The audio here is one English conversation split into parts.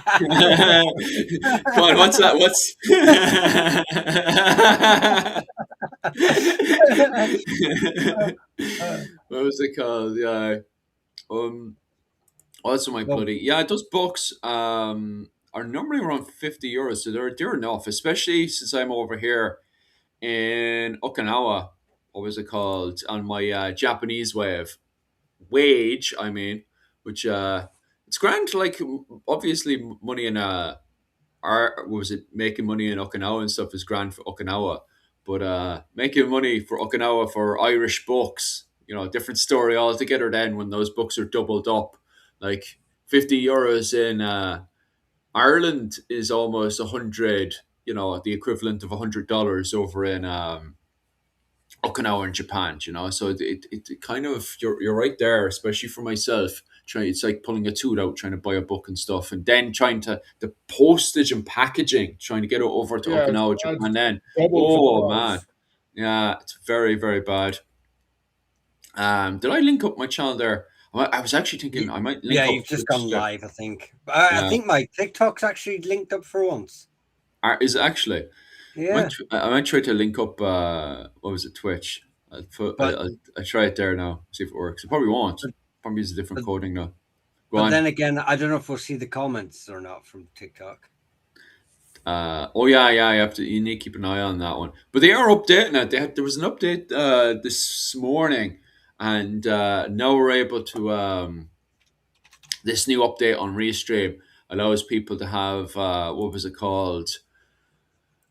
Come on, what's that? What was it called? Yeah. Um. Also, my Well, bloody yeah. Those books are normally around €50, so they're enough, especially since I'm over here in Okinawa. What was it called? On my Japanese wage, I mean, which it's grand. Like obviously, money in art what was it making money in Okinawa and stuff is grand for Okinawa, but making money for Okinawa for Irish books, different story altogether. Then when those books are doubled up, like €50 in Ireland is almost 100. The equivalent of $100 over in Okinawa in Japan, so it kind of you're right there, especially for myself. It's like pulling a tooth out trying to buy a book and stuff, and then trying to the postage and packaging, trying to get it over to Yeah, Okinawa, it's Japan. Then, double for the oh man, price. yeah, it's very very bad. Did I link up my channel there? I was actually thinking I might yeah, link up you've just Twitch gone there. live, I think. I Yeah, think my TikTok's actually linked up for once. is it actually? Yeah, I might try to link up. What was it? Twitch. but I try it there now. See if it works. It probably won't. but, Probably use a different but coding now. Go but on. then again, I don't know if we'll see the comments or not from TikTok. Oh yeah, yeah. You need to keep an eye on that one. But they are updating it. There was an update this morning, and now we're able to this new update on Restream allows people to have what was it called?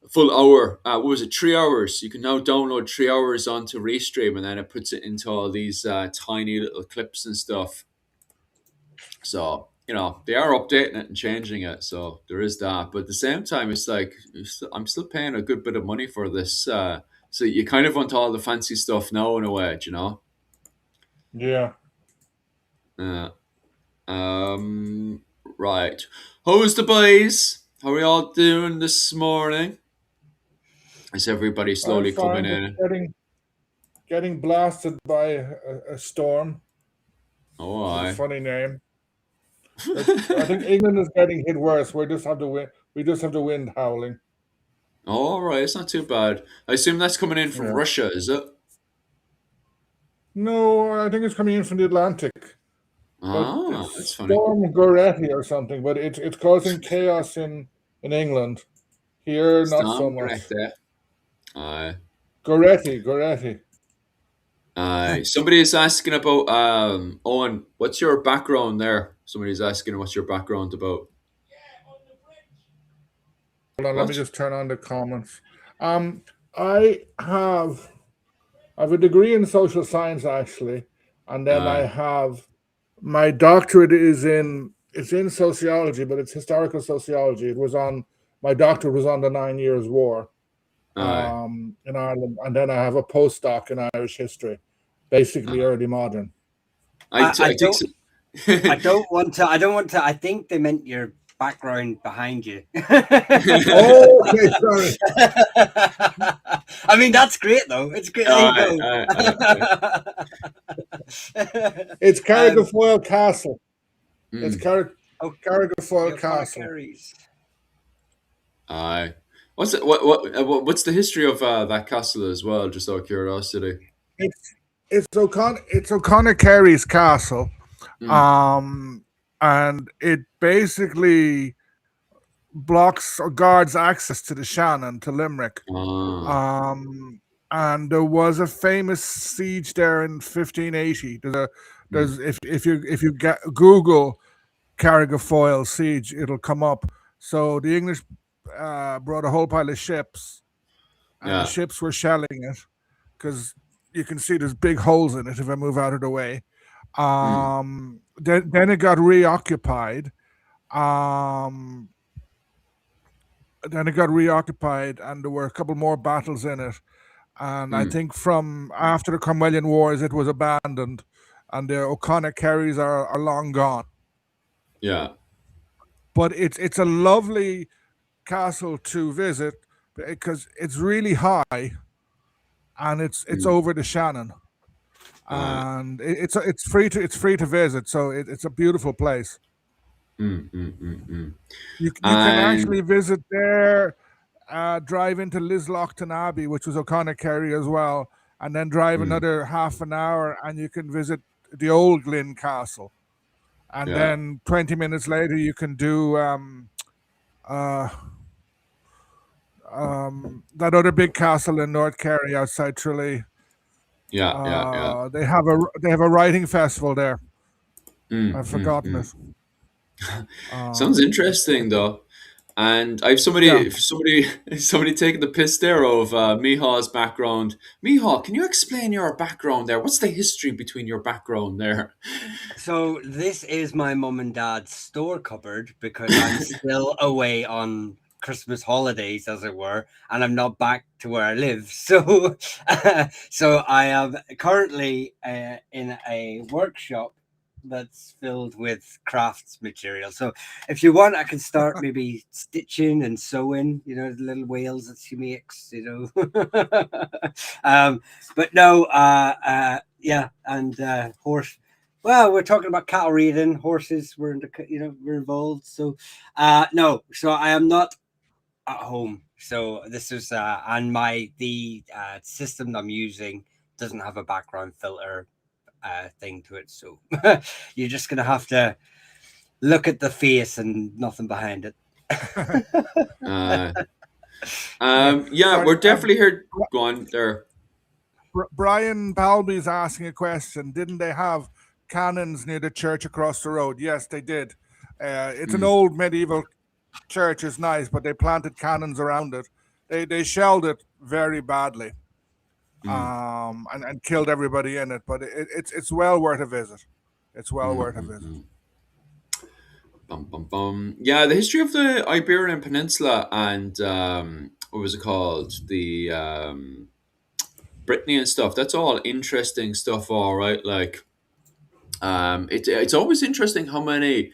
A full hour. What was it? 3 hours. You can now download 3 hours onto Restream, and then it puts it into all these tiny little clips and stuff. So they are updating it and changing it. So there is that. But at the same time, it's like I'm still paying a good bit of money for this. So you kind of want all the fancy stuff now in a way. Yeah. Uh, um. Right. How's the boys? How are we all doing this morning? Is everybody I'm slowly coming fine, just in? getting blasted by a storm. Oh, Which is a I. funny name. I think England is getting hit worse. We just have the wind. We just have the wind howling. Oh, all right. It's not too bad. I assume that's coming in from Yeah. Russia, is it? No, I think it's coming in from the Atlantic, but Ah, it's that's funny. Storm Goretti or something. But it's causing chaos in England. Here, not so Storm much. Greta. Aye. Goretti. Somebody is asking about Owen. What's your background there? Somebody's asking what's your background about. Hold on, let me What? just turn on the comments. Um, I have a degree in social science actually, and then I Aye, have my doctorate is in it's in sociology, but it's historical sociology. It was on My doctorate was on the 9 Years' War aye. in Ireland, and then I have a postdoc in Irish history, basically aye. early modern. I I think so. I don't want to. I don't want to. I think they meant your background behind you. Oh, okay, sorry. I mean, that's great though. It's great. There you Aye, go. aye, aye. It's um, Carrigafoyle Castle. It's Mm, oh, the Carrigafoyle O'Connor Castle. Kerrys. aye. What's the history of that castle as well? Just out of curiosity. It's it's O'Connor Kerry's castle, Mm. um, and it basically blocks or guards access to the Shannon to Limerick. Ah, And there was a famous siege there in 1580. mm. If you get Google Carrigafoyle siege, it'll come up. So the English brought a whole pile of ships, and the Yeah. ships were shelling it because you can see there's big holes in it if I move out of the way. Mm. Then it got reoccupied. Um, then it got reoccupied, and there were a couple more battles in it. And I Mm. think from after the Cromwellian Wars, it was abandoned, and the O'Connor Kerrys are long gone. Yeah. But it's a lovely castle to visit because it's really high, and it's Mm. over the Shannon, Aye. and it's free to visit. So it's a beautiful place. mm. You can And actually visit there, drive into Lislochton Abbey, which was O'Connor Kerry as well, and then drive mm, another half an hour, and you can visit the old Glynn Castle. And yeah, then 20 minutes later, you can do uh, that other big castle in North Kerry outside Tralee. yeah. They have a writing festival there. Mm, I've mm, forgotten mm. it. Sounds Um, interesting though. And I've yeah. somebody taking the piss there of Mihal's background. Mihal, can you explain your background there? What's the history between your background there? So this is my mum and dad's store cupboard because I'm still away on Christmas holidays, as it were, and I'm not back to where I live. So, so I am currently in a workshop that's filled with crafts material. So, if you want, I can start maybe stitching and sewing. You know, the little whales that she makes. You know, but no, yeah, and horse. Well, we're talking about cattle reading, horses. We're in the, we're involved. So, no, so I am not at home. So this is and the system I'm using doesn't have a background filter thing to it. So you're just gonna have to look at the face and nothing behind it. Uh, Okay. yeah, Sorry. we're definitely here. Go on there. Brian Balby's asking a question. Didn't they have cannons near the church across the road? Yes, they did. It's an Mm, old medieval church. It's nice, but they planted cannons around it. They shelled it very badly, mm, and killed everybody in it. But it's well worth a visit. It's well mm, worth a mm, visit. mm. Bum, bum, bum. Yeah, the history of the Iberian Peninsula and what was it called? The Brittany and stuff. That's all interesting stuff, all right. Like, it's always interesting how many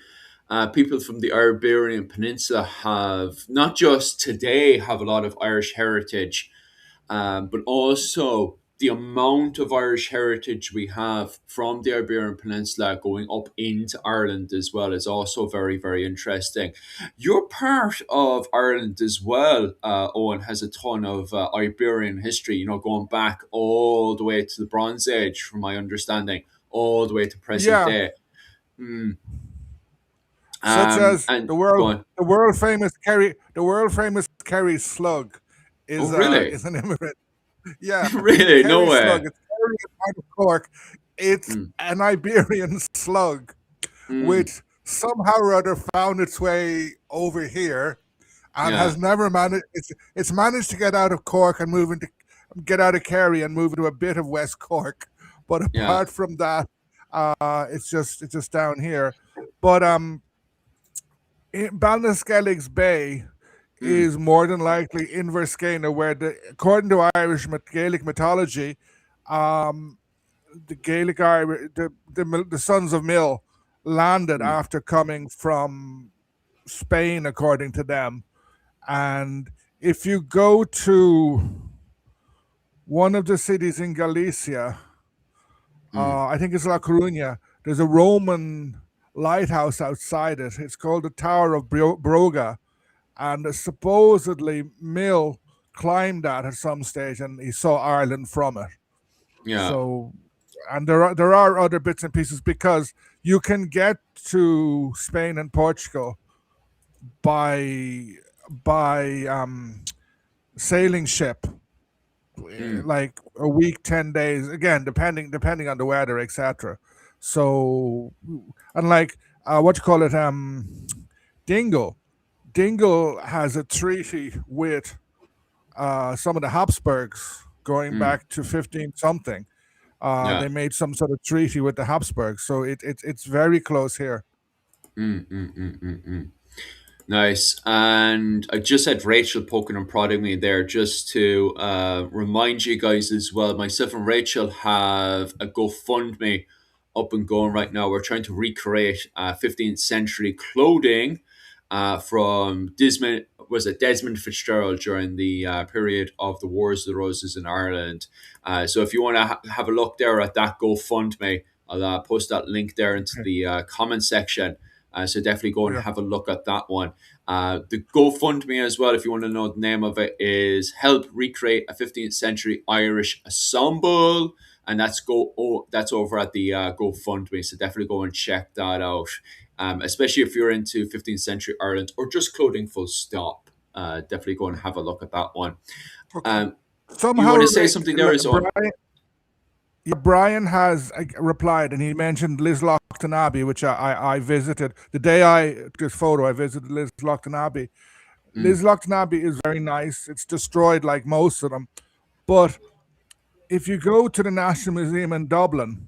people from the Iberian Peninsula have not just today have a lot of Irish heritage, but also the amount of Irish heritage we have from the Iberian Peninsula going up into Ireland as well is also very, very interesting. Your part of Ireland as well, Owen, has a ton of Iberian history, you know, going back all the way to the Bronze Age, from my understanding, all the way to present Yeah, day. Mm, such as and go on. the world famous Kerry slug Oh, really? is an immigrant. Yeah, the Really? No Kerry way. slug. It's Kerry out of Cork. It's Mm, an Iberian slug, mm, which somehow or other found its way over here and yeah, has never managed. It's managed to get out of Cork and get out of Kerry and move into a bit of West Cork. But yeah. apart from that, it's just down here. But Ballinaskellig's Bay Mm, is more than likely in Verscana, where according to Irish Gaelic mythology, um, the Gaelic Irish, the sons of Mill landed mm, after coming from Spain, according to them. And if you go to one of the cities in Galicia, mm. I think it's La Coruña, there's a Roman lighthouse outside it. It's called the Tower of Broga, and supposedly Mill climbed that at some stage, and he saw Ireland from it. Yeah. So, and there are other bits and pieces because you can get to Spain and Portugal by sailing ship, Mm, like a week, 10 days. Again, depending on the weather, etc. So, and like what you call it, Dingle. Dingle has a treaty with some of the Habsburgs going mm, back to 15 something. yeah. They made some sort of treaty with the Habsburgs, so it's very close here. Mm. Nice. And I just had Rachel poking and prodding me there just to remind you guys as well. Myself and Rachel have a GoFundMe up and going right now. We're trying to recreate 15th century clothing from Desmond Fitzgerald during the period of the Wars of the Roses in Ireland. So if you want to have a look there at that GoFundMe, I'll post that link there into the comment section. So definitely go and Yeah. have a look at that one. The GoFundMe as well, if you want to know the name of it, is Help Recreate a 15th Century Irish Ensemble. And that's over at the GoFundMe. So definitely go and check that out. Especially if you're into 15th century Ireland or just clothing full stop. Definitely go and have a look at that one. Okay. You Somehow want to say related, something there, is on? Brian, yeah, Brian has replied, and he mentioned Lislochton Abbey, which I visited the day I took this photo. I visited Lislochton Abbey. Lislochton Abbey is very nice. It's destroyed like most of them, but if you go to the National Museum in Dublin,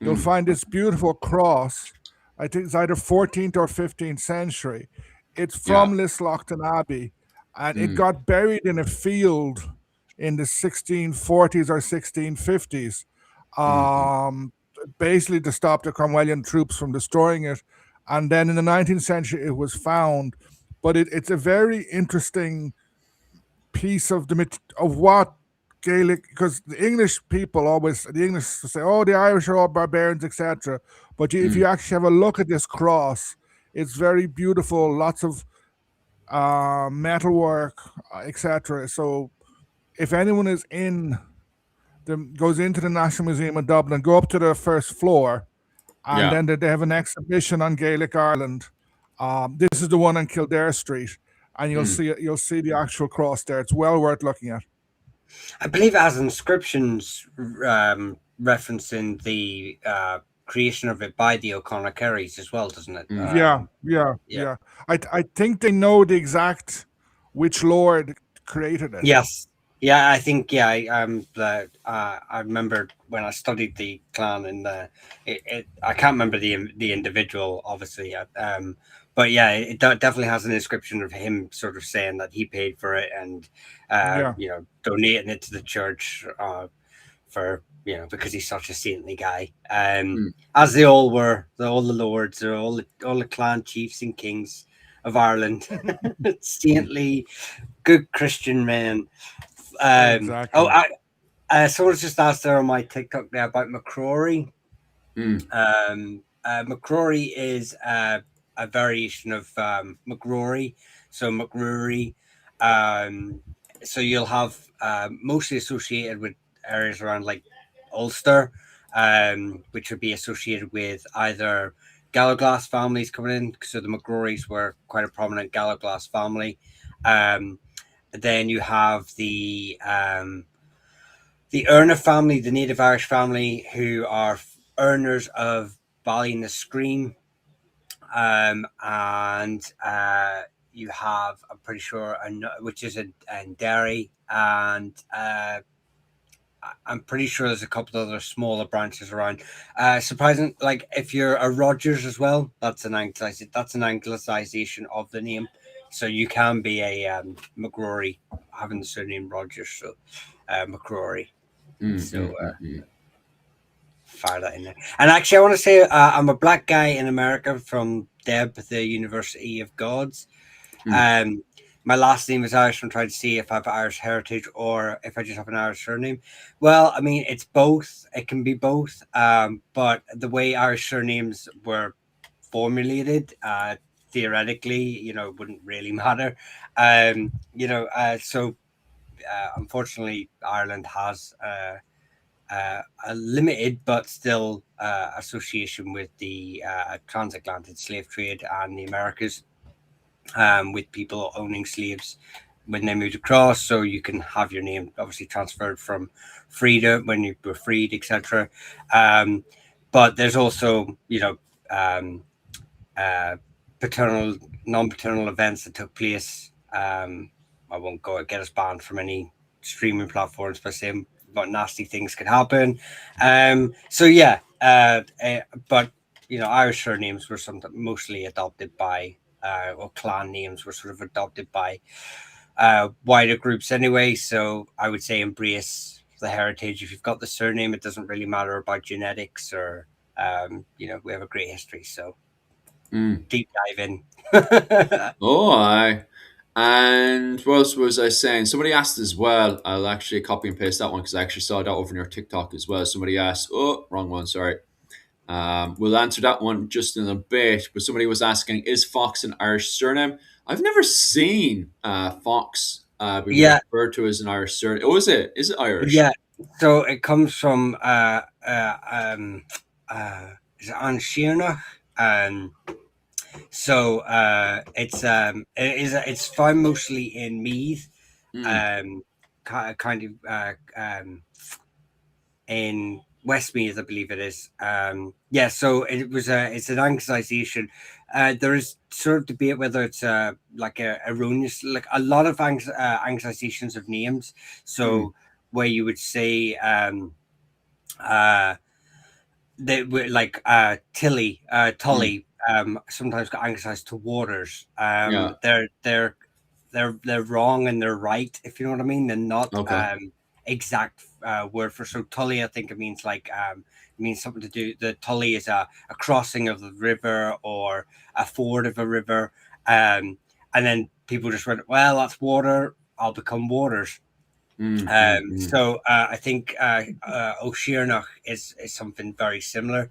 you'll find this beautiful cross. I think it's either 14th or 15th century. It's Yeah. from Lislochton Abbey, and it got buried in a field in the 1640s or 1650s, um, basically to stop the Cromwellian troops from destroying it. And then in the 19th century, it was found. But it's a very interesting piece of of what Gaelic, because the English people always, the English say, oh, the Irish are all barbarians, etc. But if you actually have a look at this cross, it's very beautiful, lots of metalwork, etc. So if anyone is goes into the National Museum of Dublin, go up to the first floor, and Yeah. then they have an exhibition on Gaelic Ireland. This is the one on Kildare Street, and you'll see the actual cross there. It's well worth looking at. I believe it has inscriptions referencing the creation of it by the O'Connor Kerrys as well, doesn't it? Yeah. I think they know the exact which lord created it. Yes. Yeah, I think I remember when I studied the clan, and I can't remember the individual, obviously, but yeah, it definitely has an inscription of him sort of saying that he paid for it, and donating it to the church for because he's such a saintly guy, as they all were, all the lords, or all the clan chiefs and kings of Ireland, saintly, good Christian men. Exactly. Someone's just asked there on my TikTok there about McCrory. McCrory is a variation of McRory. So McRory. So you'll have mostly associated with areas around like Ulster, which would be associated with either Gallowglass families coming in. So the McRorys were quite a prominent Gallowglass family. Then you have the Erna family, the native Irish family, who are earners of Ballynaskeen. And you have, I'm pretty sure, which is in Derry, and I'm pretty sure there's a couple of other smaller branches around. Surprising, like if you're a Rogers as well, that's an anglicization of the name. So you can be a McRory having the surname Rogers, so McRory. Fire that in there. And actually, I want to say I'm a black guy in America from DEB, the University of Gods. My last name is Irish. I'm trying to see if I have Irish heritage or if I just have an Irish surname. Well, I mean, it's both. It can be both. But the way Irish surnames were formulated, theoretically, it wouldn't really matter. So unfortunately, Ireland has a limited but still association with the transatlantic slave trade and the Americas, with people owning slaves when they moved across. So you can have your name obviously transferred from freedom when you were freed, etc. But there's also, paternal, non-paternal events that took place. I won't get us banned from any streaming platforms by saying what nasty things could happen. But Irish surnames were something mostly adopted by, or clan names were sort of adopted by wider groups anyway. So I would say embrace the heritage. If you've got the surname, it doesn't really matter about genetics or we have a great history. So deep dive in. Oh, aye. And what else was I saying? Somebody asked as well. I'll actually copy and paste that one because I actually saw that over in your TikTok as well. Somebody asked, oh, wrong one, sorry. We'll answer that one just in a bit. But somebody was asking, is Fox an Irish surname? I've never seen Fox being Yeah, referred to as an Irish surname. Oh, is it? Is it Irish? yeah. So it comes from is it An Sheernach? Um, it's found mostly in Meath, Mm, um, kind of in Westmeath, I believe it is. Yeah, so it's an anglicisation. There is sort of debate whether it's like a erroneous, like a lot of anglicisations of names. mm, So where you would say uh, they were like mm. Tully, sometimes got anglicised to Waters. Yeah. They're wrong and they're right, if you know what I mean. They're not Okay. exact word for. So Tully, I think it means like it means something to do. The Tully is a crossing of the river or a ford of a river. And then people just went, well, that's water. I'll become Waters. Mm, mm, mm. I think O'Sheernach is something very similar.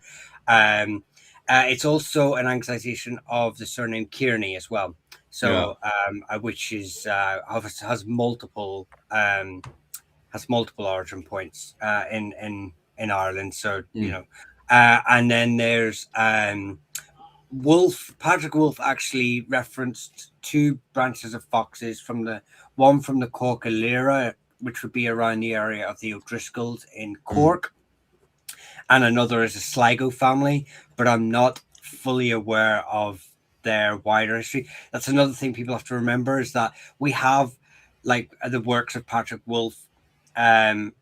Um, it's also an anglicisation of the surname Kearney as well. Yeah. So which is has multiple origin points in Ireland. So you Mm, know, and then there's Wolf. Patrick Wolf actually referenced two branches of foxes from the one from the Cork Illyria, which would be around the area of the O'Driscolls in mm. Cork, and another is a Sligo family, but I'm not fully aware of their wider history. That's another thing people have to remember is that we have like the works of Patrick Wolf and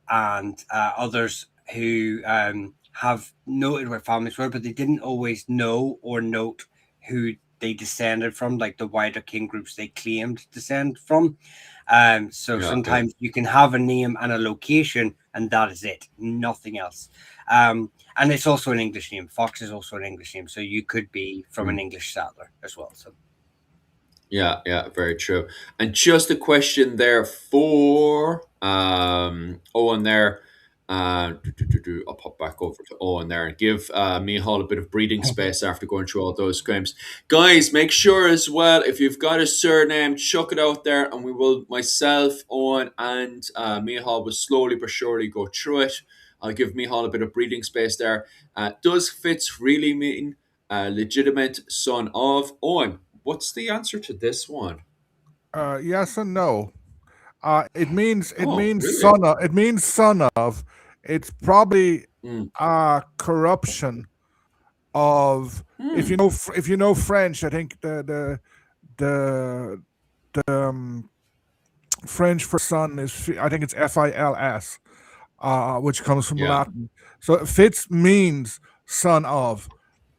others who have noted where families were, but they didn't always know or note who they descended from, like the wider kin groups they claimed to descend from. So Yeah. Yeah. sometimes you can have a name and a location, and that is it, nothing else. And it's also an English name. Fox is also an English name, so you could be from an Mm. English settler as well. So Yeah, yeah, very true. And just a question there for Owen there. I'll pop back over to Owen there and give Mihal a bit of breathing space after going through all those screams. Guys, make sure as well, if you've got a surname, chuck it out there and we will, myself, Owen, and Mihal will slowly but surely go through it. I'll give Mihal a bit of breathing space there. Does Fitz really mean legitimate son of Owen? What's the answer to this one? Yes and no. It Oh, means really? son of. It means son of. It's probably Mm. a corruption of. Hmm. If you know French, I think the French for son is I think it's Fils, which comes from Yeah. Latin. So Fitz means son of.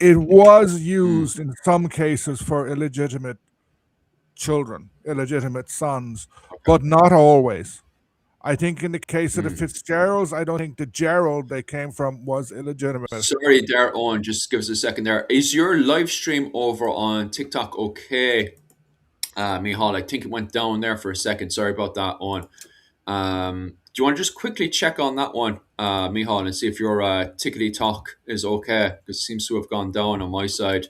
It was Mm. used in some cases for illegitimate children, illegitimate sons, Okay. but not always. I think in the case of the Mm. Fitzgeralds, I don't think the Gerald they came from was illegitimate. Sorry there, Owen. Just give us a second there. Is your live stream over on TikTok okay, Mihal? I think it went down there for a second. Sorry about that, Owen. Do you want to just quickly check on that one, Mihal, and see if your tickety talk is okay? Because it seems to have gone down on my side.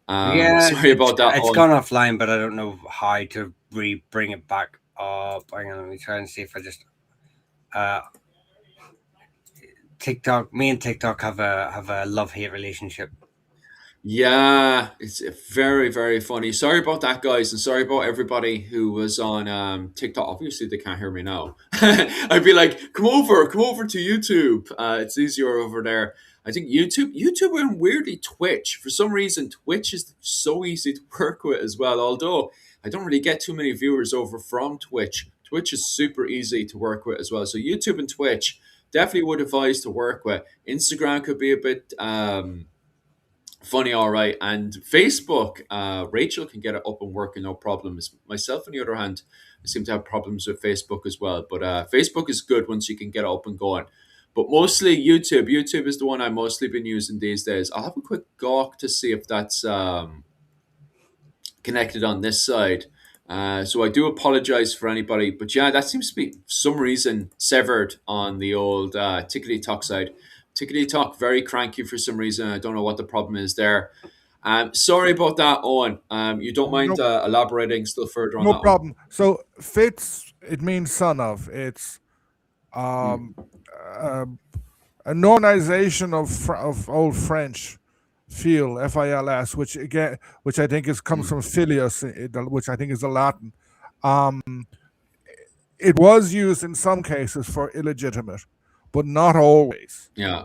yeah, Sorry about that, it's Owen. gone offline, but I don't know how to bring it back up. Hang on, let me try and see if I just uh TikTok. Me and TikTok have a love hate relationship. Yeah, it's very, very funny. Sorry about that, guys, and sorry about everybody who was on TikTok. Obviously, they can't hear me now. I'd be like, come over to YouTube. It's easier over there. I think YouTube, and weirdly Twitch. For some reason, Twitch is so easy to work with as well. Although I don't really get too many viewers over from Twitch. Twitch is super easy to work with as well. So YouTube and Twitch definitely would advise to work with. Instagram could be a bit. Funny, all right. And Facebook, Rachel can get it up and working, no problems. Myself, on the other hand, I seem to have problems with Facebook as well. But Facebook is good once you can get it up and going. But mostly YouTube. YouTube is the one I've mostly been using these days. I'll have a quick gawk to see if that's connected on this side. So I do apologize for anybody. But yeah, that seems to be for some reason severed on the old Tickety Talk side. Tickety talk, very cranky for some reason. I don't know what the problem is there. Sorry about that, Owen. You don't mind No, elaborating still further on no that one? problem. So Fitz, it means son of. It's Mm, um, uh, a normalization of Old French fil, fils, which I think comes mm, from filius, which I think is the Latin. Um, it was used in some cases for illegitimate, but not always. yeah.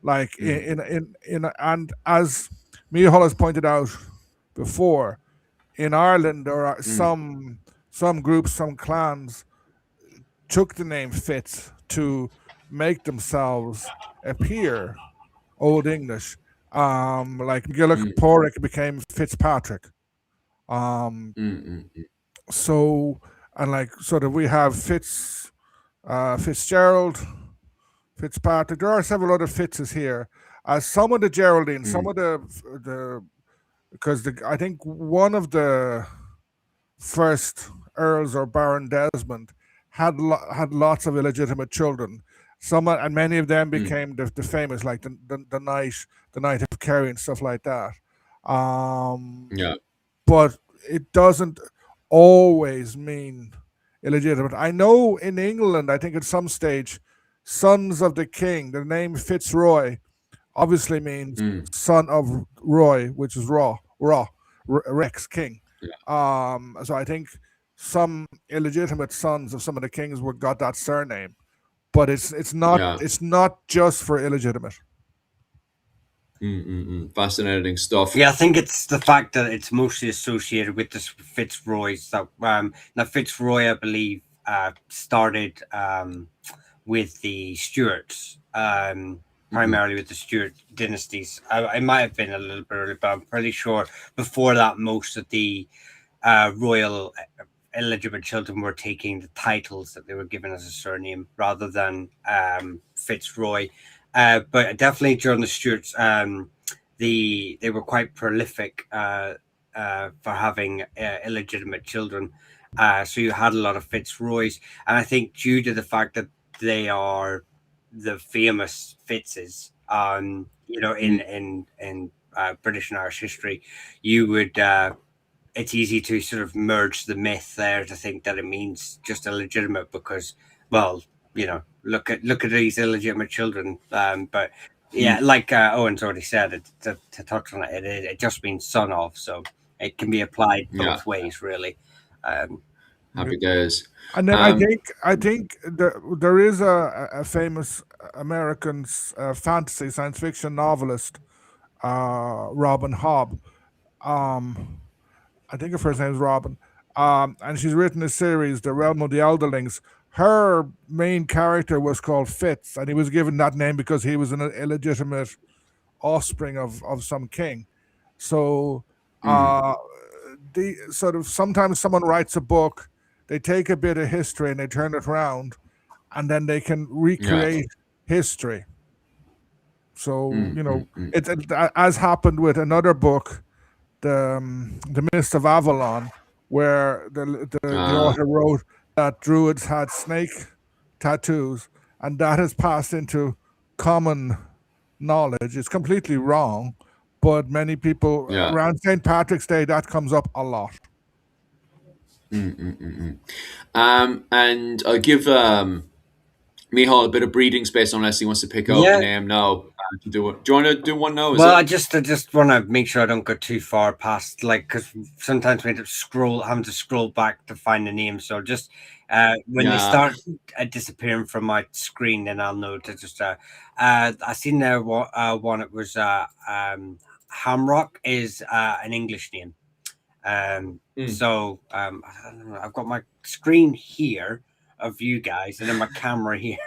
Like Mm, and as Micheál has pointed out before, in Ireland there are mm, some groups, some clans took the name Fitz to make themselves appear Old English. Like McGillic mm, Porrick became Fitzpatrick. Um, mm, mm, mm, so and like sort of we have Fitzgerald, Fitzpatrick. There are several other Fitzes here. Some of the Geraldines, some mm, of the because I think one of the first earls or Baron Desmond had lots of illegitimate children. Some and many of them mm. became the famous, like the Knight of Kerry and stuff like that. Yeah. But it doesn't always mean illegitimate. I know in England, I think at some stage, sons of the king, the name Fitzroy obviously means Mm, son of Roy, which is Rex King. yeah. So I think some illegitimate sons of some of the kings were got that surname, but Yeah. it's not just for illegitimate. Mm, mm, mm. Fascinating stuff. Yeah, I think it's the fact that it's mostly associated with the Fitzroys. That now Fitzroy, I believe, started with the Stuarts, Mm, primarily with the Stuart dynasties. I might have been a little bit early, but I'm pretty sure before that, most of the royal illegitimate children were taking the titles that they were given as a surname rather than Fitzroy. But definitely during the Stuarts, they were quite prolific for having illegitimate children. So you had a lot of Fitzroys, and I think due to the fact that they are the famous Fitzes, mm. in British and Irish history, you would. It's easy to sort of merge the myth there to think that it means just illegitimate because, well, look at these illegitimate children. But Mm, yeah, like Owen's already said, to touch on it, it just means son of, so it can be applied yeah. both ways, really. Um, Happy days. And then Um, I think there is a famous American fantasy science fiction novelist, Robin Hobb. Um, I think her first name is Robin. And she's written a series, The Realm of the Elderlings. Her main character was called Fitz, and he was given that name because he was an illegitimate offspring of some king. So, mm, uh, the sort of sometimes someone writes a book, they take a bit of history and they turn it around, and then they can yeah. recreate history. So Mm, mm, mm. it as happened with another book, the Mist of Avalon, where the Uh, author wrote that druids had snake tattoos, and that has passed into common knowledge. It's completely wrong, but many people yeah. around St. Patrick's Day that comes up a lot. Mm, mm, mm, mm. And I'll give Mihal a bit of breathing space unless he wants to pick out a yeah, name now to do it. Do you want to do one now? Is well, it? I just want to make sure I don't go too far past, like, because sometimes we end up having to scroll back to find the name. So just when they Yeah. start disappearing from my screen, then I'll know to just. I seen there one. It was Hamrock is an English name. Mm. So I don't know, I've got my screen here of you guys, and then my camera here.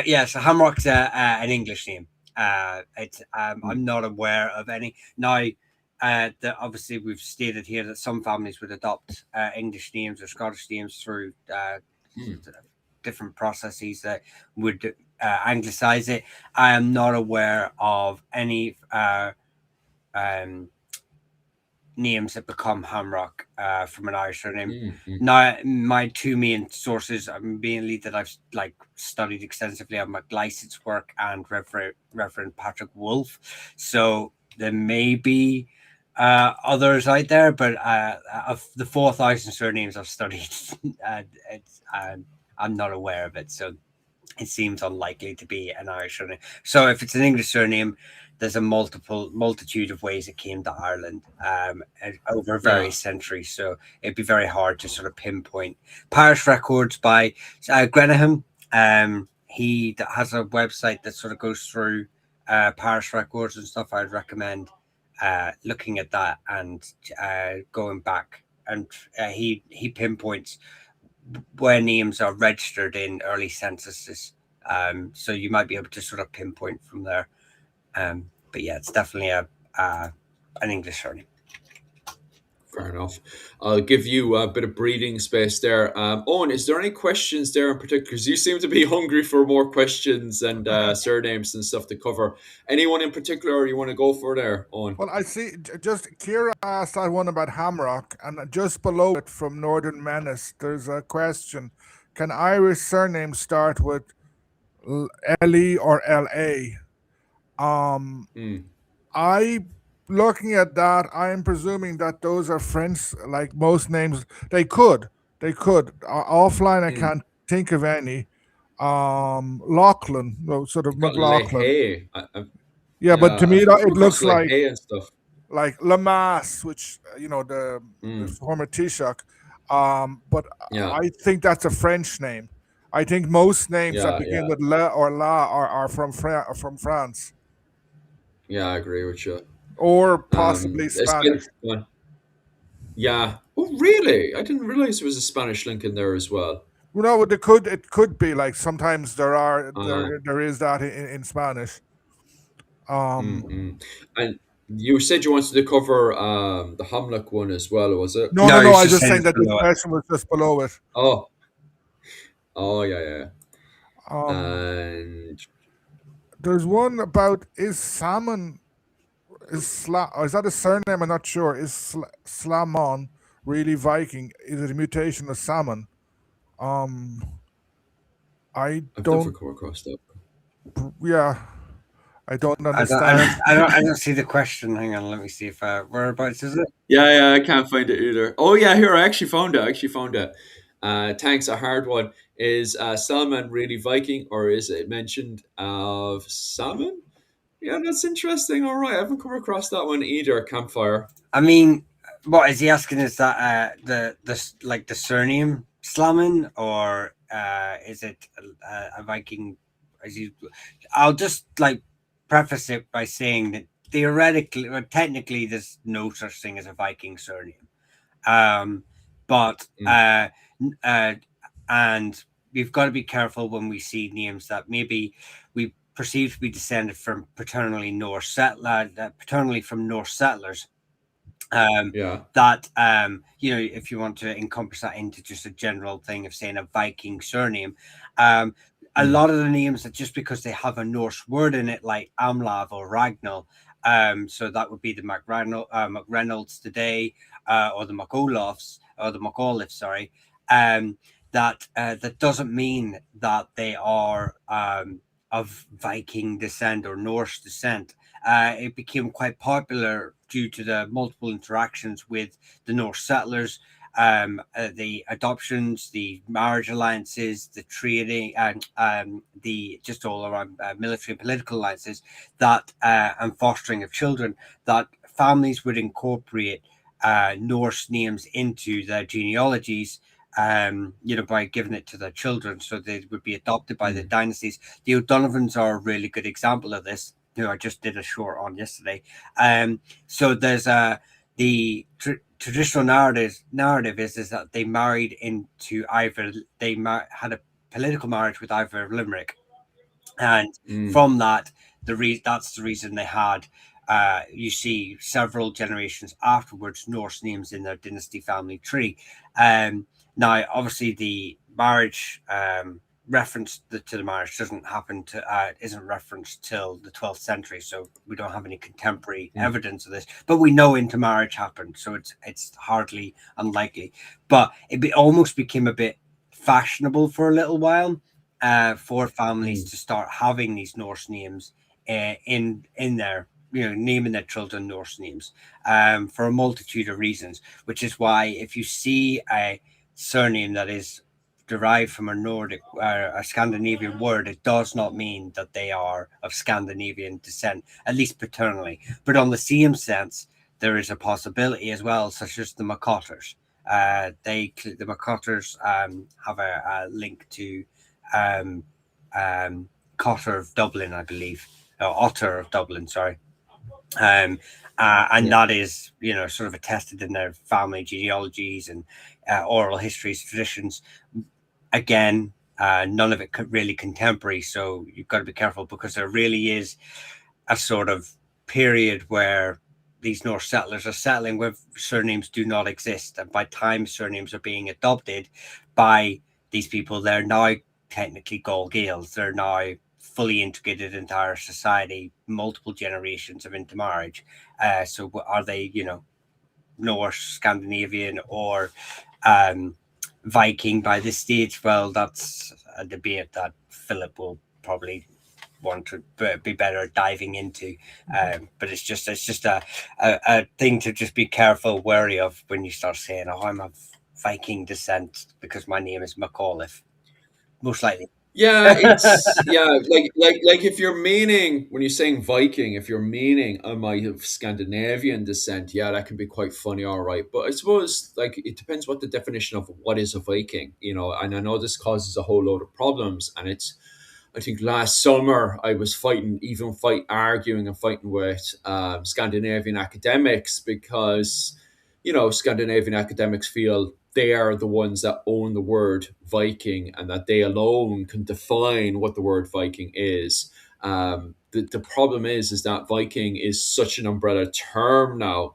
Yeah, so Hamrock's an English name. I'm not aware of any now. That obviously we've stated here that some families would adopt English names or Scottish names through Mm. different processes that would anglicize it. I am not aware of any um, names that become Hamrock from an Irish surname. Mm. Now, my two main sources, mainly that I've like studied extensively, are MacLyson's work and Reverend Patrick Wolfe. So there may be others out there, but of the 4,000 surnames I've studied, I'm not aware of it. So it seems unlikely to be an Irish surname. So if it's an English surname, there's a multitude of ways it came to Ireland over various centuries. So it'd be very hard to sort of pinpoint. Parish records by Grenaham. He has a website that sort of goes through parish records and stuff. I'd recommend looking at that and going back. And he pinpoints where names are registered in early censuses. So you might be able to sort of pinpoint from there. But yeah, it's definitely an English surname. Fair enough. I'll give you a bit of breathing space there. Owen, is there any questions there in particular? Because you seem to be hungry for more questions and surnames and stuff to cover. Anyone in particular you want to go for there, Owen? Well, I see. Just Kira asked that one about Hamrock, and just below it from Northern Menace, there's a question: can Irish surnames start with LE or LA? I looking at that, I am presuming that those are French, like most names. They could. Offline, I can't think of any. Lachlan, no, sort of McLaughlin. Leahy. Yeah, but to me, it looks like Leahy and stuff. like Lamass, which the former Taoiseach. But I think that's a French name. I think most names that begin with Le or La are from France. Yeah, I agree with you. Or possibly Spanish. Yeah. Oh, really? I didn't realize there was a Spanish link in there as well. No, it could be like sometimes there is that in Spanish. And you said you wanted to cover the Hamlock one as well, was it? No. I was just saying that the question was just below it. Oh, yeah. And there's one about is salmon is that a surname? I'm not sure. Is Slamon really Viking? Is it a mutation of salmon? I've never come across that. Yeah, I don't understand. I don't see the question. Hang on, let me see if whereabouts is it? Yeah, I can't find it either. Oh yeah, here I actually found it. Thanks. A hard one. Is salmon really Viking, or is it mentioned of salmon? Yeah, that's interesting. All right, I haven't come across that one either. Campfire. I mean, what is he asking? Is that the surname Slamon, or is it a Viking? I'll just preface it by saying that theoretically, or technically, there's no such thing as a Viking surname. And we've got to be careful when we see names that maybe we perceive to be descended from paternally from Norse settlers. That if you want to encompass that into just a general thing of saying a Viking surname, a lot of the names that just because they have a Norse word in it, like Amlav or Ragnall, so that would be the MacReynolds today, or the MacOlifs, sorry, that doesn't mean that they are of Viking descent or Norse descent. It became quite popular due to the multiple interactions with the Norse settlers, the adoptions, the marriage alliances, the trading, and the just all around military and political alliances that and fostering of children, that families would incorporate Norse names into their genealogies, by giving it to their children, so they would be adopted by the dynasties. The O'Donovans are a really good example of this, who I just did a short on yesterday. So there's the traditional narrative is that they married into either had a political marriage with Ivor of Limerick, and from that that's the reason they had. You see several generations afterwards Norse names in their dynasty family tree. Now, obviously, the marriage reference to the marriage doesn't happen to isn't referenced till the 12th century, so we don't have any contemporary evidence of this, but we know intermarriage happened, so it's hardly unlikely. But it almost became a bit fashionable for a little while for families to start having these Norse names in their, naming their children Norse names for a multitude of reasons, which is why if you see a surname that is derived from a Nordic a Scandinavian word, it does not mean that they are of Scandinavian descent, at least paternally. But on the same sense, there is a possibility as well, such as the McCotters. The McCotters have a link to Cotter of Dublin, I believe, Otter of Dublin, sorry. And that is, sort of attested in their family genealogies and oral histories, traditions. Again, none of it really contemporary, so you've got to be careful, because there really is a sort of period where these Norse settlers are settling where surnames do not exist, and by time surnames are being adopted by these people, they're now technically Gall Gaels. They're now fully integrated into our society, multiple generations of intermarriage. So are they, Norse, Scandinavian, or Viking by this stage? Well, that's a debate that Philip will probably want to be better at diving into. But it's just a thing to just be careful, wary of when you start saying, "Oh, I'm of Viking descent because my name is McAuliffe." Most likely. Yeah, it's like if you're meaning, when you're saying Viking, if you're meaning am I of Scandinavian descent, yeah, that can be quite funny, all right. But I suppose like it depends what the definition of what is a Viking, and I know this causes a whole load of problems, and I think last summer I was arguing and fighting with Scandinavian academics because, Scandinavian academics feel they are the ones that own the word Viking and that they alone can define what the word Viking is. The problem is that Viking is such an umbrella term now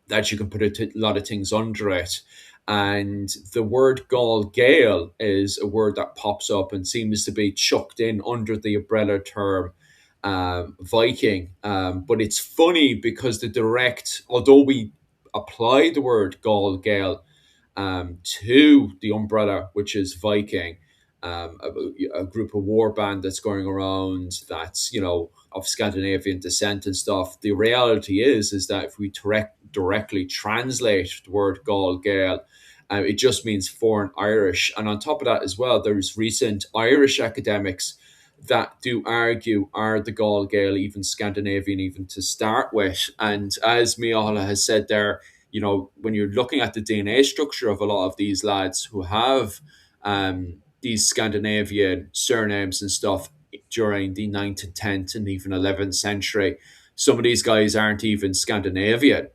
that you can put a lot of things under it. And the word Gall Gael is a word that pops up and seems to be chucked in under the umbrella term Viking. But it's funny because although we apply the word Gall Gael to the umbrella, which is Viking, a group of war band that's going around that's, of Scandinavian descent and stuff. The reality is that if we directly translate the word Gall Gael, it just means foreign Irish. And on top of that as well, there's recent Irish academics that do argue, are the Gall Gael even Scandinavian even to start with? And as Miala has said there, when you're looking at the DNA structure of a lot of these lads who have these Scandinavian surnames and stuff during the 9th and 10th and even 11th century, some of these guys aren't even Scandinavian,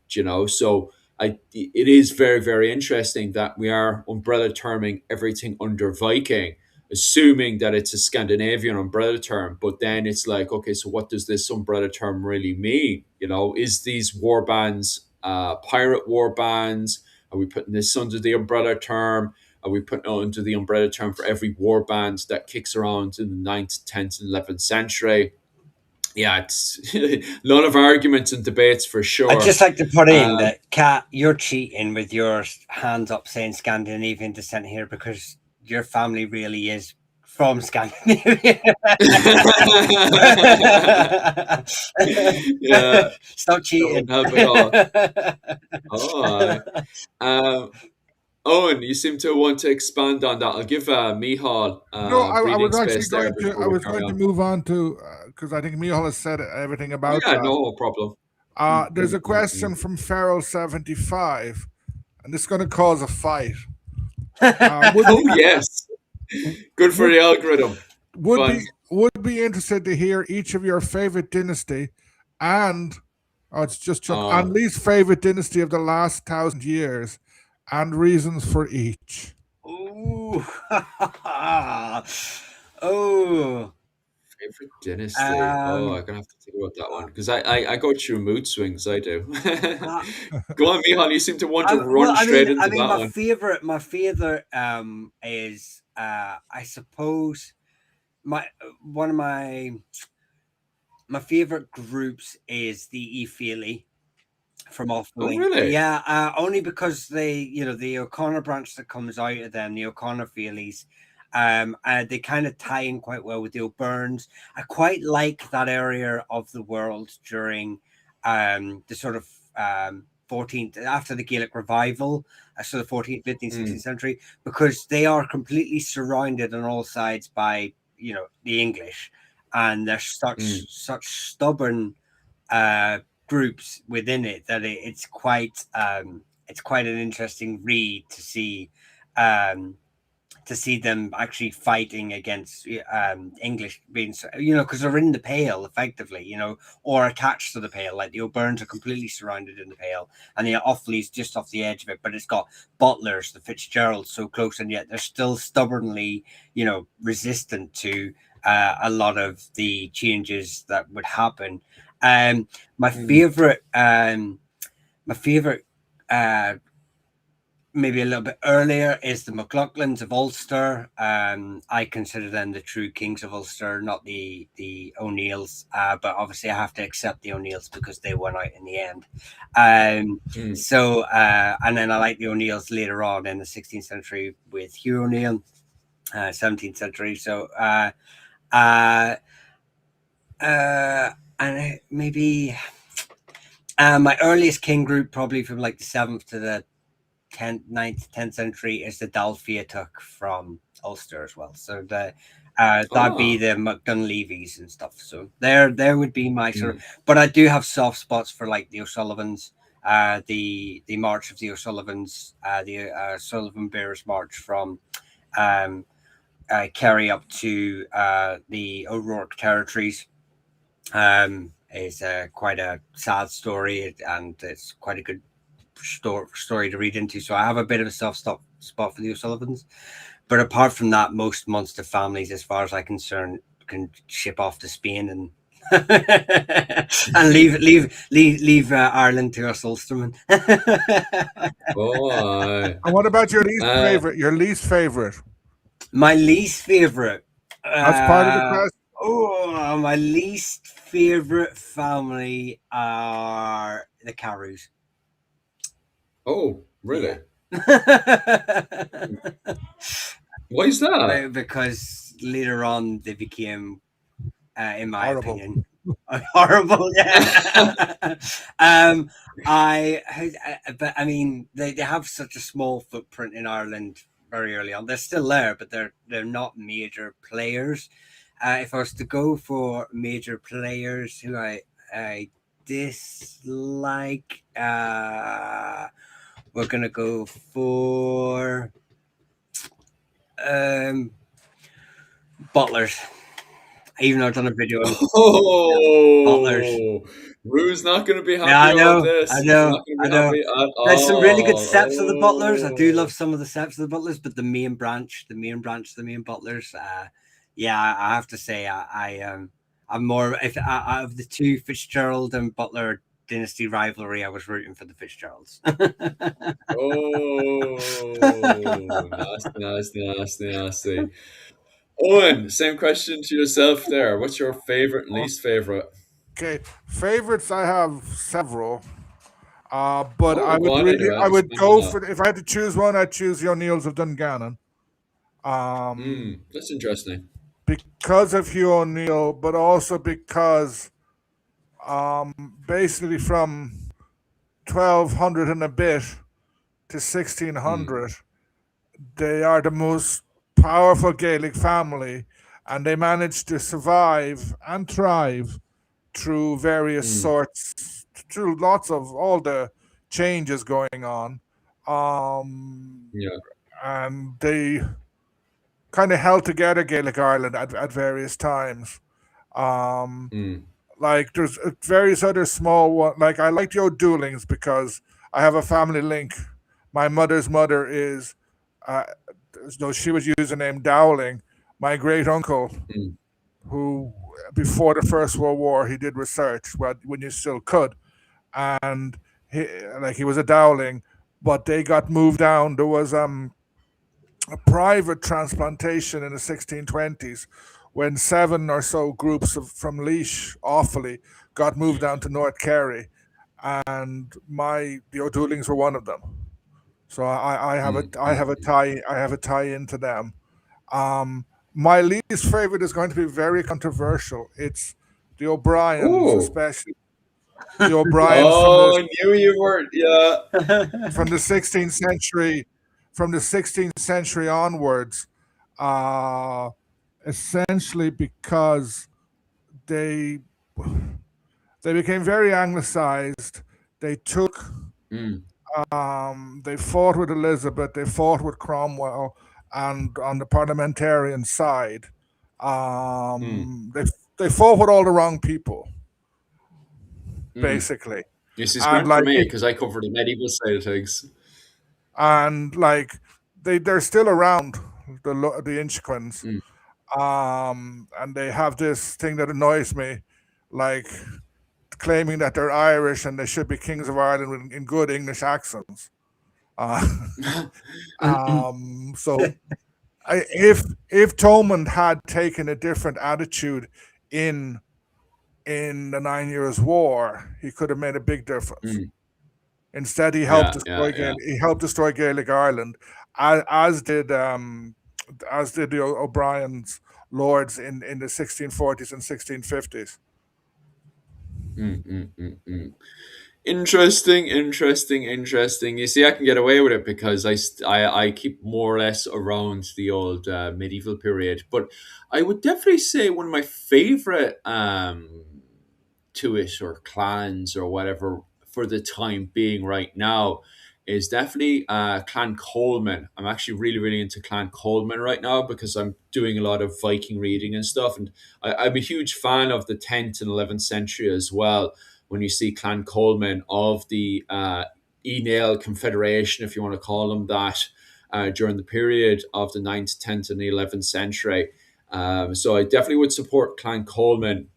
so it is very, very interesting that we are umbrella terming everything under Viking, assuming that it's a Scandinavian umbrella term. But then it's like, okay, so what does this umbrella term really mean? Is these war bands pirate war bands? Are we putting this under the umbrella term? Are we putting it under the umbrella term for every war band that kicks around in the 9th, 10th, and 11th century? Yeah, it's a lot of arguments and debates for sure. I'd just like to put in that, Kat, you're cheating with your hands up saying Scandinavian descent here, because your family really is from Scandinavia. Yeah. Stop cheating. Don't help at all. Owen, you seem to want to expand on that. I'll give Michal No, I breathing was actually space there going to. before I we was carry going to on. move on to because I think Michal has said everything Oh, about yeah, that. no problem. There's a question from Feral75, and this is going to cause a fight. Yes, good for the algorithm. Would be interested to hear each of your favorite dynasty and and least favorite dynasty of the last 1,000 years and reasons for each. Ooh. Oh. Favorite dynasty. I'm gonna have to think about that one because I go through mood swings. I do. Go on, Michal. You seem to want to run straight into that my one. favorite is I suppose my one of my favorite groups is the Efeely from Oh, Offaly. really? Yeah, only because the O'Connor branch that comes out of them, the O'Connor Feelies, they kind of tie in quite well with the O'Byrnes. I quite like that area of the world during the sort of 14th, after the Gaelic revival, so the 14th, 15th, 16th Mm, century, because they are completely surrounded on all sides by the English, and they're mm, such stubborn uh, groups within it that it's quite an interesting read um, to see them actually fighting against English being because they're in the Pale effectively, or attached to the Pale. Like the O'Byrnes are completely surrounded in the Pale, and the Offaly's just off the edge of it, but it's got Butlers, the Fitzgeralds so close, and yet they're still stubbornly resistant to a lot of the changes that would happen. Um, my mm, favorite, my favorite, uh, maybe a little bit earlier is the McLaughlins of Ulster. I consider them the true kings of Ulster, not the O'Neills. But obviously, I have to accept the O'Neills because they won out in the end. mm. And then I like the O'Neills later on in the 16th century with Hugh O'Neill, 17th century. Uh, and maybe my earliest king group, probably from like the 7th to the 10th, 9th, 10th century, is the Dalfiatuk from Ulster as well. So that'd be Ah, the McDunleavys and stuff. So there would be my sort of, mm, but I do have soft spots for like the O'Sullivans, the March of the O'Sullivans, the Sullivan Bears March from um, Kerry up to the O'Rourke territories. Is quite a sad story, and it's quite a good story to read into. So I have a bit of a soft spot for the O'Sullivans. But apart from that, most Munster families, as far as I'm concerned, can ship off to Spain and and leave Ireland to us Ulstermen. oh, And what about your least uh, favorite? Your least favorite? My least favorite. That's part of the question. My least favorite family are the Carews. oh, Yeah. really? Why is that? Because later on they became, in my Horrible. opinion, horrible. Yeah. But I mean, they have such a small footprint in Ireland very early on. They're still there, but they're not major players. If I was to go for major players who I dislike, we're gonna go for Butlers. Even though I've done a video on Butlers. Oh, Rue's not going to be Yeah, happy about this. He's not going to I be know. happy at There's some really good all. steps of the Butlers. I do Oh, love some of the steps of the Butlers, but the main branch, the main Butlers. Yeah, I have to say, I'm more if out of the two Fitzgerald and Butler dynasty rivalry, I was rooting for the Fitzgeralds. oh, nasty, nasty, nasty, nasty. Owen, same question to yourself there. What's your favorite and least favorite? Okay, favorites. I have several. But Oh, go on anyway. I would Expand on go that. for if I had to choose one, I'd choose the O'Neills of Dungannon. Um, That's interesting. because of Hugh O'Neill, but also because basically from 1200 and a bit to Mm, 1600, they are the most powerful Gaelic family, and they managed to survive and thrive through various mm, sorts, through lots of all the changes going on. Um, yeah. and they kind of held together Gaelic Ireland at various times. Um, Mm, like there's various other small one. Like I like the O'Doolings because I have a family link. My mother's mother is, uh, though she was using the name Dowling. My great uncle, mm, who before the First World War he did research when you still could, and he was a Dowling, but they got moved down. There was a private transplantation in the 1620s when seven or so groups from Laois, Offaly, got moved down to North Kerry, and the O'Doolings were one of them. So Mm, mm. I have a tie into them. My least favorite is going to be very controversial. It's the O'Briens, Oh, especially the O'Briens oh, I knew you were. Yeah. from the 16th century, from the 16th century onwards, uh, essentially because they they became very anglicized. They took Mm, they fought with Elizabeth, they fought with Cromwell, and on the parliamentarian side, mm, they fought with all the wrong people, mm. basically. This is And great for like me it, because I cover the medieval side of things. and like they're still around, the Inchiquins, Mm. and they have this thing that annoys me, like claiming that they're Irish and they should be kings of Ireland in good English accents. Uh, so if Thomond had taken a different attitude in the 9 Years' War, he could have made a big difference. Mm. Instead, Yeah, yeah, yeah. He helped destroy Gaelic Ireland, as did the O'Brien's lords in the 1640s and 1650s. Mm, mm, mm, mm. Interesting, interesting, interesting. You see, I can get away with it because I keep more or less around the old medieval period. But I would definitely say one of my favorite Tuish or clans or whatever for the time being right now is definitely Clan Coleman. I'm actually really, really into Clan Coleman right now because I'm doing a lot of Viking reading and stuff. And I'm a huge fan of the 10th and 11th century as well when you see Clan Coleman of the Enale Confederation, if you want to call them that, during the period of the 9th, 10th, and the 11th century. So I definitely would support Clan Coleman,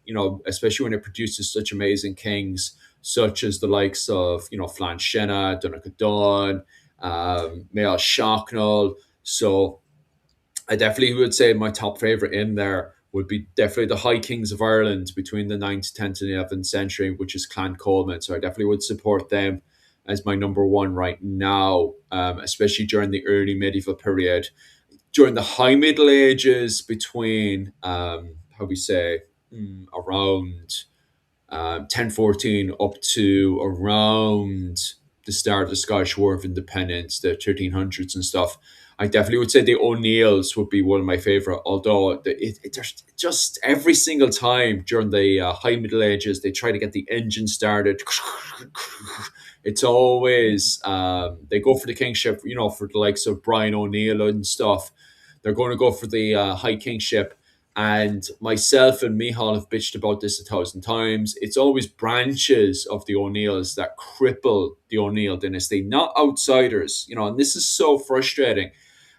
especially when it produces such amazing kings, such as the likes of, Flan Shenna, Donegal, Mael Shocknall. So I definitely would say my top favorite in there would be definitely the High Kings of Ireland between the 9th, 10th, and 11th century, which is Clan Coleman. So I definitely would support them as my number one right now, especially during the early medieval period. During the High Middle Ages, between, how we say, around 1014 up to around the start of the Scottish War of Independence, the 1300s and stuff. I definitely would say the O'Neills would be one of my favorite. Although there's just every single time during the High Middle Ages, they try to get the engine started. It's always they go for the kingship, for the likes of Brian O'Neill and stuff. They're going to go for the High Kingship, and myself and Mihal have bitched about this 1,000 times. It's always branches of the O'Neills that cripple the O'Neill dynasty, not outsiders. And this is so frustrating,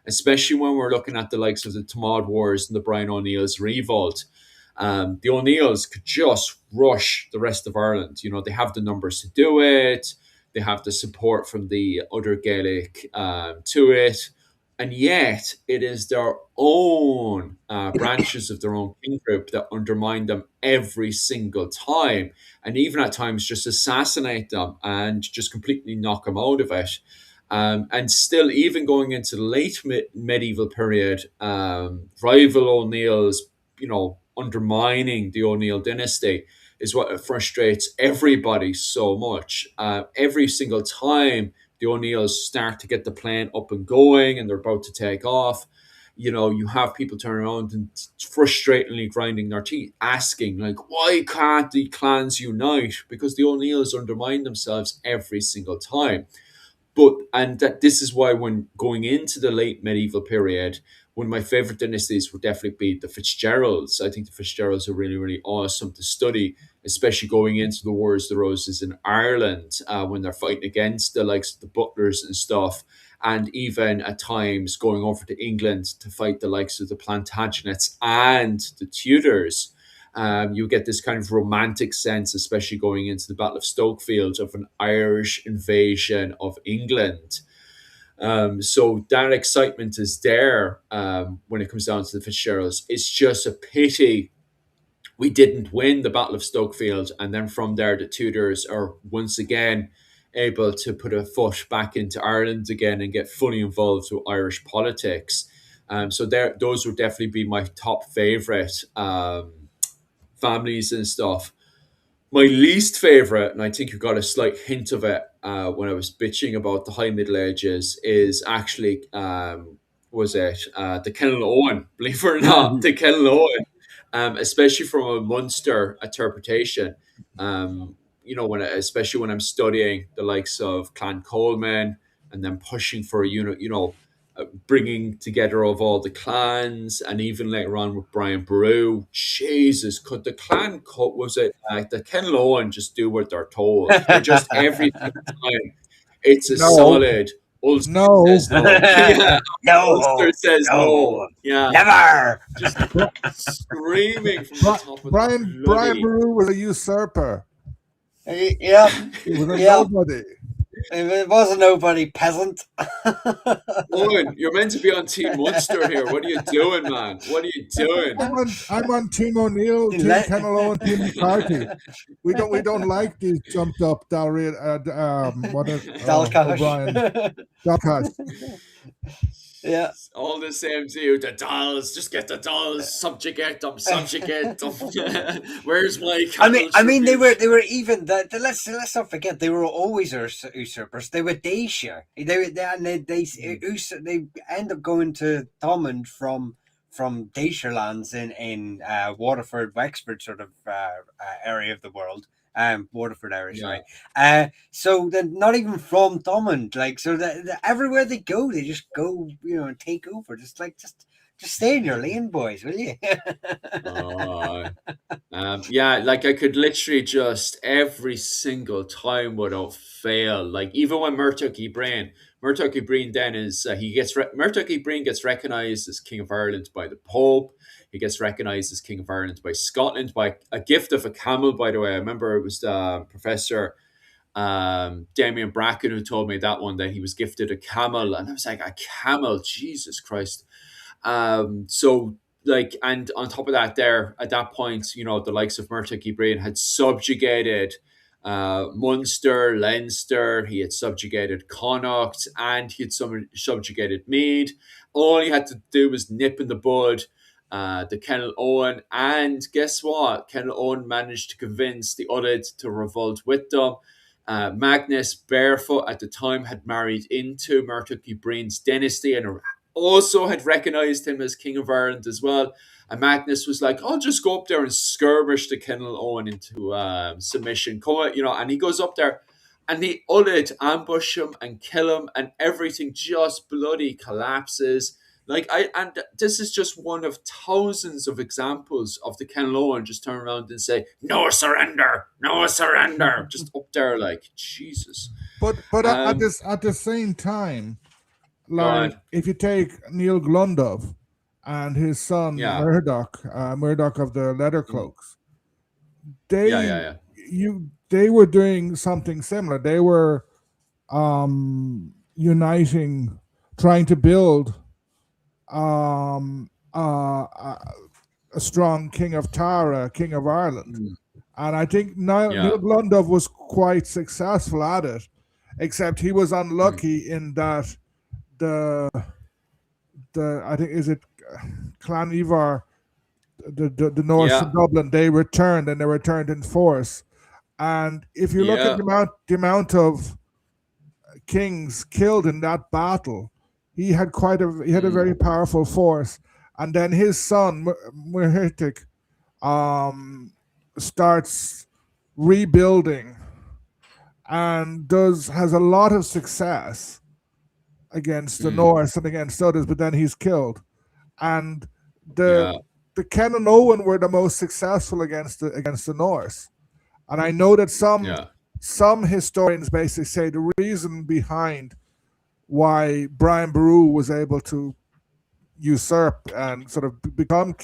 especially when we're looking at the likes of the Tamad Wars and the Brian O'Neill's revolt. The O'Neills could just rush the rest of Ireland. They have the numbers to do it. They have the support from the other Gaelic to it, and yet it is their own branches of their own king group that undermine them every single time, and even at times just assassinate them and just completely knock them out of it. And still, even going into the late medieval period, rival O'Neills, undermining the O'Neill dynasty is what frustrates everybody so much. Every single time the O'Neills start to get the plane up and going and they're about to take off, you have people turn around and frustratingly grinding their teeth, asking, like, why can't the clans unite? Because the O'Neills undermine themselves every single time. And that this is why when going into the late medieval period, one of my favorite dynasties would definitely be the Fitzgeralds. I think the Fitzgeralds are really, really awesome to study, especially going into the Wars of the Roses in Ireland, when they're fighting against the likes of the Butlers and stuff, and even at times going over to England to fight the likes of the Plantagenets and the Tudors. You get this kind of romantic sense, especially going into the Battle of Stokefield, of an Irish invasion of England. So that excitement is there when it comes down to the Fitzgeralds. It's just a pity we didn't win the Battle of Stokefield, and then from there the Tudors are once again able to put a foot back into Ireland again and get fully involved with Irish politics. So there, those would definitely be my top favorite families and stuff. My least favorite, and I think you got a slight hint of it when I was bitching about the High Middle Ages, is actually was it the Kennel Owen? Believe it or not, the Kennel Owen, especially from a Munster interpretation. Especially when I'm studying the likes of Clan Coleman, and then pushing for bringing together of all the clans, and even later on with Brian Boru. Jesus, could the clan cut? Was it like the Ken Lohan just do what they're told? They're just every single time. It's a No. solid. Ulster No. says no. Yeah, No, Ulster says no. no, Yeah, never. just screaming from the top of the Brian bloody. Boru was a usurper. Yeah, He was a Yeah. nobody. it wasn't nobody peasant. Owen, you're meant to be on Team Munster here. What are you doing, man? What are you doing? I'm on Team O'Neill, Team Let- Kennel Owen, Team McCarthy. We don't like these jumped up O'Brien. Dalcash. Yeah. All the same to you. The dolls, just get the dolls. Subjugate them. Where's my? I mean, they were even let's not forget they were always usurpers. They were Dacia. They end up going to Thomond from Dacia lands in Waterford, Wexford sort of area of the world. Waterford area, sorry. So they're not even from Thomond, like, so that everywhere they go, they just go, and take over. Just stay in your lane, boys, will you? Like I could literally just every single time without fail. Like even when Murtagh Breen then is Murtagh Breen gets recognized as King of Ireland by the Pope. He gets recognized as King of Ireland by Scotland by a gift of a camel. By the way, I remember it was Professor Damien Bracken who told me that one, that he was gifted a camel, and I was like, a camel, Jesus Christ. So like, and on top of that, there at that point, the likes of Murtagh Breen had subjugated Munster, Leinster. He had subjugated Connacht, and he had subjugated Meath. All he had to do was nip in the bud the Kennel Owen, and guess what? Kennel Owen managed to convince the Ullid to revolt with them. Magnus Barefoot at the time had married into Murtagh Breen's dynasty and also had recognized him as King of Ireland as well. And Magnus was like, I'll just go up there and skirmish the Kennel Owen into submission. And he goes up there, and the Ullid ambush him and kill him, and everything just bloody collapses. And this is just one of thousands of examples of the Kennel Owen just turn around and say, no surrender, just up there like, Jesus. But at the same time, like, God. if you take Neil Glundov and his son Murdoch of the Leather Cloaks, they were doing something similar. They were uniting, trying to build a strong King of Tara, King of Ireland. And I think Neil Glundov was quite successful at it, except he was unlucky in that the I think, is it Clan Ivar, the Norse in Dublin, they returned in force. And if you look at the amount of kings killed in that battle, he had a very powerful force. And then his son Muirheartig starts rebuilding and has a lot of success against the Norse and against others, but then he's killed. And the Kennel Owen were the most successful against the Norse. And I know that some historians basically say the reason behind why Brian Boru was able to usurp and sort of become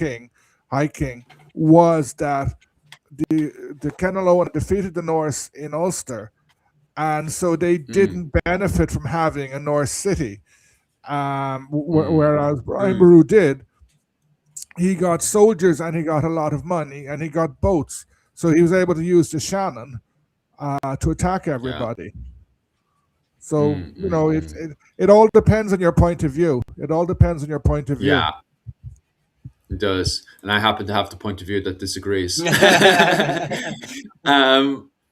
High King, was that the Kennel Owen defeated the Norse in Ulster, and so they Mm, didn't benefit from having a North City. mm, Whereas Brian Mm. Boru did, he got soldiers and he got a lot of money and he got boats, so he was able to use the Shannon to attack yeah. everybody. So Mm, mm, mm. it all depends on your point of view. It all depends on your point of view. Yeah, it does. And I happen to have the point of view that disagrees.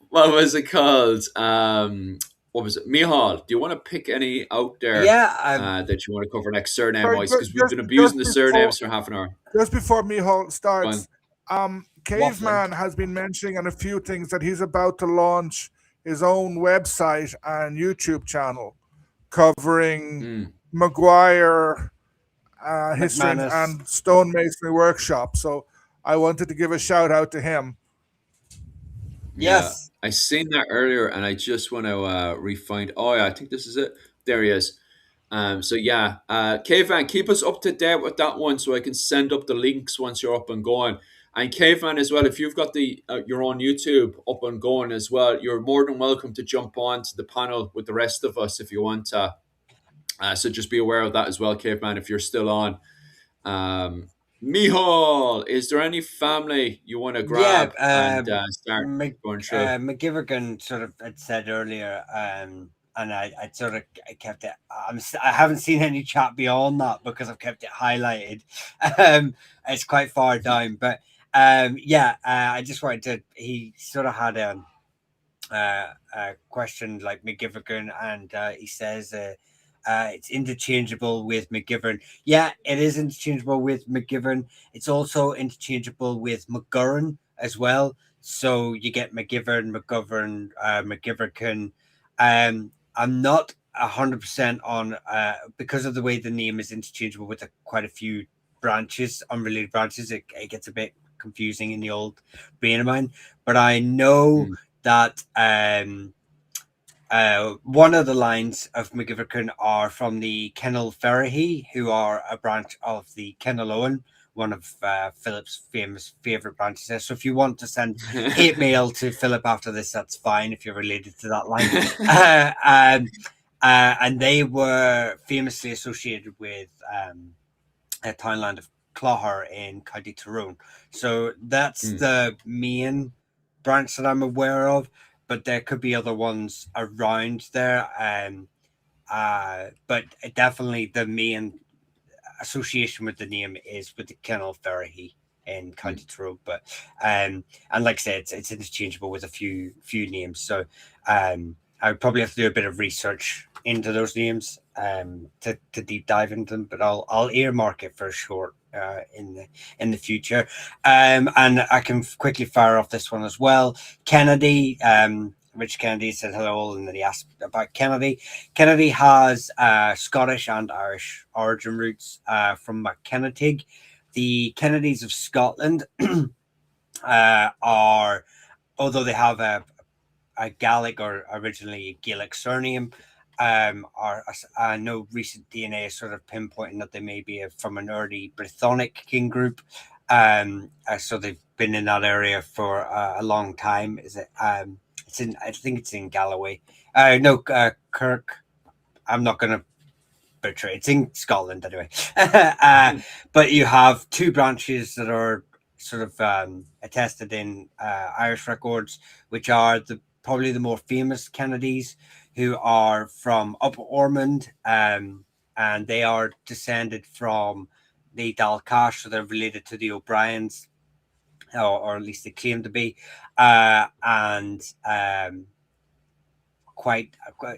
What was it called? What was it? Mihal, do you want to pick any out there Yeah, that you want to cover next surname Sorry, wise? Because we've been just abusing the before surnames for half an hour. Mihal Go on. starts, waffling. Caveman has been mentioning on a few things that he's about to launch his own website and YouTube channel covering Mm, Maguire history McManus. and stonemasonry workshop. So I wanted to give a shout out to him. yeah. Yes. I seen that earlier and I just want to refind. Oh, yeah, I think this is it. There he is. So yeah, Caveman, keep us up to date with that one so I can send up the links once you're up and going. And Caveman as well, if you've got the your own YouTube up and going as well, you're more than welcome to jump on to the panel with the rest of us if you want to. So just be aware of that as well, Caveman, if you're still on. Mihal, is there any family you want to Yeah, grab and start going through? McGivergan sort of had said earlier, and I sort of I kept it. I haven't seen any chat beyond that because I've kept it highlighted. It's quite far down, but yeah, I just wanted to. He sort of had a question like McGivergan, and he says. It's interchangeable with McGivern. Yeah, it is interchangeable with McGivern. It's also interchangeable with McGurran as well. So you get McGivern, McGovern, McGiverkin. I'm not 100% on because of the way the name is interchangeable with quite a few branches, unrelated branches. It gets a bit confusing in the old brain of mine. But I know Mm. that one of the lines of McGiverkin are from the Kennel Ferrahy, who are a branch of the Kennel Owen, one of Philip's famous favourite branches there. So if you want to send hate mail to Philip after this, that's fine if you're related to that line. And they were famously associated with a townland of Clogher in County Tyrone. So that's Mm. the main branch that I'm aware of, but there could be other ones around there. But definitely the main association with the name is with the Kennel Ferrahy in County Tyrone. But and like I said, it's interchangeable with a few names. So I would probably have to do a bit of research into those names to deep dive into them. But I'll earmark it for sure in the future. And I can quickly fire off this one as well. Kennedy. Rich Kennedy said hello, and then he asked about Kennedy. Kennedy has Scottish and Irish origin roots from McKennatig. The Kennedys of Scotland are, although they have a Gaelic or originally Gaelic surname, are I know recent DNA is sort of pinpointing that they may be from an early Brythonic king group. So they've been in that area for a long time. Is it? It's in. I think it's in Galloway. No, Kirk. I'm not going to butcher it. It's in Scotland anyway. But you have two branches that are sort of attested in Irish records, which are probably the more famous Kennedys, who are from Upper Ormond, and they are descended from the Dalcash, so they're related to the O'Briens, or at least they claim to be, and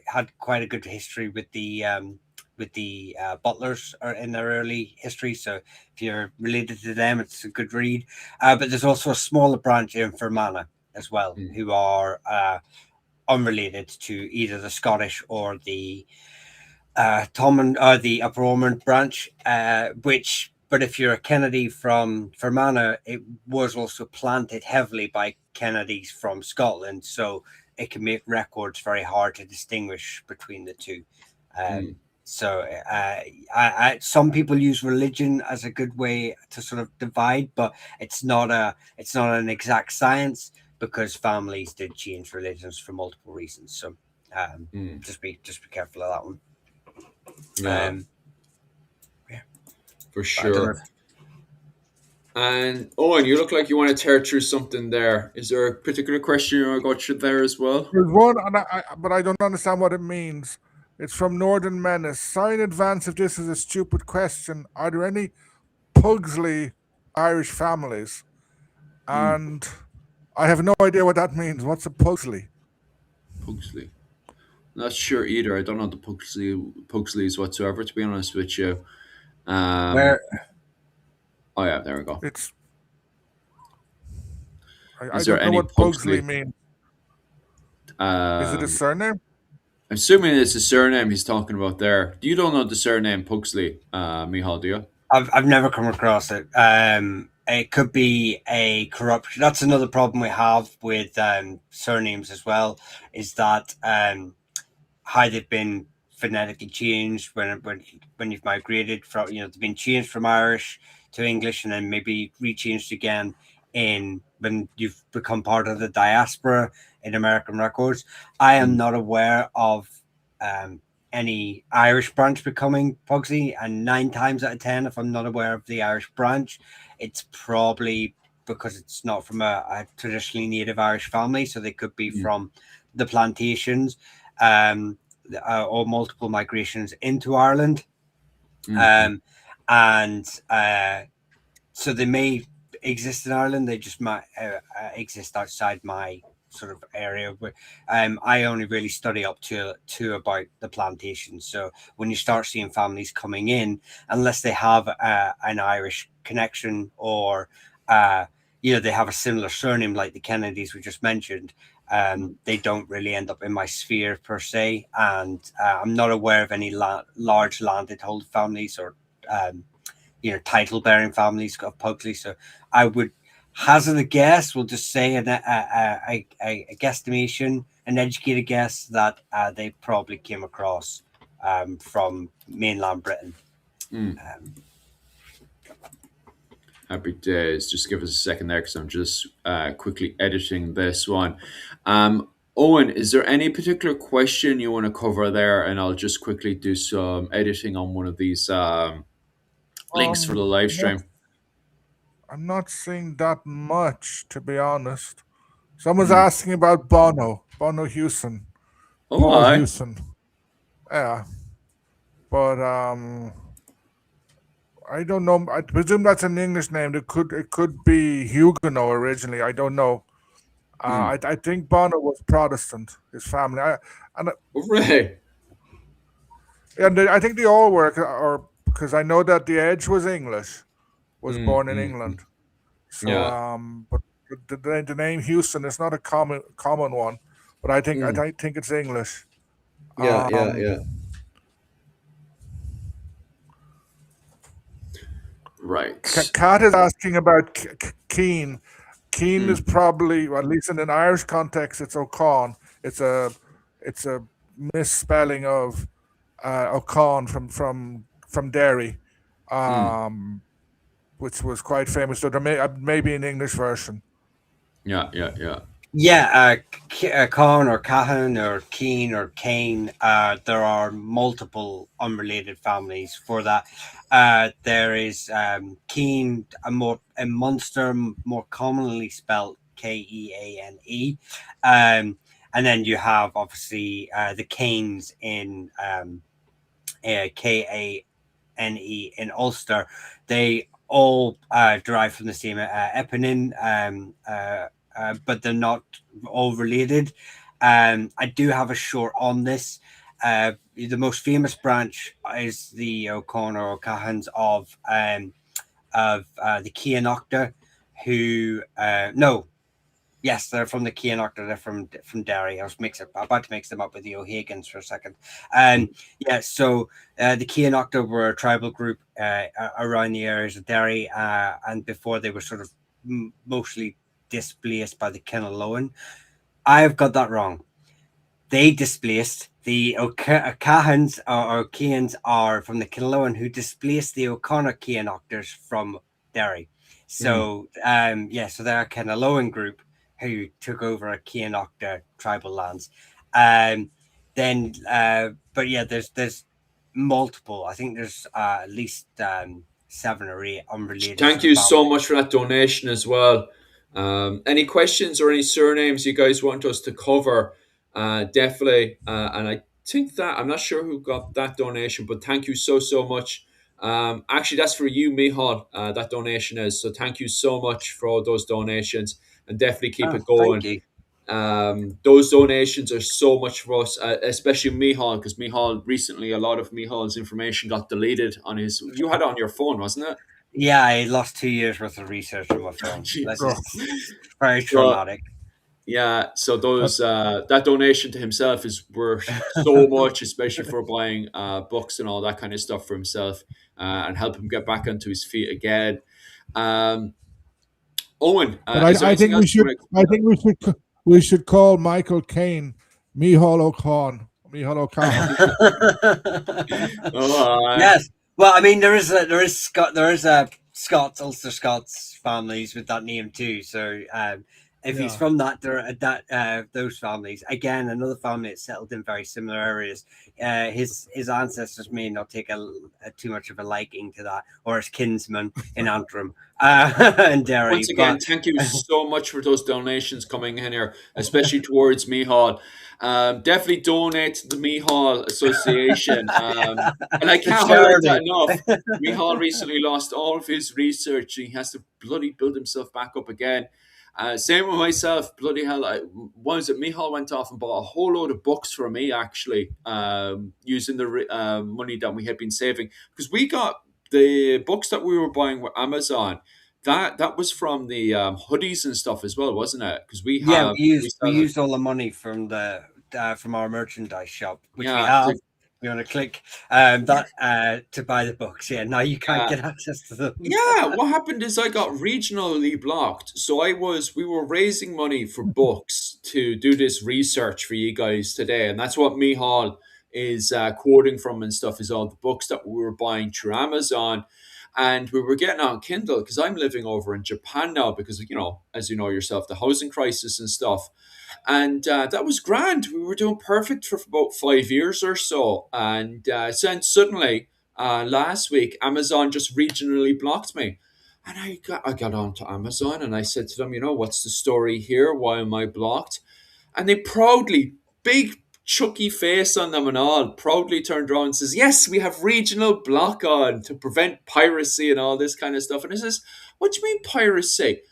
had quite a good history with the Butlers in their early history. So if you're related to them, it's a good read. But there's also a smaller branch in Fermanagh as well, who are unrelated to either the Scottish or the Thomond or the Upper Ormond branch, which. But if you're a Kennedy from Fermanagh, it was also planted heavily by Kennedys from Scotland, so it can make records very hard to distinguish between the two. So some people use religion as a good way to sort of divide, but it's not an exact science because families did change religions for multiple reasons. So Just be careful of that one. Yeah, Yeah, for but I don't know. sure. And Owen, you look like you want to tear through something there. Is there a particular question you want to go through there as well? There's one, and but I don't understand what it means. It's from Northern Menace. Sorry in advance if this is a stupid question. Are there any Pugsley Irish families? And I have no idea what that means. What's a Pugsley? Pugsley. Not sure either. I don't know the Pugsleys whatsoever, to be honest with you. Um, Where oh yeah, there we go. It's I Is there don't know any what Pugsley Pugsley? means. Is it a Um, surname? I'm assuming it's the surname he's talking about there. You don't know the surname Pugsley, Mihal, do you? I've never come across it. It could be a corruption. That's another problem we have with surnames as well, is that how they've been phonetically changed when you've migrated from, they've been changed from Irish to English and then maybe rechanged again in when you've become part of the diaspora in American records. I am not aware of um, any Irish branch becoming Pugsy, and 9 times out of 10, if I'm not aware of the Irish branch, it's probably because it's not from a traditionally native Irish family, so they could be from the plantations, or multiple migrations into Ireland, Mm. and so they may exist in Ireland. They just might exist outside my sort of area. Where I only really study up to about the plantations. So when you start seeing families coming in, unless they have an Irish connection or they have a similar surname like the Kennedys we just mentioned, they don't really end up in my sphere per se. And I'm not aware of any large landed hold families or title bearing families of Pugsley. So I would hazard a guess. We'll just say a guesstimation, an educated guess that they probably came across from mainland Britain. Happy days. Just give us a second there because I'm just quickly editing this one. Owen, is there any particular question you want to cover there? And I'll just quickly do some editing on one of these links for the live stream. I'm not seeing that much, to be honest. Someone's asking about Bono Hewson, Oh, Paul hi. Hewson. Yeah, but I don't know. I presume that's an English name. It could be Huguenot originally. I don't know. I think Bono was Protestant. His family, Hooray. I think they all were, or because I know that the Edge was English, was born in Mm. England. So, Yeah. but the name Houston is not a common one. But I think it's English. Yeah, Um, Right. Kat is asking about Keane. Keane is probably, well, at least in an Irish context, it's O'Con. It's a misspelling of O'Con from Derry, which was quite famous. So there may be an English version. Yeah. Yeah, Con or Cahan or Keen or Kane. There are multiple unrelated families for that. There is Keen, a Munster, more commonly spelled Keane. And then you have obviously the Kanes in Kane in Ulster. They all derive from the same eponym. But they're not all related. I do have a short on this. The most famous branch is the O'Connor or Cahans of the Cianocta, who yes, they're from the Cianocta. They're from Derry. I was about to mix them up with the O'Hagans for a second. So the Cianocta were a tribal group around the areas of Derry, and before they were sort of mostly displaced by the Kinaloan. I've got that wrong. They displaced the O'Cahans or O'Keans are from the Kinaloan, who displaced the O'Connor Cianocters from Derry. So so they're a Kinaloan group who took over a Cianocta tribal lands. then but yeah, there's multiple. I think there's at least 7 or 8 unrelated to Thank the you family. so much for that donation as well. Any questions or any surnames you guys want us to cover? Definitely. And I think that I'm not sure who got that donation, but thank you so much. Actually, that's for you, Mihal. That donation is so. Thank you so much for all those donations, and definitely keep Oh, it thank going. you. Those donations are so much for us, especially Mihal, because Mihal recently a lot of Mihal's information got deleted on his. You had it on your phone, wasn't it? Yeah, I lost 2 years worth of research on my phone. That's Oh, it's very So traumatic. yeah, so that, those that donation to himself is worth so much, especially for buying books and all that kind of stuff for himself, and help him get back onto his feet again. Um, Owen, but is there I anything think else we you should want to? I think we should call Michael Caine Mihal O'Khan. Mihal O'Khan. Oh, Yes. Well, I mean, there is Scots, Ulster Scots families with that name too. So if he's Yeah. from those families, again, another family that's settled in very similar areas. His ancestors may not take too much of a liking to that, or his kinsmen in Antrim and Derry. once again, But thank you so much for those donations coming in here, especially towards Mihal. Definitely donate to the Mihal Association. And I the can't highlight that charity. enough. Mihal recently lost all of his research. He has to bloody build himself back up again. Same with myself. Bloody hell. What was it? Mihal went off and bought a whole load of books for me, actually, using the money that we had been saving. Because we got the books that we were buying with Amazon. That was from the hoodies and stuff as well, wasn't it? Because Yeah, we we sell. used all the money from the from our merchandise shop, which we Yeah, have. You want to click that to buy the books. Yeah, now you can't uh, get access to them. yeah. What happened is I got regionally blocked, so we were raising money for books to do this research for you guys today, and that's what Mihal is quoting from and stuff is all the books that we were buying through Amazon. And we were getting on Kindle because I'm living over in Japan now because, as you know yourself, the housing crisis and stuff. And that was grand. We were doing perfect for about 5 years or so. And then suddenly, last week, Amazon just regionally blocked me. And I got onto Amazon and I said to them, what's the story here? Why am I blocked? And they proudly, big chucky face on them and all, proudly turned around and says, "Yes, we have regional block on to prevent piracy and all this kind of stuff." And I says, "What do you mean piracy?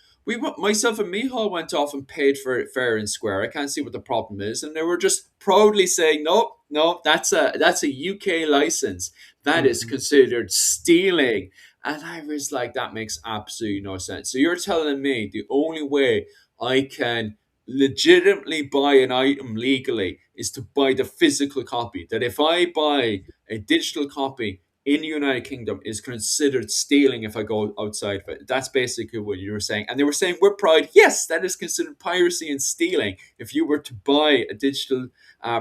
Myself and Mihal went off and paid for it fair and square. I can't see what the problem is." And they were just proudly saying, "No, no, that's a UK license. That is Mhm. considered stealing." And I was like, that makes absolutely no sense. So you're telling me the only way I can legitimately buy an item legally is to buy the physical copy. That if I buy a digital copy in the United Kingdom is considered stealing if I go outside of it. That's basically what you were saying. And they were saying with pride, yes, that is considered piracy and stealing if you were to buy a digital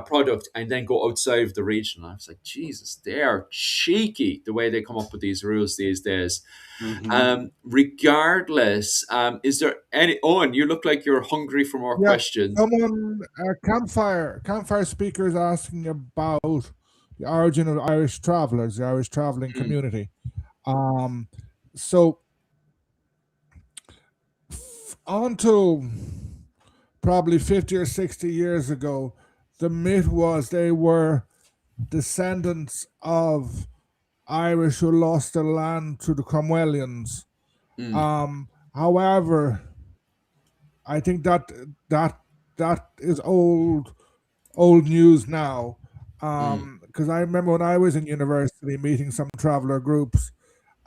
product and then go outside of the region. I was like, Jesus, they are cheeky the way they come up with these rules these days. Mhm. Regardless, is there any? Owen, you look like you're hungry for more Yeah. questions. Someone campfire speaker is asking about the origin of Irish travelers, the Irish traveling Mm, community. So on to probably 50 or 60 years ago, the myth was they were descendants of Irish who lost their land to the Cromwellians. mm, However, I think that that is old news now. mm, Because I remember when I was in university meeting some traveler groups,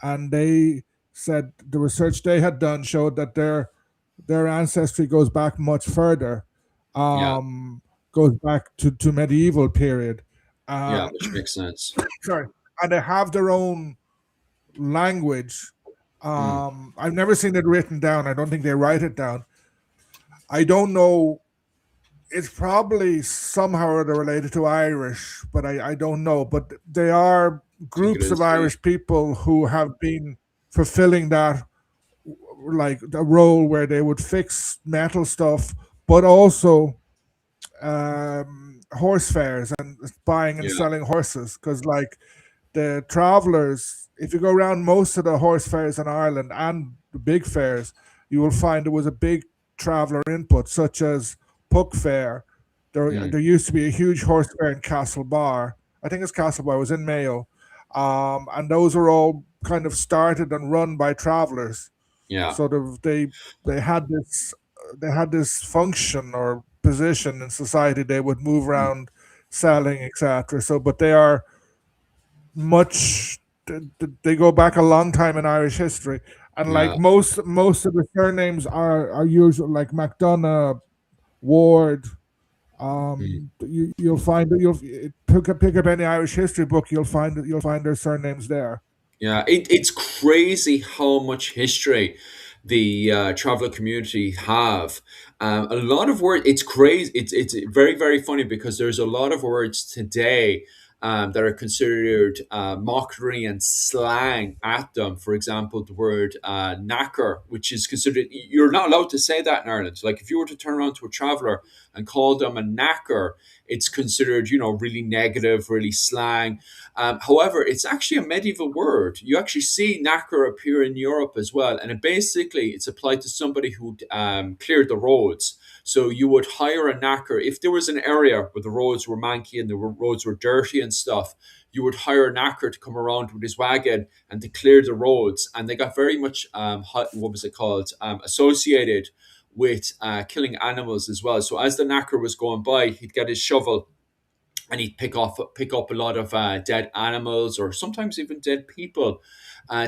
and they said the research they had done showed that their ancestry goes back much further, yeah, goes back to medieval period. yeah, Um, which makes sense. sorry, and they have their own language. Mm, I've never seen it written down. I don't think they write it down. I don't know. It's probably somehow or other related to Irish, but I don't know. But they are I think it groups of is too. Irish people who have been fulfilling that, like the role where they would fix metal stuff, but also horse fairs and buying and Yeah. selling horses, because like the travelers, if you go around most of the horse fairs in Ireland and the big fairs, you will find there was a big traveler input, such as Puck Fair. There Mm, used to be a huge horse fair in Castlebar. I think it's Castlebar. It was in Mayo, and those were all kind of started and run by travelers. yeah. Sort of they had this function or position in society. They would move Mm, around selling, etc. So, but they are much. They go back a long time in Irish history, and like yeah. most of the surnames are usual, like MacDonough, Ward. Mm. You'll find that you'll pick up any Irish history book. You'll find their surnames there. Yeah, it's crazy how much history the traveler community have. A lot of words. It's crazy. It's very very funny because there's a lot of words today that are considered mockery and slang at them. For example, the word knacker, which is considered, you're not allowed to say that in Ireland. Like if you were to turn around to a traveler and call them a knacker, it's considered, really negative, really slang. However, it's actually a medieval word. You actually see knacker appear in Europe as well, and it's applied to somebody who cleared the roads. So you would hire a knacker if there was an area where the roads were manky and the roads were dirty and stuff. You would hire a knacker to come around with his wagon and to clear the roads, and they got very much what was it called, associated with killing animals as well. So as the knacker was going by, he'd get his shovel and he'd pick up a lot of dead animals or sometimes even dead people,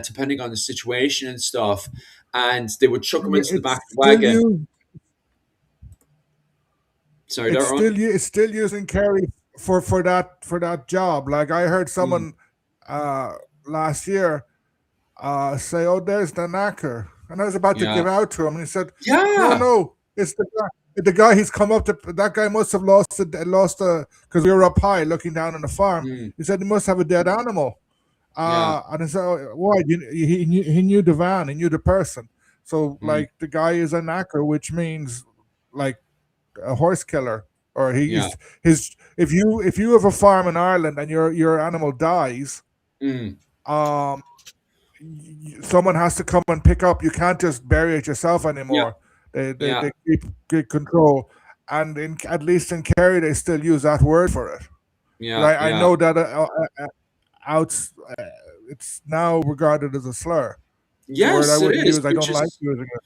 depending on the situation and stuff. And they would chuck them Yeah, into the back of the wagon. Sorry, that wrong? it's still using Kerry for that job. Like I heard Mm, someone uh, last year say, "Oh, there's the knacker," and I was about to yeah, give out to him, and he said, "No, yeah, no, it's the guy." The guy he's come up to, that guy must have lost because we were up high looking down on the farm. mm, He said he must have a dead animal. yeah, And I said, "Oh, why? He knew the van, he knew the person. So mm, like the guy is a knacker, which means like a horse killer, or yeah, he's his. If you have a farm in Ireland and your animal dies, mm, um, someone has to come and pick up. You can't just bury it yourself yeah, anymore. They yeah, keep control, and at least in Kerry they still use that word for it. But yeah, I yeah. know that out uh, it's now regarded as a slur. It's a word I Yes, it wouldn't is, use. I which don't like is using it.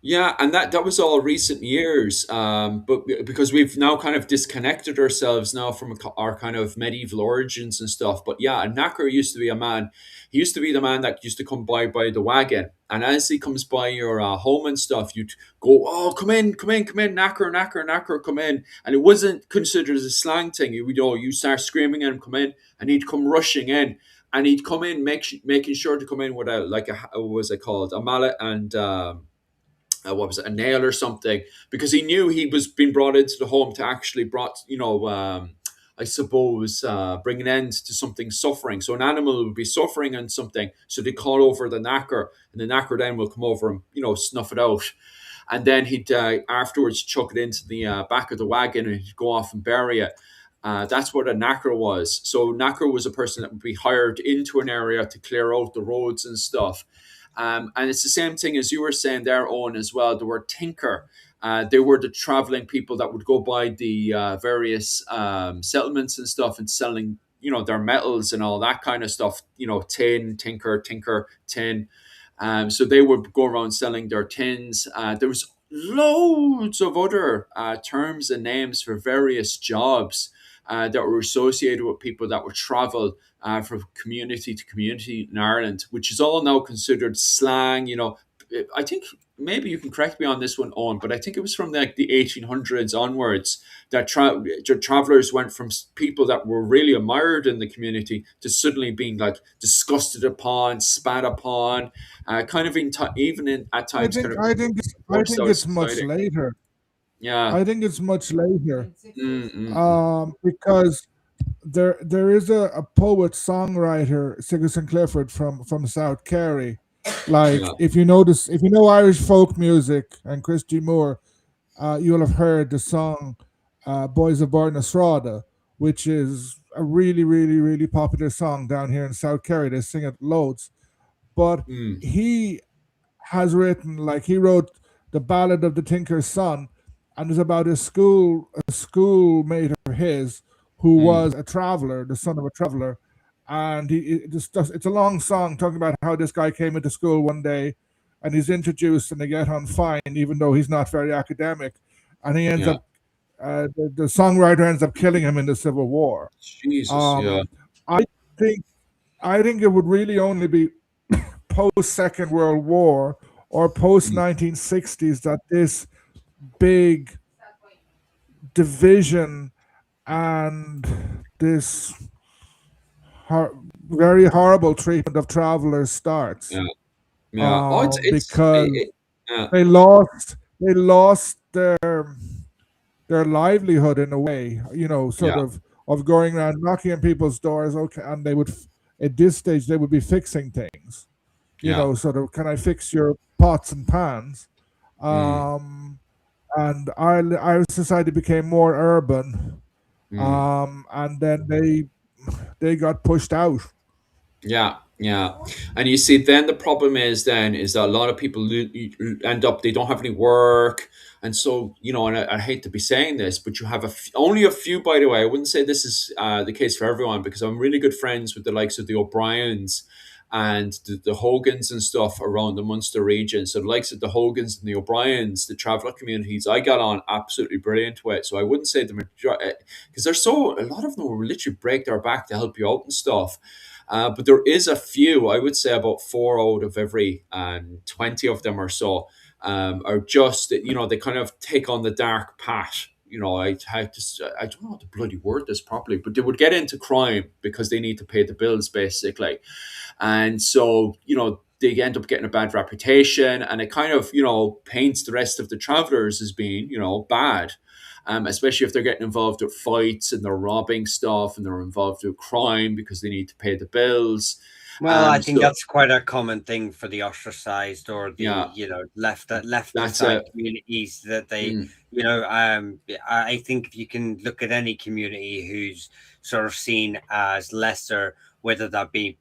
yeah, and that was all recent years, but because we've now kind of disconnected ourselves now from our kind of medieval origins and stuff. But yeah, a knacker used to be a man. He used to be the man that used to come by the wagon, and as he comes by your home and stuff, you'd go, "Oh, come in, come in, come in, knacker, knacker, knacker, come in." And it wasn't considered as a slang thing. You start screaming at him, "Come in," and he'd come rushing in. And he'd come in, making sure to come in with what was it called, a mallet and what was it, a nail or something, because he knew he was being brought into the home to actually I suppose bring an end to something suffering. So an animal would be suffering and something, so they call over the knacker, and the knacker then will come over and snuff it out, and then he'd afterwards chuck it into the back of the wagon and he'd go off and bury it. That's what a knacker was. So knacker was a person that would be hired into an area to clear out the roads and stuff. And it's the same thing as you were saying there, Owen, as well. The word tinker. They were the traveling people that would go by the various settlements and stuff and selling, their metals and all that kind of stuff. Tin, tinker, tin. So they would go around selling their tins. There was loads of other terms and names for various jobs that were associated with people that would travel from community to community in Ireland, which is all now considered slang. I think maybe you can correct me on this one, Owen, but I think it was from like the 1800s onwards that travelers went from people that were really admired in the community to suddenly being like disgusted upon, spat upon, kind of even in at I times kind think of I think it's I forced think out of it's much society. later. Yeah. I think it's much later. Mm, mm, mm. Because there is a poet songwriter, Sigerson Clifford from South Kerry. Like Yeah. if you know Irish folk music and Christy Moore, you'll have heard the song Boys of Estrada, which is a really, really, really popular song down here in South Kerry. They sing it loads. But Mm, he has written, like, he wrote the Ballad of the Tinker's Son, and it's about a schoolmate of his who mm, was a traveler, the son of a traveler. And it's a long song talking about how this guy came into school one day and he's introduced and they get on fine, even though he's not very academic. And he ends yeah. up, the songwriter ends up killing him in the Civil War. Jesus. Yeah. Um, I think I think it would really only be post Second World War or post Mm, 1960s that this big division and this hor- very horrible treatment of travelers starts, yeah. Yeah. Oh, because yeah. they lost their livelihood in a way, sort Yeah. of going around knocking on people's doors. Okay, and at this stage they would be fixing things, Yeah. sort of, can I fix your pots and pans? Mm, um and our society became more urban, mm. and then they got pushed out. Yeah, yeah. And you see, then the problem is that a lot of people end up, they don't have any work, and so, and I hate to be saying this, but you have only a few. By the way, I wouldn't say this is the case for everyone, because I'm really good friends with the likes of the O'Briens and the Hogans and stuff around the Munster region. So the likes of the Hogans and the O'Briens, the traveller communities, I got on absolutely brilliant with. So I wouldn't say the majority, because a lot of them will literally break their back to help you out and stuff. But there is a few, I would say about four out of every 20 of them or so, are just, they kind of take on the dark path. I don't know how to bloody word this properly, but they would get into crime because they need to pay the bills, basically. And so, they end up getting a bad reputation, and it kind of, paints the rest of the travelers as being, bad. Especially if they're getting involved with fights and they're robbing stuff and they're involved with crime because they need to pay the bills. Well, I think So that's quite a common thing for the ostracized or the, yeah, left that's aside it. communities that they, Mm, I think if you can look at any community who's sort of seen as lesser, whether that be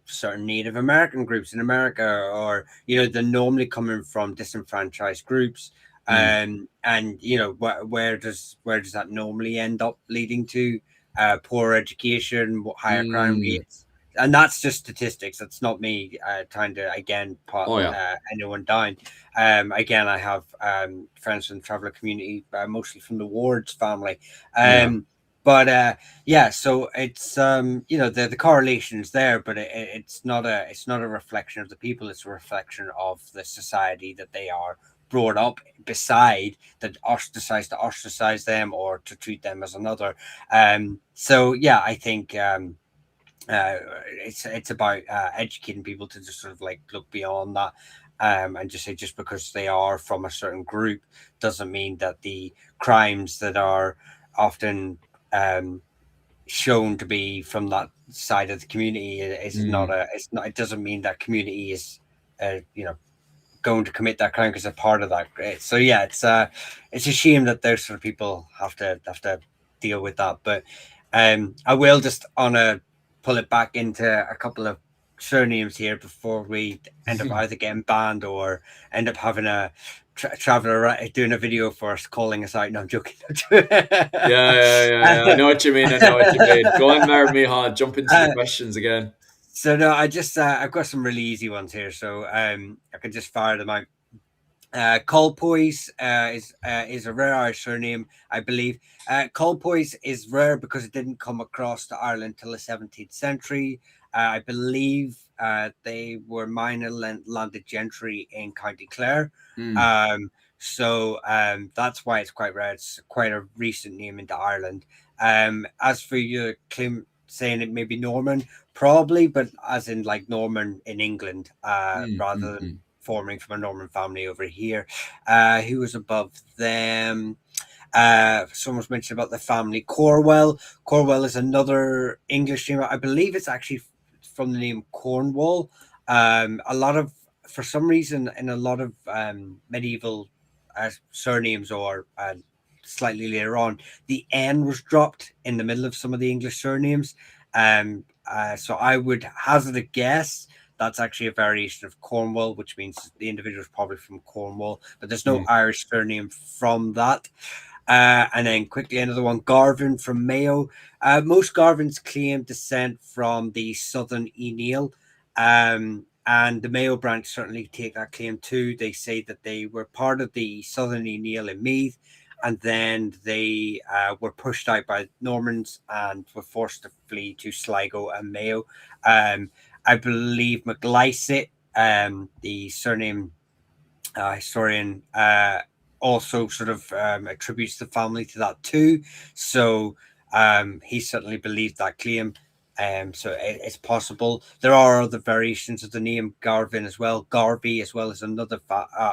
certain Native American groups in America, or they're normally coming from disenfranchised groups, mm, and where does that normally end up leading to? Poor education, higher crime mm. rates, and that's just statistics. That's not me trying to again put Oh yeah, anyone down. Again, I have friends from the traveller community, mostly from the Wards family. yeah, But yeah, so it's the correlation is there, but it's not a reflection of the people. It's a reflection of the society that they are brought up beside, that decides to ostracize them or to treat them as another. So yeah, I think uh, it's about educating people to just sort of like look beyond that, and just say, just because they are from a certain group doesn't mean that the crimes that are often um, shown to be from that side of the community is not mm, a it's not it doesn't mean that community is going to commit that crime because they're part of that. Great. So yeah, it's a shame that those sort of people have to deal with that. But I will just on a pull it back into a couple of surnames here before we end up either getting banned or end up having a traveler doing a video for us calling us out. No, I'm joking. yeah, yeah, yeah, yeah. I know what you mean. I know what you mean. Go on there, Miha. Jump into the questions again. So no, I've got some really easy ones here, so I can just fire them out. Colpoise is a rare Irish surname, I believe. Colpoise is rare because it didn't come across to Ireland till the 17th century. I believe they were minor landed gentry in County Clare. Mm, So that's why it's quite rare. It's quite a recent name into Ireland. As for your claim saying it may be Norman, probably, but as in like Norman in England, mm, rather mm, than mm. forming from a Norman family over here. Who was above them? Someone's mentioned about the family Corwell. Corwell is another English name. I believe it's actually from the name Cornwall. A lot of, for some reason, in a lot of medieval surnames or slightly later on, the N was dropped in the middle of some of the English surnames. So I would hazard a guess that's actually a variation of Cornwall, which means the individual is probably from Cornwall, but there's no Irish surname from that. And then quickly another one, Garvin from Mayo. Most Garvins claim descent from the southern Neil, and the Mayo branch certainly take that claim too. They say that they were part of the southern Neil in Meath, and then they were pushed out by Normans and were forced to flee to Sligo and Mayo. I believe MacLysaght, the surname historian, also sort of attributes the family to that too. So he certainly believed that claim. So it's possible. There are other variations of the name Garvin as well, Garvey as well as another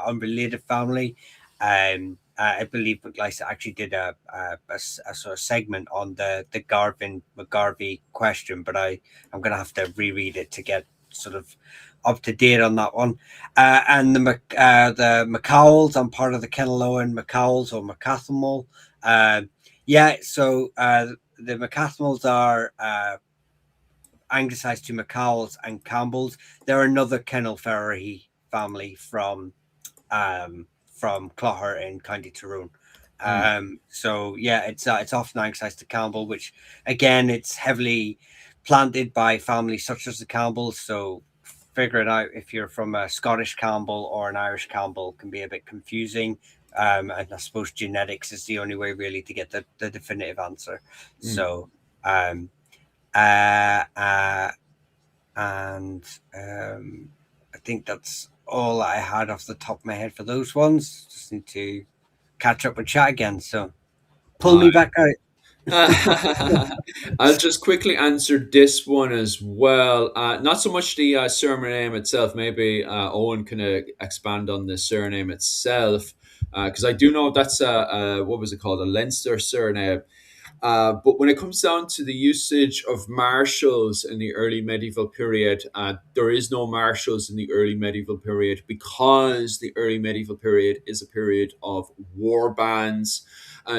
unrelated family. I believe MacLysaght actually did a sort of segment on the Garvin McGarvey question, but I'm going to have to reread it to get sort of up to date on that one. And the McCowells, I'm part of the Kenaloan McCowells or McCathamall. So the McCathamalls are anglicised to McCowells and Campbells. They're another Kennel Ferry family from Clogher in County Tyrone. So yeah, it's often anglicised to Campbell, which again, it's heavily planted by families such as the Campbells. So figure it out if you're from a Scottish Campbell or an Irish Campbell can be a bit confusing. And I suppose genetics is the only way really to get the definitive answer. So and I think that's all I had off the top of my head for those ones. Just need to catch up with chat again. So pull me back out. I'll just quickly answer this one as well. Not so much the surname itself. Maybe Owen can expand on the surname itself, because I do know that's what was it called, a Leinster surname. But when it comes down to the usage of marshals in the early medieval period, there is no marshals in the early medieval period because the early medieval period is a period of war bands.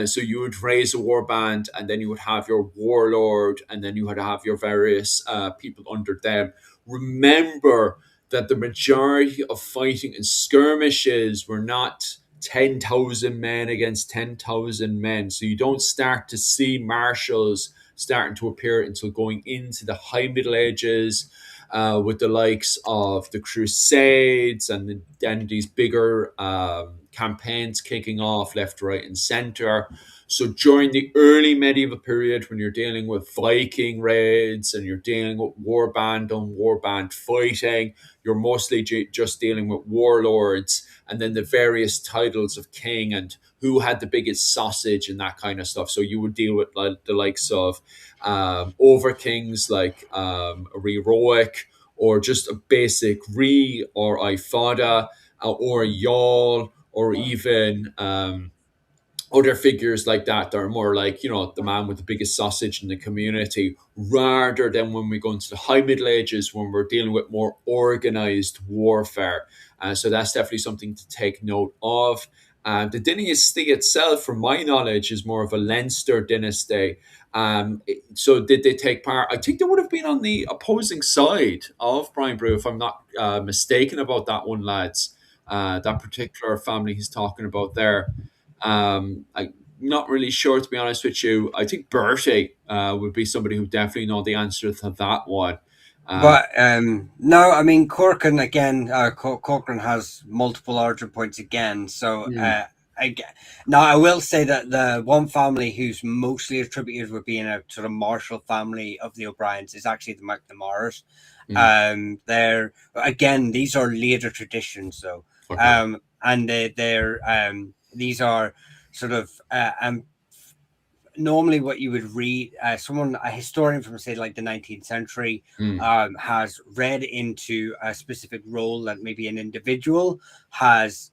So you would raise a war band, and then you would have your warlord, and then you would have your various people under them. Remember that the majority of fighting and skirmishes were not 10,000 men against 10,000 men. So you don't start to see marshals starting to appear until going into the High Middle Ages, with the likes of the Crusades and then these bigger campaigns kicking off left, right, and center. So during the early medieval period, when you're dealing with Viking raids and you're dealing with warband on warband fighting, you're mostly just dealing with warlords and then the various titles of king and who had the biggest sausage and that kind of stuff. So you would deal with the likes of over kings like Riroic, or just a basic Ri or Ifada, or Yall, or even other figures like that are more like, the man with the biggest sausage in the community, rather than when we go into the High Middle Ages when we're dealing with more organized warfare. So that's definitely something to take note of. The dynasty itself, from my knowledge, is more of a Leinster dynasty. So did they take part? I think they would have been on the opposing side of Brian Brew, if I'm not mistaken about that one, lads. That particular family he's talking about there. I'm not really sure, to be honest with you. I think Bertie would be somebody who definitely know the answer to that one. But no, I mean Corcoran again. Corcoran has multiple origin points again. So now I will say that the one family who's mostly attributed with being a sort of martial family of the O'Briens is actually the McNamara's. They're again, these are later traditions though. Okay. And these are sort of normally what you would read, a historian from say like the 19th century has read into a specific role that maybe an individual has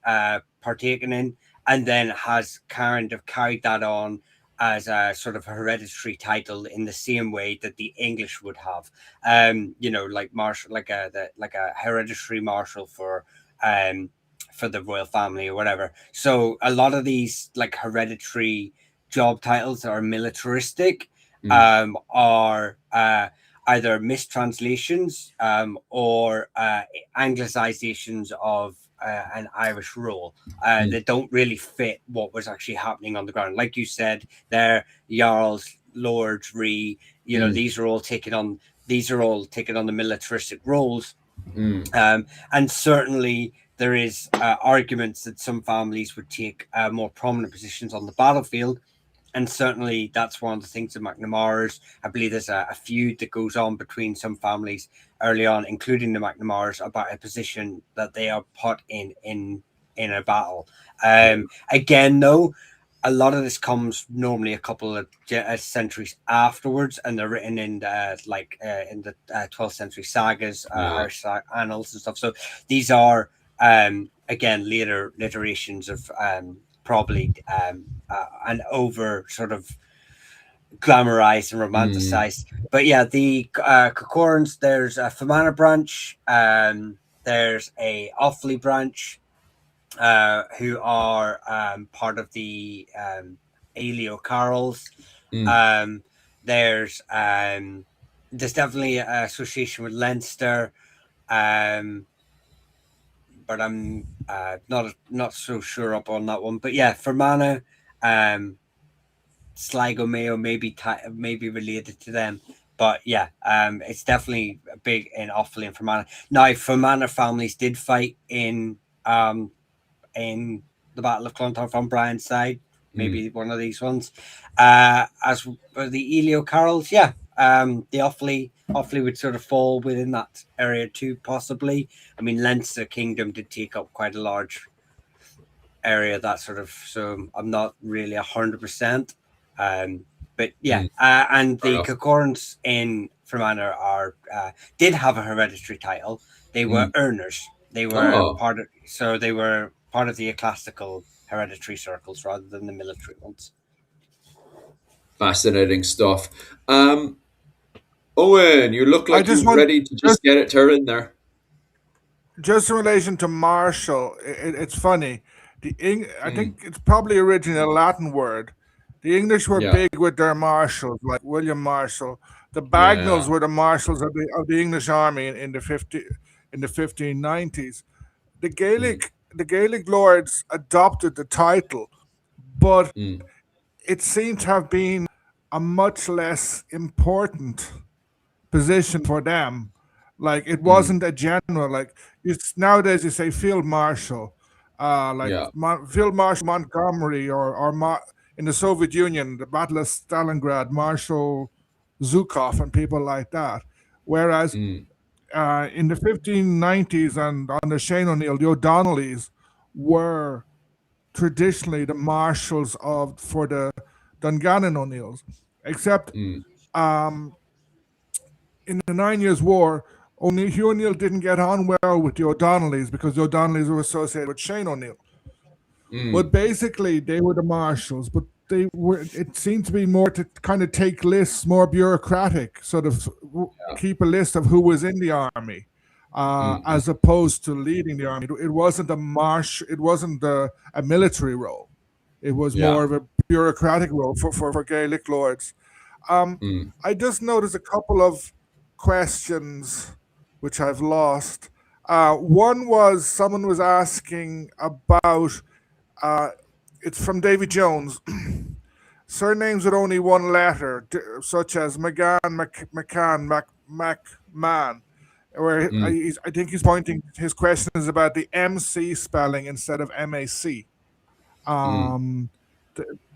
partaken in, and then has kind of carried that on as a sort of hereditary title in the same way that the English would have, like marshal, like a hereditary marshal for for the royal family or whatever. So a lot of these like hereditary job titles that are militaristic are either mistranslations or anglicizations of an Irish role that don't really fit what was actually happening on the ground. Like you said, they're jarls, lords, you know, these are all taking on the militaristic roles. And certainly there is arguments that some families would take more prominent positions on the battlefield. And certainly that's one of the things of McNamara's. I believe there's a feud that goes on between some families early on, including the McNamara's, about a position that they are put in a battle. Again, though, a lot of this comes normally a couple of centuries afterwards, and they're written in in the 12th century sagas, Irish annals and stuff. So these are again later iterations of probably an over sort of glamorized and romanticized. But yeah, the Corcorans, there's a Fermanagh branch, there's a Offaly branch, who are part of the Ailio Carols. There's definitely an association with Leinster, but I'm not so sure up on that one. But yeah, Fermanagh, Sligo Mayo may be related to them. But yeah, it's definitely big in Offaly and Fermanagh. Now, Fermanagh families did fight in the Battle of Clontarf on Brian's side, maybe one of these ones. As for the Ailio Carols, yeah, the Offaly would sort of fall within that area too, possibly. I mean, Leinster Kingdom did take up quite a large area, that sort of. So I'm not really 100%. But yeah, and the Corcorans in Fermanagh did have a hereditary title. They were earners. They were part of the ecclesiastical hereditary circles rather than the military ones. Fascinating stuff. Owen, you look like you're ready to just get it in there. Just in relation to marshal, it's funny. I think it's probably originally a Latin word. The English were big with their marshals, like William Marshall. The Bagnalls were the marshals of the English army in the 1590s. The Gaelic lords adopted the title, but it seemed to have been a much less important position for them. Like it wasn't a general. Like nowadays, you say Field Marshal, Field Marshal Montgomery, or in the Soviet Union, the Battle of Stalingrad, Marshal Zhukov, and people like that. Whereas in the 1590s and under Shane O'Neill, the O'Donnellys were traditionally the marshals for the Dungannon O'Neills, except in the 9 Years' War, Hugh O'Neill didn't get on well with the O'Donnellys because the O'Donnellys were associated with Shane O'Neill. But basically, they were the marshals, but it seemed to be more to kind of take lists, more bureaucratic, sort of keep a list of who was in the army, as opposed to leading the army. It wasn't a military role. It was more of a bureaucratic role for Gaelic lords. I just noticed a couple of questions which I've lost. One was someone was asking about, it's from Davy Jones, surnames with only one letter, such as McGann, McCann, McMahon, where I think he's pointing, his question is about the MC spelling instead of MAC.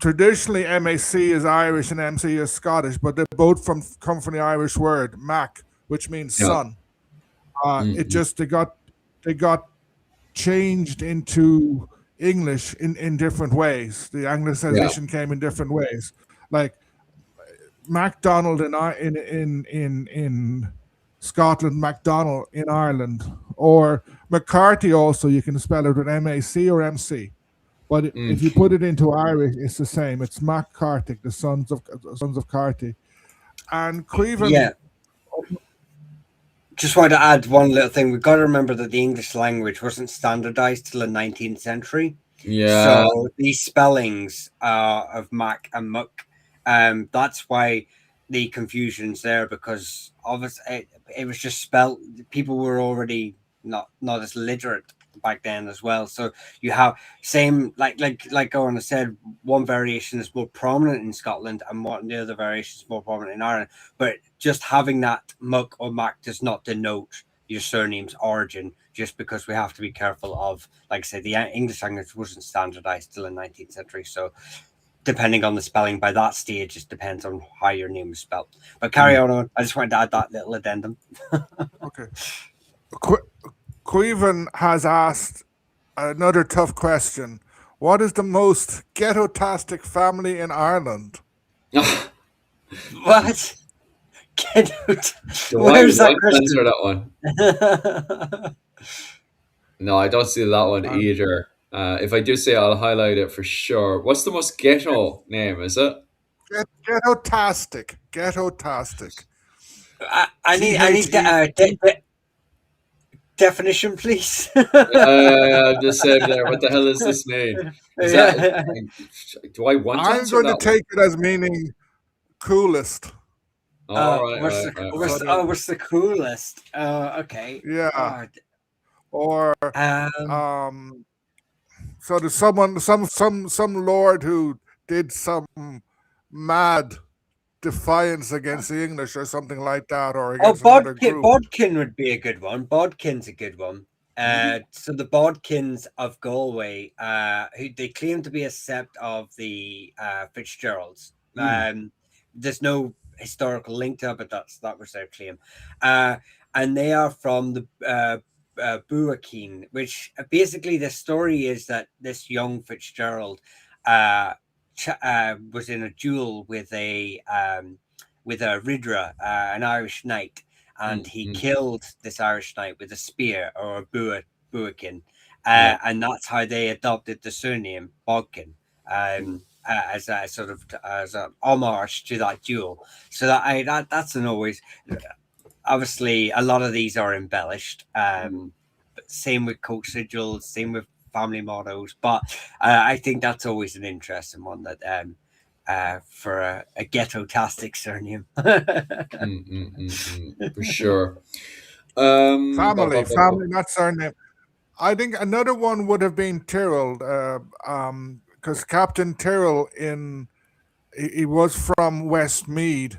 Traditionally, MAC is Irish and MC is Scottish, but they both come from the Irish word Mac, which means son. It just they got changed into English in different ways. The Anglicization came in different ways, like MacDonald in Scotland, MacDonald in Ireland, or McCarthy. Also, you can spell it with MAC or MC. But if you put it into Irish, it's the same. It's MacCarthy, the sons of Carty. And Creven. Yeah. Just wanted to add one little thing. We've got to remember that the English language wasn't standardized till the 19th century. Yeah. So these spellings of Mac and Muck, that's why the confusion's there, because obviously it was just spelled. People were already not as literate back then as well. So you have same like Owen said, one variation is more prominent in Scotland and one the other variation is more prominent in Ireland. But just having that Muck or Mac does not denote your surname's origin, just because we have to be careful of, like I say, the English language wasn't standardized till the 19th century. So depending on the spelling by that stage, it depends on how your name is spelled. But carry on. I just wanted to add that little addendum. Okay. Queven has asked another tough question. What is the most ghetto-tastic family in Ireland? What? Get out. Where's that answer that one? No, I don't see that one either. If I do say it, I'll highlight it for sure. What's the most ghetto name, is it? Ghetto-tastic. Ghetto-tastic. I need definition, please. I'm just saying there. What the hell does this mean? Is that, do I want to I'm answer going to take it as meaning coolest. What's the coolest? Okay. Yeah. Or so there's someone, some lord who did some mad defiance against the English or something like that, or against another group. Bodkin would be a good one. Bodkin's a good one. So the Bodkins of Galway, who they claim to be a sept of the Fitzgeralds. There's no historical link to it, but that was their claim. And they are from the Buakin, which basically the story is that this young Fitzgerald was in a duel with a Ridra, an Irish knight, and he killed this Irish knight with a spear, or a Buakin, and that's how they adopted the surname Bodkin, as a sort of as an homage to that duel. So that's an always. Obviously, a lot of these are embellished. But same with coat sigils, same with family mottos. But I think that's always an interesting one that for a ghetto-tastic surname. For sure. Family, not surname. I think another one would have been Tyrrell, because Captain Tyrrell he was from Westmeath.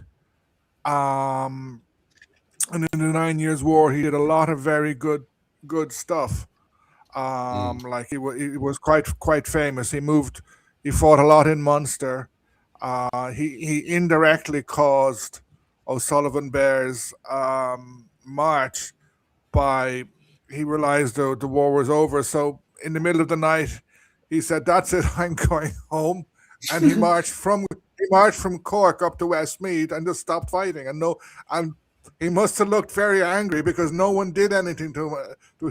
And in the 9 Years' War, he did a lot of very good stuff. Like he was quite famous. He fought a lot in Munster. He indirectly caused O'Sullivan Bear's march by he realized the war was over. So in the middle of the night, he said, "That's it, I'm going home," and he marched from Cork up to Westmeath and just stopped fighting. And he must have looked very angry because no one did anything to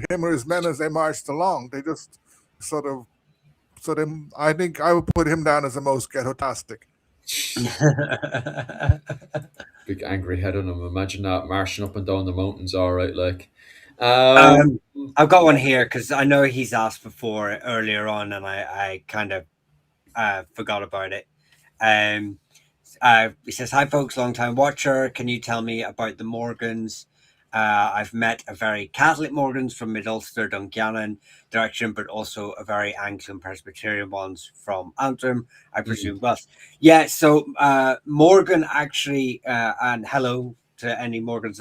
him or his men as they marched along. They just sort of. So then, I think I would put him down as the most ghetto-tastic. Big angry head on him. Imagine that marching up and down the mountains. All right, like. I've got one here because I know he's asked before earlier on, and I kind of forgot about it. He says, "Hi folks, long time watcher. Can you tell me about the Morgans? I've met a very Catholic Morgans from Mid Ulster, Dungannon direction, but also a very Anglican Presbyterian ones from Antrim, I presume West." Yeah, so Morgan actually, and hello to any Morgans.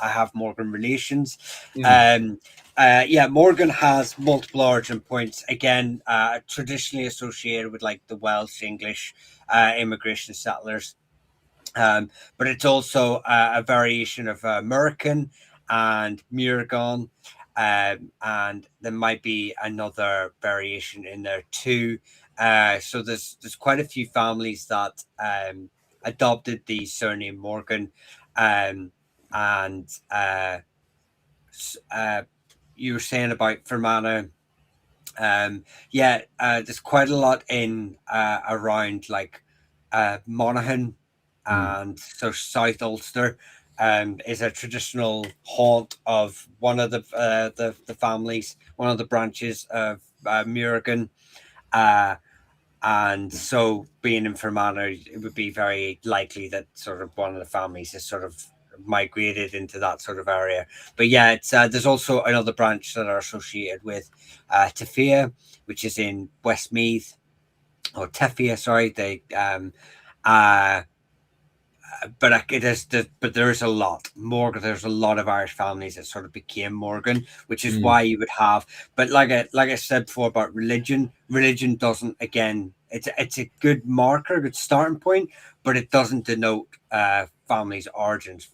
I have Morgan relations. Morgan has multiple origin points. Again, traditionally associated with like the Welsh, English immigration settlers. But it's also a variation of American and Murgon, and there might be another variation in there too. So there's quite a few families that adopted the surname Morgan, and you were saying about Fermanagh. There's quite a lot in around like Monaghan and so South Ulster. is a traditional haunt of one of the families, one of the branches of Muirghan. Uh, and so, being in Fermanagh, it would be very likely that sort of one of the families has sort of migrated into that sort of area. But yeah, it's there's also another branch that are associated with Tefia, which is in Westmeath, or Tefia, sorry. They uh, but but there is a lot Morgan. There's a lot of Irish families that sort of became Morgan, which is why you would have. But like I said before about religion, religion doesn't. Again, it's a good marker, good starting point, but it doesn't denote families' origins.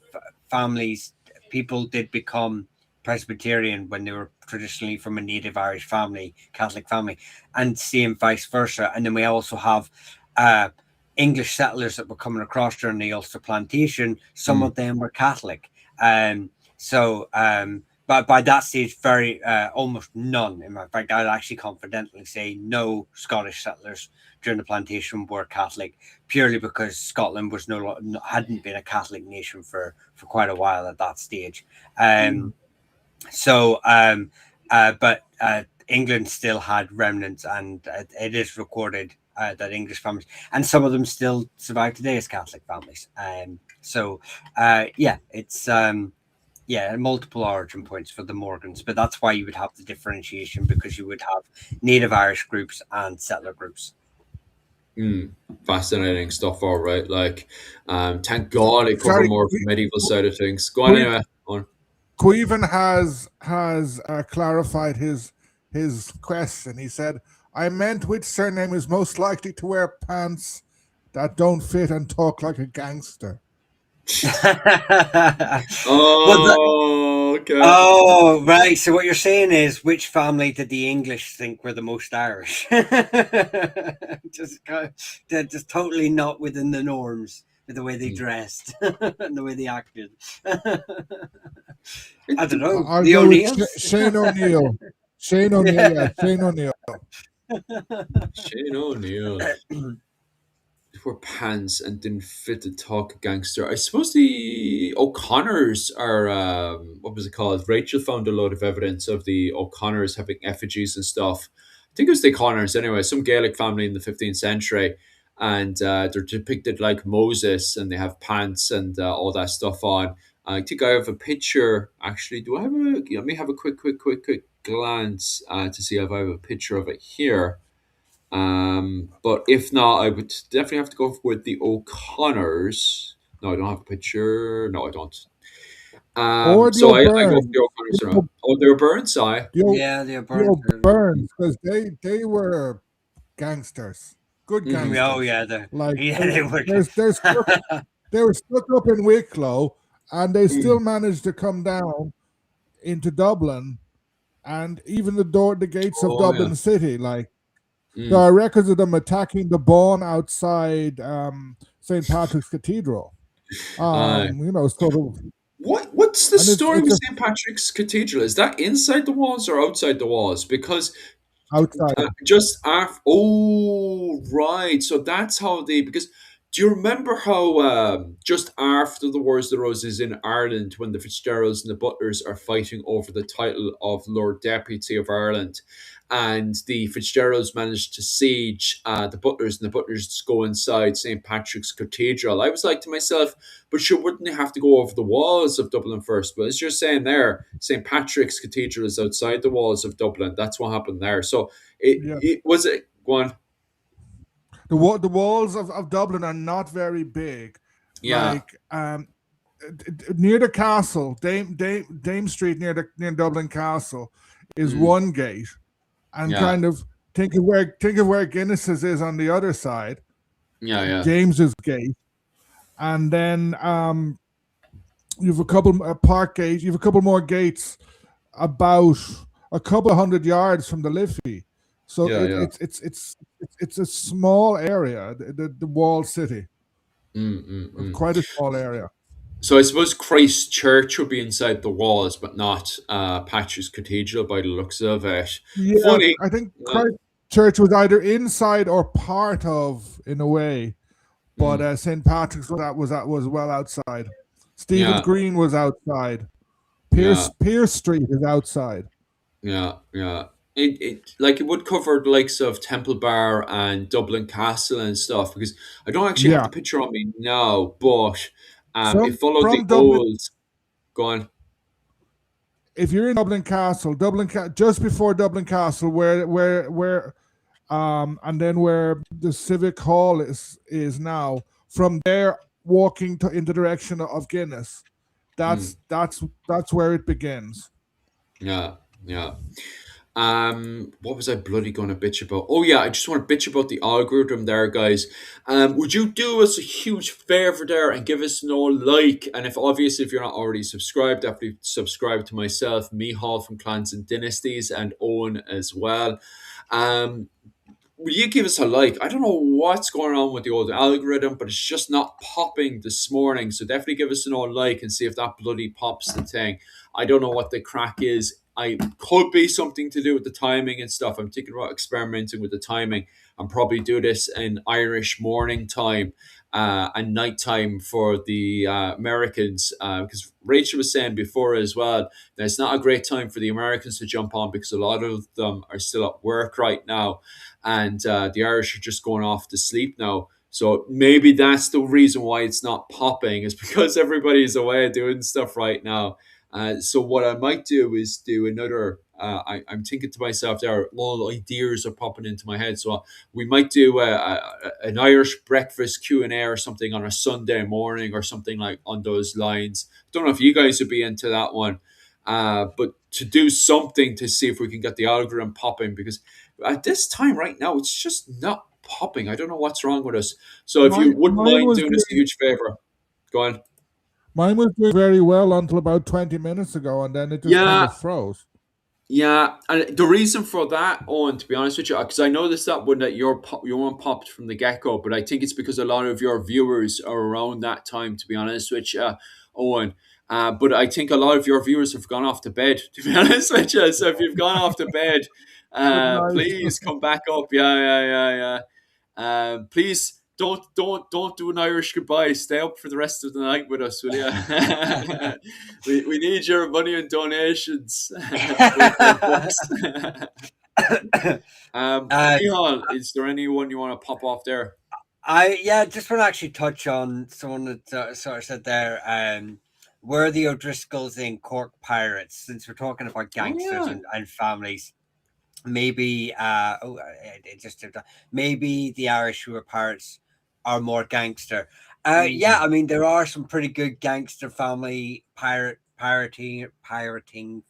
Families, people did become Presbyterian when they were traditionally from a native Irish family, Catholic family, and same vice versa. And then we also have English settlers that were coming across during the Ulster plantation. Some of them were Catholic. But by that stage, very almost none. In fact, I'd actually confidently say no Scottish settlers during the plantation were Catholic, purely because Scotland was hadn't been a Catholic nation for quite a while at that stage. But England still had remnants, and it is recorded that English families, and some of them still survive today as Catholic families. It's multiple origin points for the Morgans, but that's why you would have the differentiation, because you would have native Irish groups and settler groups. Fascinating stuff, all right. Like, thank God it covered more of the medieval side of things. Go on anyway. Queven has clarified his question. He said, I meant which surname is most likely to wear pants that don't fit and talk like a gangster. Okay. Oh, right. So what you're saying is, which family did the English think were the most Irish? just totally not within the norms with the way they dressed and the way they acted. I don't know. The O'Neills? Shane O'Neill. Shane O'Neill. Shane O'Neill. Wore pants and didn't fit the talk gangster. I suppose the O'Connors are what was it called? Rachel found a lot of evidence of the O'Connors having effigies and stuff. I think it was the O'Connors anyway, some Gaelic family in the 15th century, and they're depicted like Moses, and they have pants and all that stuff on. I think I have a picture. Actually, do I have a? Let me have a quick glance to see if I have a picture of it here. But if not, I would definitely have to go with the O'Connors. No, I don't have a picture. No, I don't. Or the so I go O'Byrne. with the O'Connors. They're Burns, I. The O'Byrne, because they were gangsters, good gangsters. Oh yeah, they were. They were stuck up in Wicklow, and they still managed to come down into Dublin, and even the gates of Dublin City, like. There are records of them attacking the Bawn outside St. Patrick's Cathedral. Sort of. What's the story with St. Patrick's Cathedral? Is that inside the walls or outside the walls? Because outside. Just after. Oh, right. So that's how because. Do you remember how just after the Wars of the Roses in Ireland, when the Fitzgeralds and the Butlers are fighting over the title of Lord Deputy of Ireland, and the Fitzgeralds managed to siege the Butlers, and the Butlers just go inside St. Patrick's Cathedral? I was like to myself, but sure, wouldn't they have to go over the walls of Dublin first? But as you're saying there, St. Patrick's Cathedral is outside the walls of Dublin. That's what happened there. So it was it. Go on. The walls of Dublin are not very big. Yeah. Like near the castle, Dame Street near Dublin Castle is one gate, and kind of think of where Guinness's is on the other side. Yeah. James's Gate, and then you have a couple park gates. You have a couple more gates about a couple of 100 yards from the Liffey. So it's a small area, the walled city. Quite a small area. So I suppose Christ Church would be inside the walls, but not Patrick's Cathedral by the looks of it. Yeah, funny. I think Christ Church was either inside or part of, in a way, but St. Patrick's was well outside. Stephen's Yeah, Green was outside. yeah, Pierce Street is outside. yeah, yeah. It would cover the likes of Temple Bar and Dublin Castle and stuff because I don't actually have the Yeah. picture on me now, but it From followed the from Dublin, old. Go on. if you're in Dublin Castle, just before Dublin Castle, and then where the Civic Hall is now. From there, walking in the direction of Guinness, Mm, that's where it begins. yeah, yeah. What was I bloody going to bitch about? Oh yeah, I just want to bitch about the algorithm there, guys. Would you do us a huge favor there and give us no like? And if obviously if you're not already subscribed, definitely subscribe to myself, Mihal from Clans and Dynasties, and Owen as well. Um, will you give us a like? I don't know what's going on with the old algorithm, but it's just not popping this morning. So definitely give us an old like and see if that bloody pops the thing. I don't know what the crack is. I could be something to do with the timing and stuff. I'm thinking about experimenting with the timing and probably do this in Irish morning time and night time for the Americans. Because Rachel was saying before as well that it's not a great time for the Americans to jump on because a lot of them are still at work right now and the Irish are just going off to sleep now. So maybe that's the reason why it's not popping is because everybody's away doing stuff right now. So what I might do is do another. I'm thinking to myself, there are a lot of ideas are popping into my head. So we might do an Irish breakfast Q&A or something on a Sunday morning or something like on those lines. Don't know if you guys would be into that one, but to do something to see if we can get the algorithm popping because at this time right now, it's just not popping. I don't know what's wrong with us. So if you wouldn't Mine mind was doing us a doing huge favor, go on. very well until about 20 minutes ago, and then it just kind Yeah, of froze. yeah. And the reason for that, Owen, to be honest with you, because I noticed that one that your one popped from the get go, but I think it's because a lot of your viewers are around that time. To be honest with you, Owen. But I think a lot of your viewers have gone off to bed. To be honest with you, so if you've gone off to bed, Good night. please come back up. Yeah, yeah, yeah, yeah. Please don't do an Irish goodbye. Stay up for the rest of the night with us, will you? we need your money and donations to pay for our books. uh, Mihal, is there anyone you want to pop off there? I just want to actually touch on someone that sort of said there. Were the O'Driscolls in Cork Pirates? Since we're talking about Oh gangsters yeah. and families, maybe it just maybe the Irish who are pirates are more gangster. Yeah, I mean there are some pretty good gangster family pirating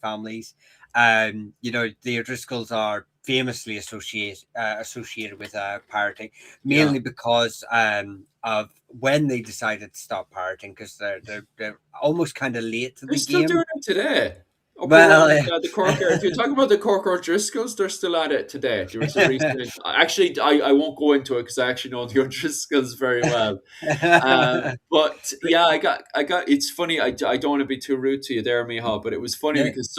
families. You know, the O'Driscolls are famously associated with pirating, Yeah. mainly because of when they decided to stop pirating, because they're almost kind of late to They're the still doing game. it today. Up around Well, the Cork area. If you talk about the Cork O'Driscolls, they're still at it today. There was a recent. Actually, I won't go into it because I actually know the O'Driscolls very well. But yeah, I got. It's funny. I don't want to be too rude to you there, Miha, but it was funny because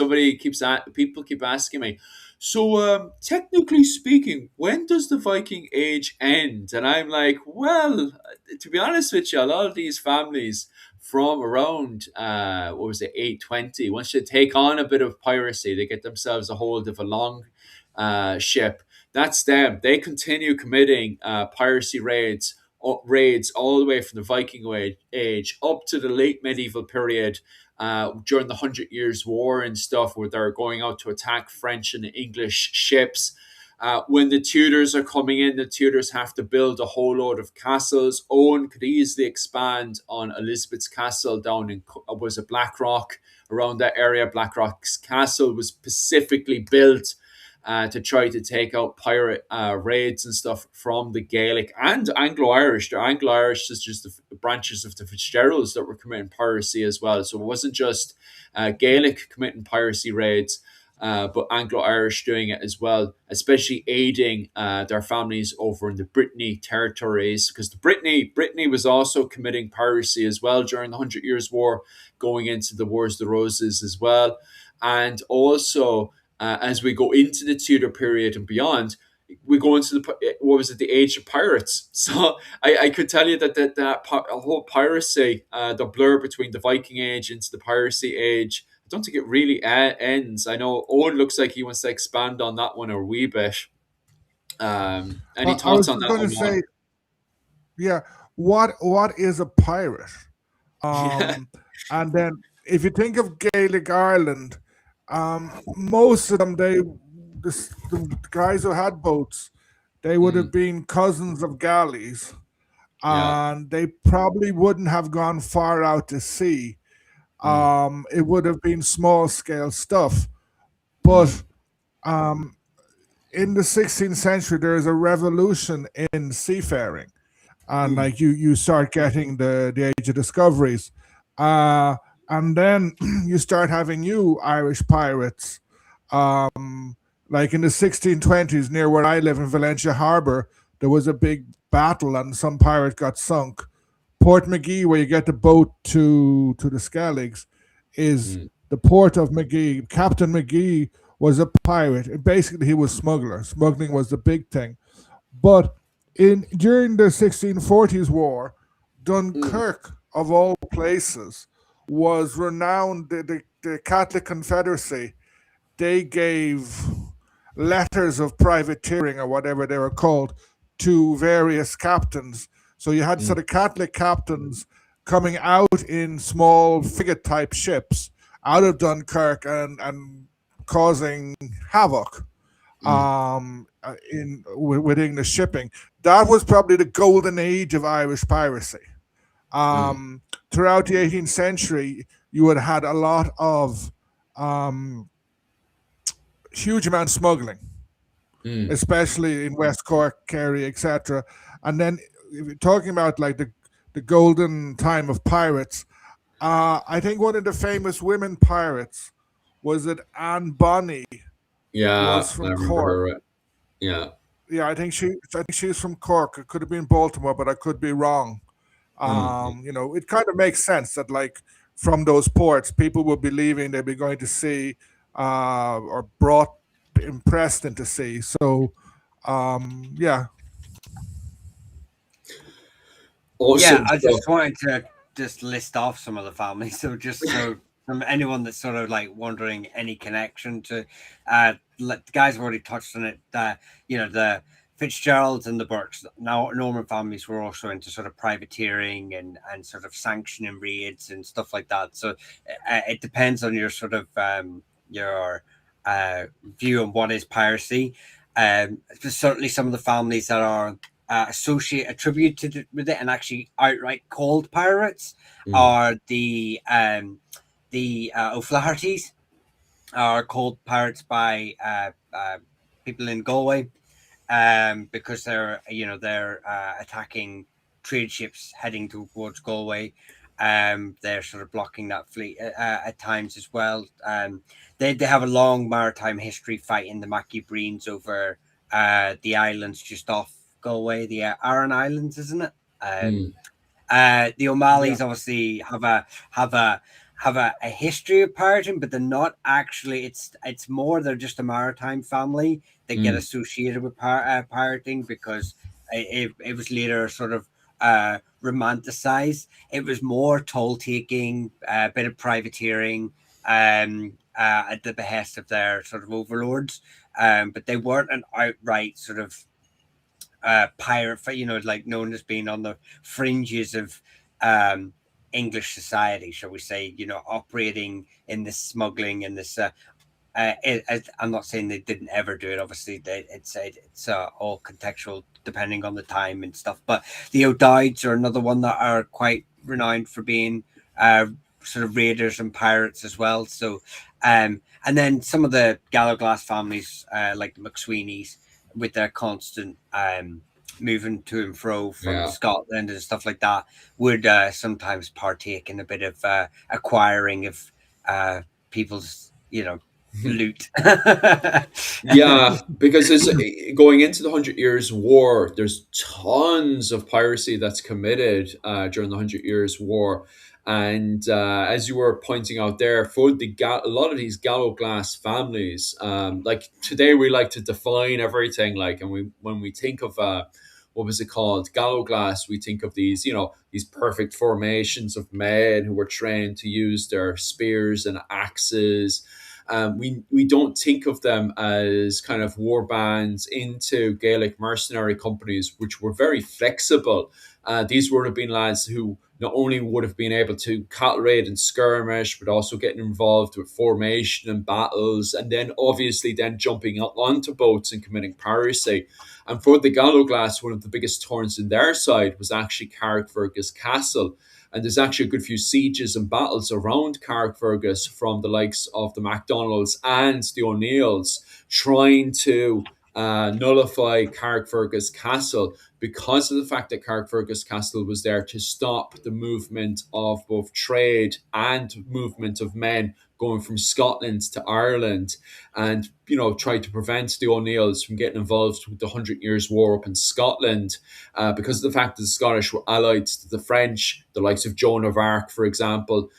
people keep asking me. So, technically speaking, when does the Viking Age end? And I'm like, well, to be honest with you, a lot of these families from around what was it 820, once they take on a bit of piracy, they get themselves a hold of a long ship. That's them. They continue committing piracy raids all the way from the Age up to the late medieval period during the Hundred Years' War and stuff, where they're going out to attack French and English ships. When the Tudors are coming in, the Tudors have to build a whole load of castles. Owen could easily expand on Elizabeth's castle down in was it Blackrock, around that area. Blackrock's castle was specifically built to try to take out pirate raids and stuff from the Gaelic and Anglo-Irish. The Anglo-Irish is just the branches of the Fitzgeralds that were committing piracy as well. So it wasn't just Gaelic committing piracy raids, but Anglo-Irish doing it as well, especially aiding their families over in the Brittany territories, because the Brittany was also committing piracy as well during the Hundred Years' War, going into the Wars of the Roses as well, and also as we go into the Tudor period and beyond. we go into what was it, the age of pirates. So I could tell you that whole piracy, the blur between the Viking Age into the piracy age, I don't think it really ends. I know Owen looks like he wants to expand on that one a wee bit. Any I thoughts was on that, going to Oman? say, yeah, what is a pirate? Yeah. Um, and then if you think of Gaelic Ireland, most of them the guys who had boats, they would have Mm, been cousins of galleys, yeah. and they probably wouldn't have gone far out to sea. Mm, It would have been small scale stuff, mm, but um, in the 16th century, there is a revolution in seafaring, and mm, like you start getting the age of discoveries, uh, and then you start having new Irish pirates. Like in the 1620s, near where I live in Valencia Harbour, there was a big battle, and some pirate got sunk. Port McGee, where you get the boat to the Skelligs, is mm, the port of McGee. Captain McGee was a pirate. And basically, he was smuggler. Smuggling was the big thing. But in during the 1640s war, mm, Dunkirk, of all places, was renowned. The Catholic Confederacy, they gave letters of privateering or whatever they were called to various captains. So you had mm, sort of Catholic captains coming out in small frigate type ships out of Dunkirk and causing havoc mm, within the shipping. That was probably the golden age of Irish piracy. mm, Um, Throughout the 18th century, you had had a lot of um, huge amount of smuggling, mm. especially in West Cork, Kerry, etc. And then if you're talking about like the golden time of pirates, I think one of the famous women pirates was it Anne Bonny Yeah, was I from remember Cork. her. Right. Yeah. Yeah, I think she's from Cork. It could have been Baltimore, but I could be wrong. Mm, mm. It kind of makes sense that like from those ports, people will be leaving. They'll be going to sea, or brought impressed into sea. So, yeah, Yeah, Awesome I stuff. just wanted to just list off some of the families. So just so from anyone that's sort of like wondering any connection to, the guys have already touched on it. The Fitzgeralds and the Burkes. Now Norman families were also into sort of privateering and sort of sanctioning raids and stuff like that. So it depends on your sort of your view on what is piracy. Certainly some of the families that are associate attributed with it and actually outright called pirates Mm, are the O'Flahertys are called pirates by people in Galway because they're attacking trade ships heading towards Galway. They're sort of blocking that fleet at times as well. They have a long maritime history fighting the Mackie Breens over the islands just off Galway, the Aran Islands, isn't it? Um, mm, the yeah, O'Malley's obviously have a a history of pirating, but they're not actually. It's more they're just a maritime family that get mm, associated with pirating because it was later sort of romanticized. It was more toll taking, a bit of privateering, at the behest of their sort of overlords. But they weren't an outright sort of pirate, like known as being on the fringes of um, English society, shall we say, operating in this smuggling and this. I'm not saying they didn't ever do it. Obviously, it's all contextual depending on the time and stuff. But the O'Dowds are another one that are quite renowned for being sort of raiders and pirates as well. So, and then some of the Gallowglass families, like the McSweeney's, with their constant moving to and fro from yeah. Scotland and stuff like that, would sometimes partake in a bit of acquiring of people's, loot. Yeah, because there's going into the Hundred Years' War, there's tons of piracy that's committed during the Hundred Years' War, And as you were pointing out there, for a lot of these Gallo glass families, like today we like to define everything, like, and when we think of what was it called, Gallo glass, we think of these, these perfect formations of men who were trained to use their spears and axes. We don't think of them as kind of war bands into Gaelic mercenary companies, which were very flexible. These would have been lads who not only would have been able to cattle raid and skirmish, but also getting involved with formation and battles, and then obviously then jumping onto boats and committing piracy. And for the Galloglass, one of the biggest thorns in their side was actually Carrickfergus Castle. And there's actually a good few sieges and battles around Carrickfergus from the likes of the MacDonalds and the O'Neills, trying to nullify Carrickfergus Castle, because of the fact that Carrickfergus Castle was there to stop the movement of both trade and movement of men going from Scotland to Ireland, and try to prevent the O'Neills from getting involved with the 100 Years' War up in Scotland, because of the fact that the Scottish were allied to the French, the likes of Joan of Arc, for example,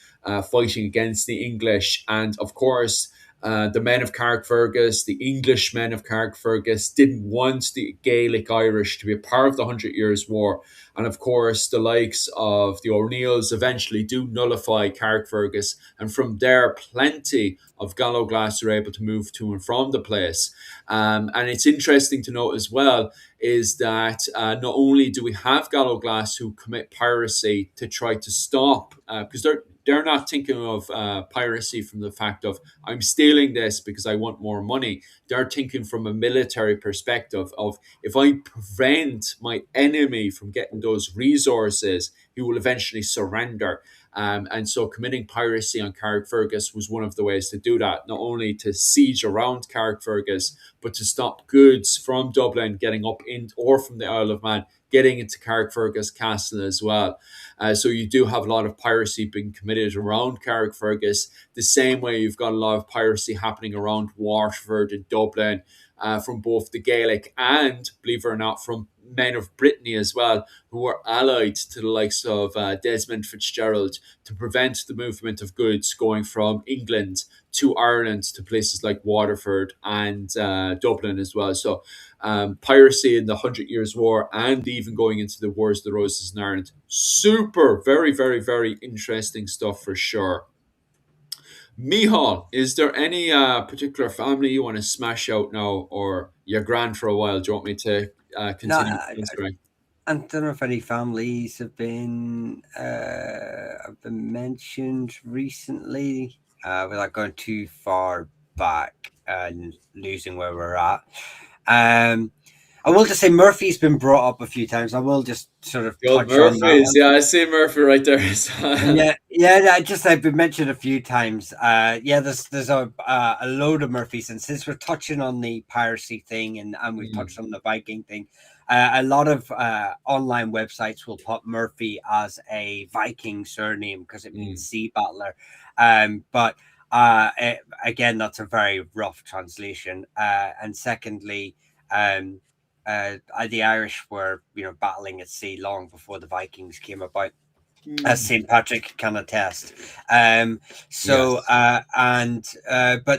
fighting against the English. And of course, the men of Carrickfergus, the English men of Carrickfergus, didn't want the Gaelic Irish to be a part of the 100 Years' War. And of course, the likes of the O'Neills eventually do nullify Carrickfergus. And from there, plenty of Galloglass are able to move to and from the place. And it's interesting to note as well is that not only do we have Galloglass who commit piracy to try to stop, because they're not thinking of piracy from the fact of, I'm stealing this because I want more money. They're thinking from a military perspective of, if I prevent my enemy from getting those resources, he will eventually surrender. And so committing piracy on Carrickfergus was one of the ways to do that, not only to siege around Carrickfergus, but to stop goods from Dublin getting up in, or from the Isle of Man getting into Carrickfergus Castle as well. So you do have a lot of piracy being committed around Carrickfergus, the same way you've got a lot of piracy happening around Waterford and Dublin, from both the Gaelic and, believe it or not, from men of Brittany as well, who were allied to the likes of Desmond Fitzgerald to prevent the movement of goods going from England to Ireland to places like Waterford and Dublin as well. So piracy in the 100 Years' War and even going into the Wars of the Roses in Ireland. Super, very, very, very interesting stuff for sure. Mihal, is there any particular family you want to smash out now, or you're grand for a while? Do you want me to continue answering? I don't know if any families have been mentioned recently without going too far back and losing where we're at. I will just say Murphy's been brought up a few times. I will just sort of the old touch on Murphys. that. Yeah, I see Murphy right there. I've been mentioned a few times. There's a load of Murphys, and since we're touching on the piracy thing and we've touched on the Viking thing, a lot of online websites will put Murphy as a Viking surname because it means sea battler. But again, that's a very rough translation. And secondly, the Irish were, battling at sea long before the Vikings came about, as St. Patrick can attest. But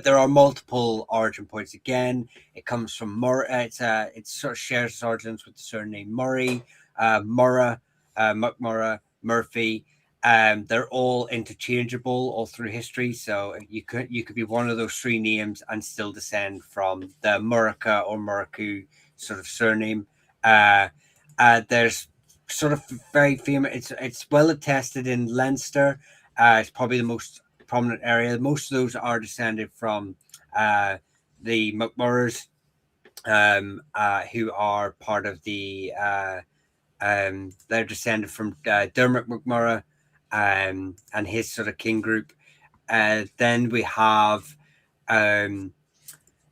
there are multiple origin points. Again, it comes from Murray. It sort of shares its origins with the surname Murray, Murrah, McMurrah, Murphy. They're all interchangeable all through history, so you could be one of those three names and still descend from the Murica or Muraku sort of surname. There's sort of very famous. It's well attested in Leinster. It's probably the most prominent area. Most of those are descended from the McMurrows, who are part of the. They're descended from Dermot McMurrough and his sort of king group. Then we have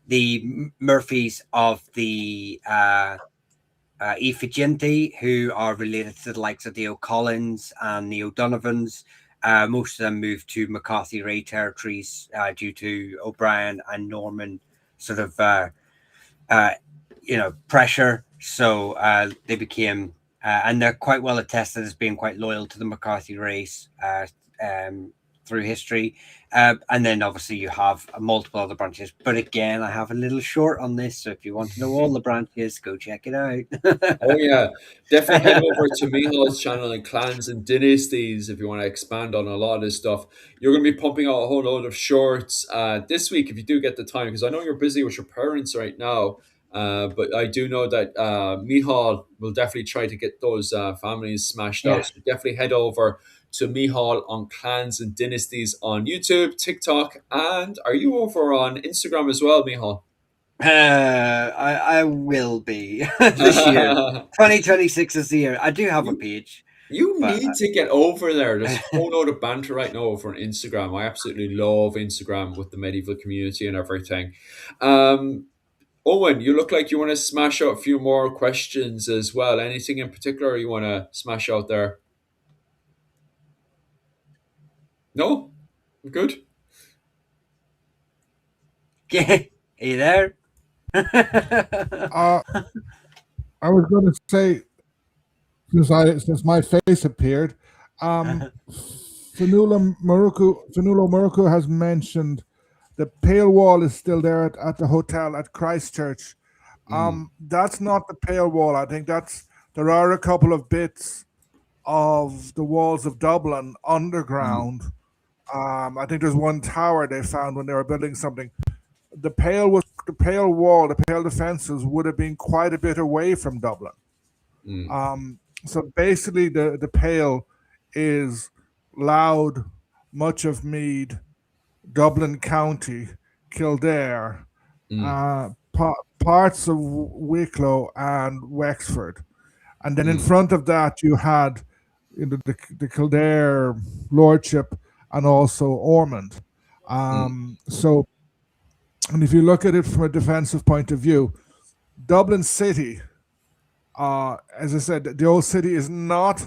the Murphys of the Iphigenti, who are related to the likes of the O'Collins and the O'Donovans. Most of them moved to McCarthy Ray territories due to O'Brien and Norman sort of pressure. So they became and they're quite well attested as being quite loyal to the McCarthy race. through history. And then obviously you have multiple other branches. But again, I have a little short on this. So if you want to know all the branches, go check it out. Oh yeah, definitely head over to Mihal's channel and Clans and Dynasties if you want to expand on a lot of this stuff. You're going to be pumping out a whole load of shorts this week if you do get the time, because I know you're busy with your parents right now. But I do know that Mihal will definitely try to get those families smashed Yeah. out. So definitely head over to Mihal on Clans and Dynasties on YouTube, TikTok, and are you over on Instagram as well, Mihal? I will be this year. 2026 is the year. I do have a page. You But- need to get over there. There's a whole load of banter right now over on Instagram. I absolutely love Instagram with the medieval community and everything. Owen, you look like you want to smash out a few more questions as well. Anything in particular you want to smash out there? No? Good? Yeah. Are you there? I was going to say, since my face appeared, Fanulo Muruku has mentioned the pale wall is still there at the hotel at Christchurch. That's not the pale wall. I think there are a couple of bits of the walls of Dublin underground. I think there's one tower they found when they were building something. The pale wall, the pale defenses would have been quite a bit away from Dublin. So basically, the pale is Louth, much of Meath, Dublin County, Kildare, parts of Wicklow and Wexford, and then in front of that you had the Kildare lordship and also Ormond. So, and if you look at it from a defensive point of view, Dublin City, as I said, the old city is not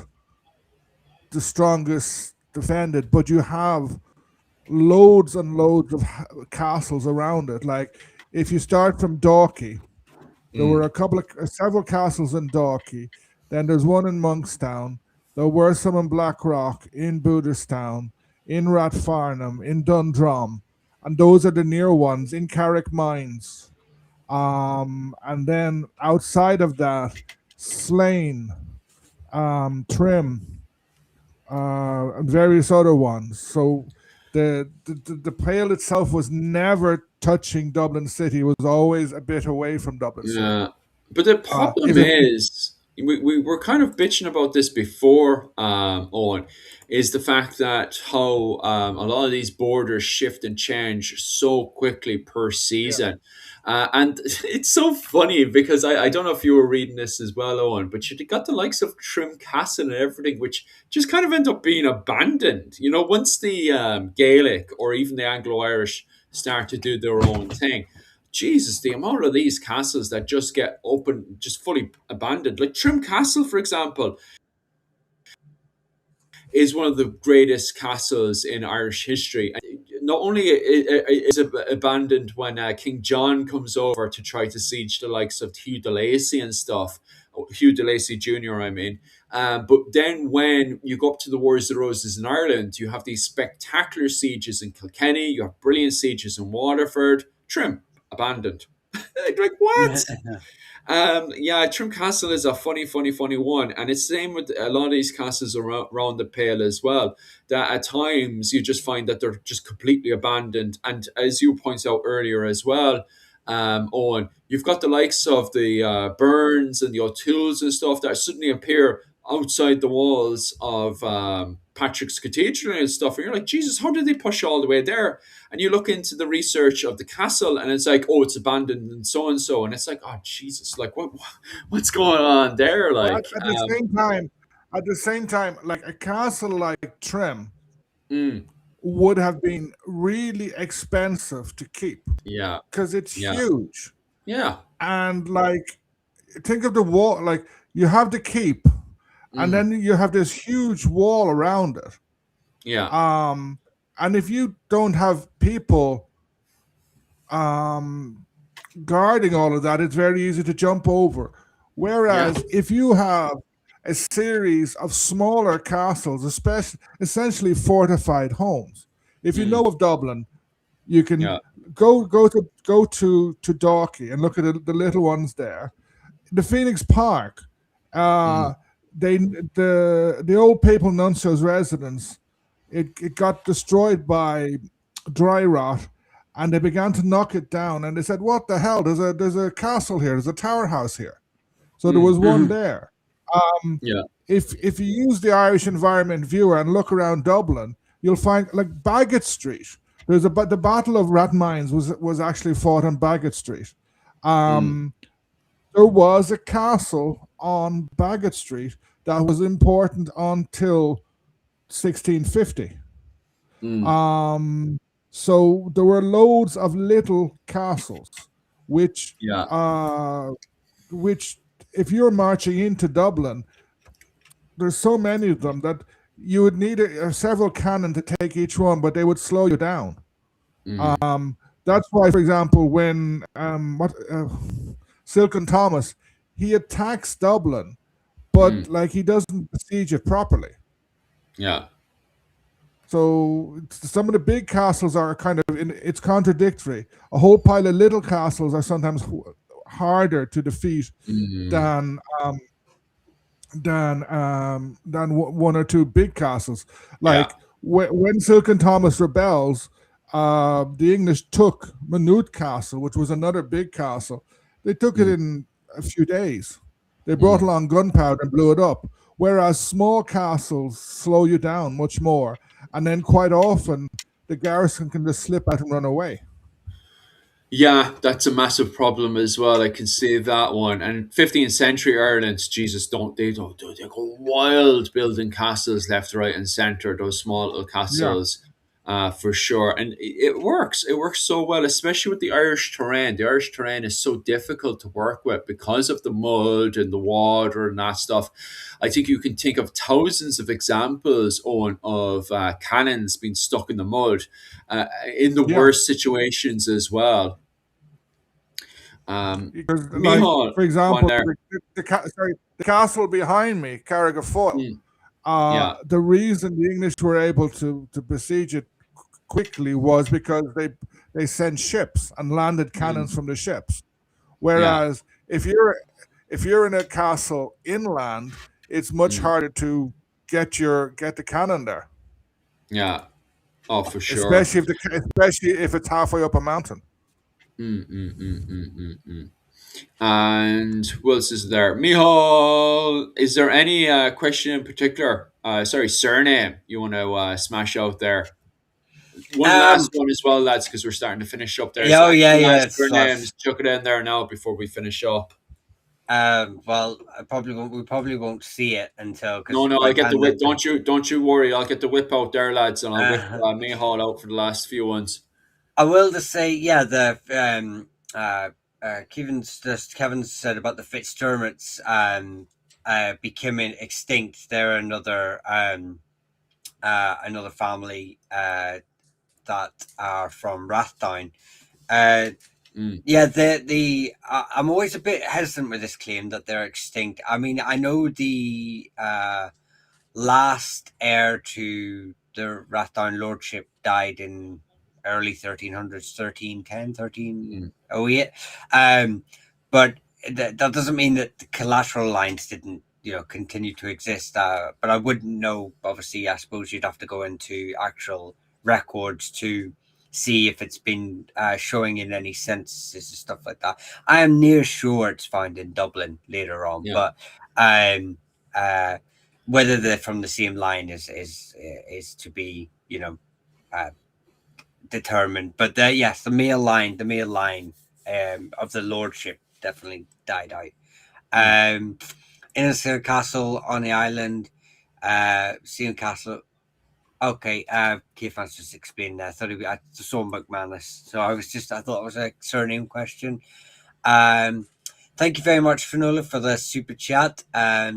the strongest defended, but you have loads and loads of castles around it. Like if you start from Dalkey, there were several castles in Dalkey. Then there's one in Monkstown. There were some in Blackrock, in Booterstown, in Rathfarnham, in Dundrum, and those are the near ones in Carrick Mines. And then outside of that, Slane, Trim, and various other ones. So the pale itself was never touching Dublin City. It was always a bit away from Dublin City. Yeah. But the problem is, we were kind of bitching about this before, Owen, is the fact that how a lot of these borders shift and change so quickly per season. And it's so funny because I don't know if you were reading this as well, Owen, but you got the likes of Trim Castle and everything, which just kind of end up being abandoned. You know, once the Gaelic or even the Anglo-Irish start to do their own thing, Jesus, the amount of these castles that just get open, just fully abandoned. Like Trim Castle, for example, is one of the greatest castles in Irish history. Not only is it abandoned when King John comes over to try to siege the likes of Hugh de Lacy and stuff, Hugh de Lacy Jr., I mean, but then when you go up to the Wars of the Roses in Ireland, you have these spectacular sieges in Kilkenny, you have brilliant sieges in Waterford. Trim, abandoned. Like, what? Trim Castle is a funny one, and it's the same with a lot of these castles around the Pale as well, that at times you just find that they're just completely abandoned. And as you pointed out earlier as well, Owen, you've got the likes of the Burns and the O'Tooles and stuff that suddenly appear outside the walls of Patrick's Cathedral and stuff, and you're like, Jesus, how did they push all the way there? And you look into the research of the castle, and it's like, oh, it's abandoned and so, and it's like, oh, Jesus, like what's going on there? Like at the same time, like a castle like Trim would have been really expensive to keep. Yeah, because it's huge. Yeah, and like think of the wall. Like you have the keep, and then you have this huge wall around it. Yeah. And if you don't have people guarding all of that, it's very easy to jump over. Whereas if you have a series of smaller castles, especially essentially fortified homes. If you know Mm, of Dublin, you can yeah. go to Dalkey and look at the little ones there. The Phoenix Park, Mm, uh, the old papal nuncio's residence, it got destroyed by dry rot, and they began to knock it down. And they said, "What the hell? There's a castle here. There's a tower house here." So there mm, was one Mhm. there. Um, yeah. if you use the Irish Environment Viewer and look around Dublin, you'll find like Bagot Street. The Battle of Rathmines was actually fought on Bagot Street. Mm, Um, there was a castle on Bagot Street that was important until 1650. mm, Um, so there were loads of little castles, which yeah. uh, which if you're marching into Dublin, there's so many of them that you would need several cannon to take each one, but they would slow you down. Mm, Um, that's why, for example, when Silken Thomas, he attacks Dublin, but mm, like he doesn't besiege it properly. yeah. So some of the big castles are kind of it's contradictory. A whole pile of little castles are sometimes harder to defeat Mm, than one or two big castles. yeah. Like when Silken Thomas rebels, the English took Maynooth Castle, which was another big castle. They took it Mm, in a few days. They brought mm. along gunpowder and blew it up. Whereas small castles slow you down much more, and then quite often the garrison can just slip out and run away. Yeah, that's a massive problem as well. I can see that one. And 15th century Ireland, Jesus, they go wild building castles left, right, and center. Those small little Yeah, castles, for sure. And it works. It works so well, especially with the Irish terrain. The Irish terrain is so difficult to work with because of the mud and the water and that stuff. I think you can think of thousands of examples of cannons being stuck in the mud, in the yeah. worst situations as well. Because, like, Mihal, for go on example, there. the castle behind me, Carrigafoyle. Mm, yeah. The reason the English were able to besiege it quickly was because they sent ships and landed cannons Mm, from the ships. yeah. Whereas if you're in a castle inland, it's much Mm, harder to get the cannon there, yeah. Oh, for sure. especially if it's halfway up a mountain. Mm, mm, mm, mm, mm, mm. And who else is there? Mihal, is there any question in particular? Sorry, surname you want to smash out there? One last Um, one as well, lads, because we're starting to finish up there. yeah, So oh, any yeah, yeah. last It's surnames, chuck it in there now before we finish up. well, I probably won't. We probably won't see it until No, because no, by I'll the get the time whip. that Don't you worry. I'll get the whip out there, lads, and I'll whip uh, Mihal out for the last few ones. I will just say, yeah, the Kevin said about the Fitzdermotts becoming extinct. They're another family that are from Rathdown. Uh, Mm, yeah, I'm always a bit hesitant with this claim that they're extinct. I mean, I know the last heir to the Rathdown lordship died in early 1300s, 1310, mm, 1308. But that doesn't mean that the collateral lines didn't, continue to exist. But I wouldn't know. Obviously, I suppose you'd have to go into actual records to see if it's been showing in any censuses and stuff like that. I am near sure it's found in Dublin later on, yeah. but um, uh, whether they're from the same line is to be uh, determined. But yes, the male line of the lordship definitely died out. Mm. Innisfail Castle on the island, Sean Castle. Okay, Keith has just explained that. I thought I saw McManus, so I thought it was a surname question. Thank you very much, Finola, for the super chat. I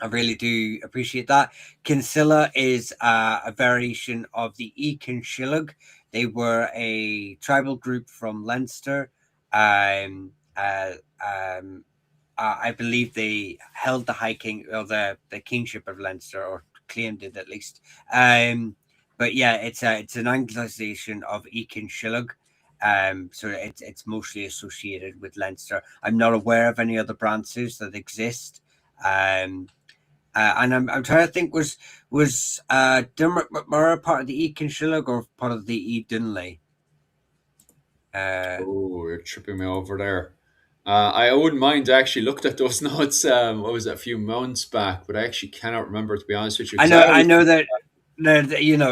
really do appreciate that. Kinsella is a variation of the Ekinshillag. They were a tribal group from Leinster. Um, uh, um, I believe they held the High King or the kingship of Leinster, or claimed it at least. But yeah, it's an Anglicization of Ekin Shillug. So it's mostly associated with Leinster. I'm not aware of any other branches that exist. And I'm trying to think, was Dermot McMurrough part of the Ekin Shillug or part of the E Dunley? Oh, you're tripping me over there. I wouldn't mind. I actually looked at those notes. What was it, a few months back? But I actually cannot remember, to be honest with you. Because I I always know that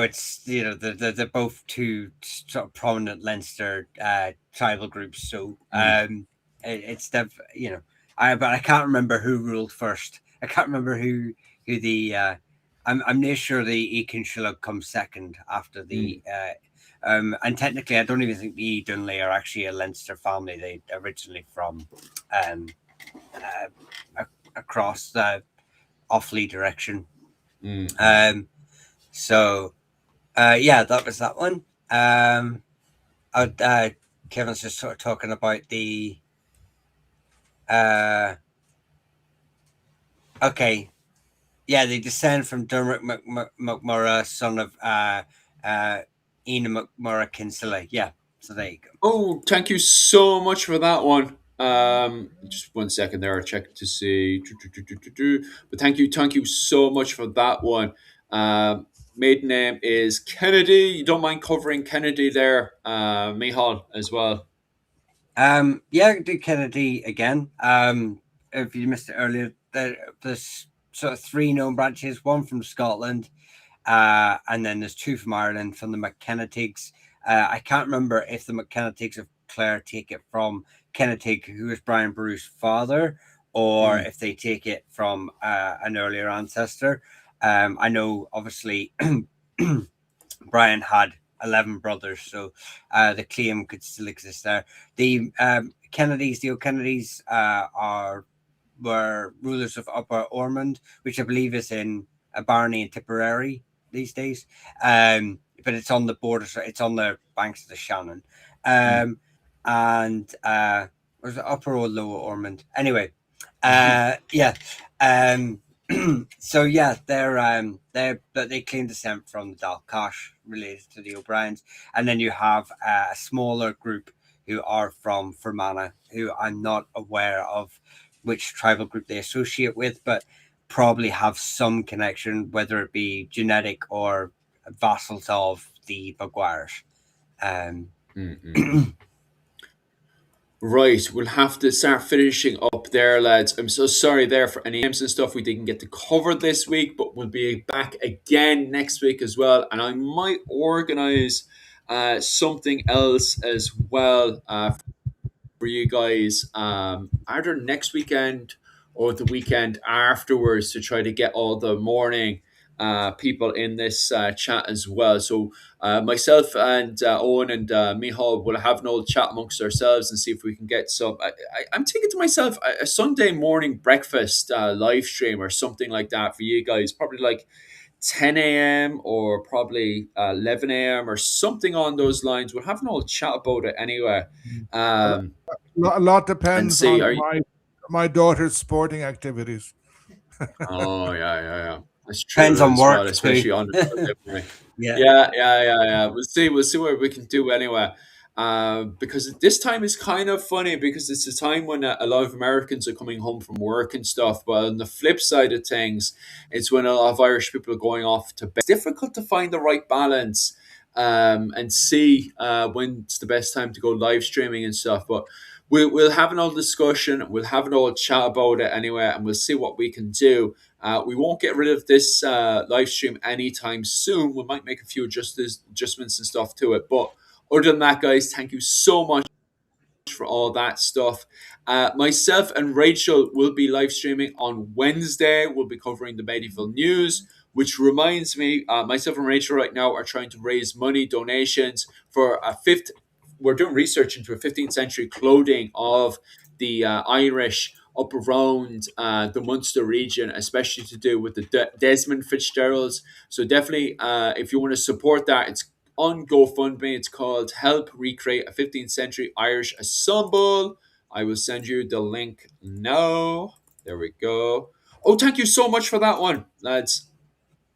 it's they're both two sort of prominent Leinster tribal groups. So it's but I can't remember who ruled first. I can't remember who the I'm near sure the Ekin Shillug comes second after the and technically I don't even think the E Dunley are actually a Leinster family. They originally from across the Offaly direction. So yeah, that was that one. Kevin's just sort of talking about the okay. Yeah, they descend from Dermot McMurrough, son of Ina McMurrough Kinsella. Yeah, so there you go. Oh, thank you so much for that one. Just 1 second there, I'll check to see. But thank you so much for that one. Maiden name is Kennedy. You don't mind covering Kennedy there, Mihal, as well. Yeah, do Kennedy again. If you missed it earlier, there's sort of three known branches. One from Scotland, and then there's two from Ireland from the McKennetigs. I can't remember if the McKennetigs of Clare take it from Kennetig, who is Brian Boru's father, or if they take it from an earlier ancestor. I know, obviously, Brian had 11 brothers, so the claim could still exist there. The O'Kennedys were rulers of Upper Ormond, which I believe is in Barney and Tipperary these days. But it's on the borders, it's on the banks of the Shannon. And was it Upper or Lower Ormond? Anyway, yeah. So yeah, they claim descent from the Dalcash, related to the O'Briens, and then you have a smaller group who are from Fermanagh, who I'm not aware of which tribal group they associate with, but probably have some connection, whether it be genetic or vassals of the Maguires. Right, we'll have to start finishing up there, lads. I'm so sorry there for any names and stuff we didn't get to cover this week, but we'll be back again next week as well. And I might organize something else as well for you guys, either next weekend or the weekend afterwards, to try to get all the morning people in this chat as well. So myself and Owen and Mihal will have an old chat amongst ourselves and see if we can get some. I'm thinking to myself a Sunday morning breakfast live stream or something like that for you guys, probably like 10 a.m. or probably 11 a.m. or something on those lines. We'll have an old chat about it anyway. A lot depends see, on my daughter's sporting activities. Oh yeah. That's true. Depends on as work, well, especially too. on the Yeah. yeah. We'll see what we can do anyway. Because this time is kind of funny because it's a time when a lot of Americans are coming home from work and stuff. But on the flip side of things, it's when a lot of Irish people are going off to bed. It's difficult to find the right balance and see when's the best time to go live streaming and stuff. But we'll have an old discussion. We'll have an old chat about it anyway, and we'll see what we can do. We won't get rid of this live stream anytime soon. We might make a few adjustments and stuff to it. But other than that, guys, thank you so much for all that stuff. Myself and Rachel will be live streaming on Wednesday. We'll be covering the medieval news, which reminds me, myself and Rachel right now are trying to raise money, donations for a fifth. We're doing research into a 15th century clothing of the Irish up around the Munster region, especially to do with the Desmond Fitzgeralds. So definitely, if you want to support that, it's on GoFundMe. It's called Help Recreate a 15th Century Irish Ensemble. I will send you the link now. There we go. Oh, thank you so much for that one, lads.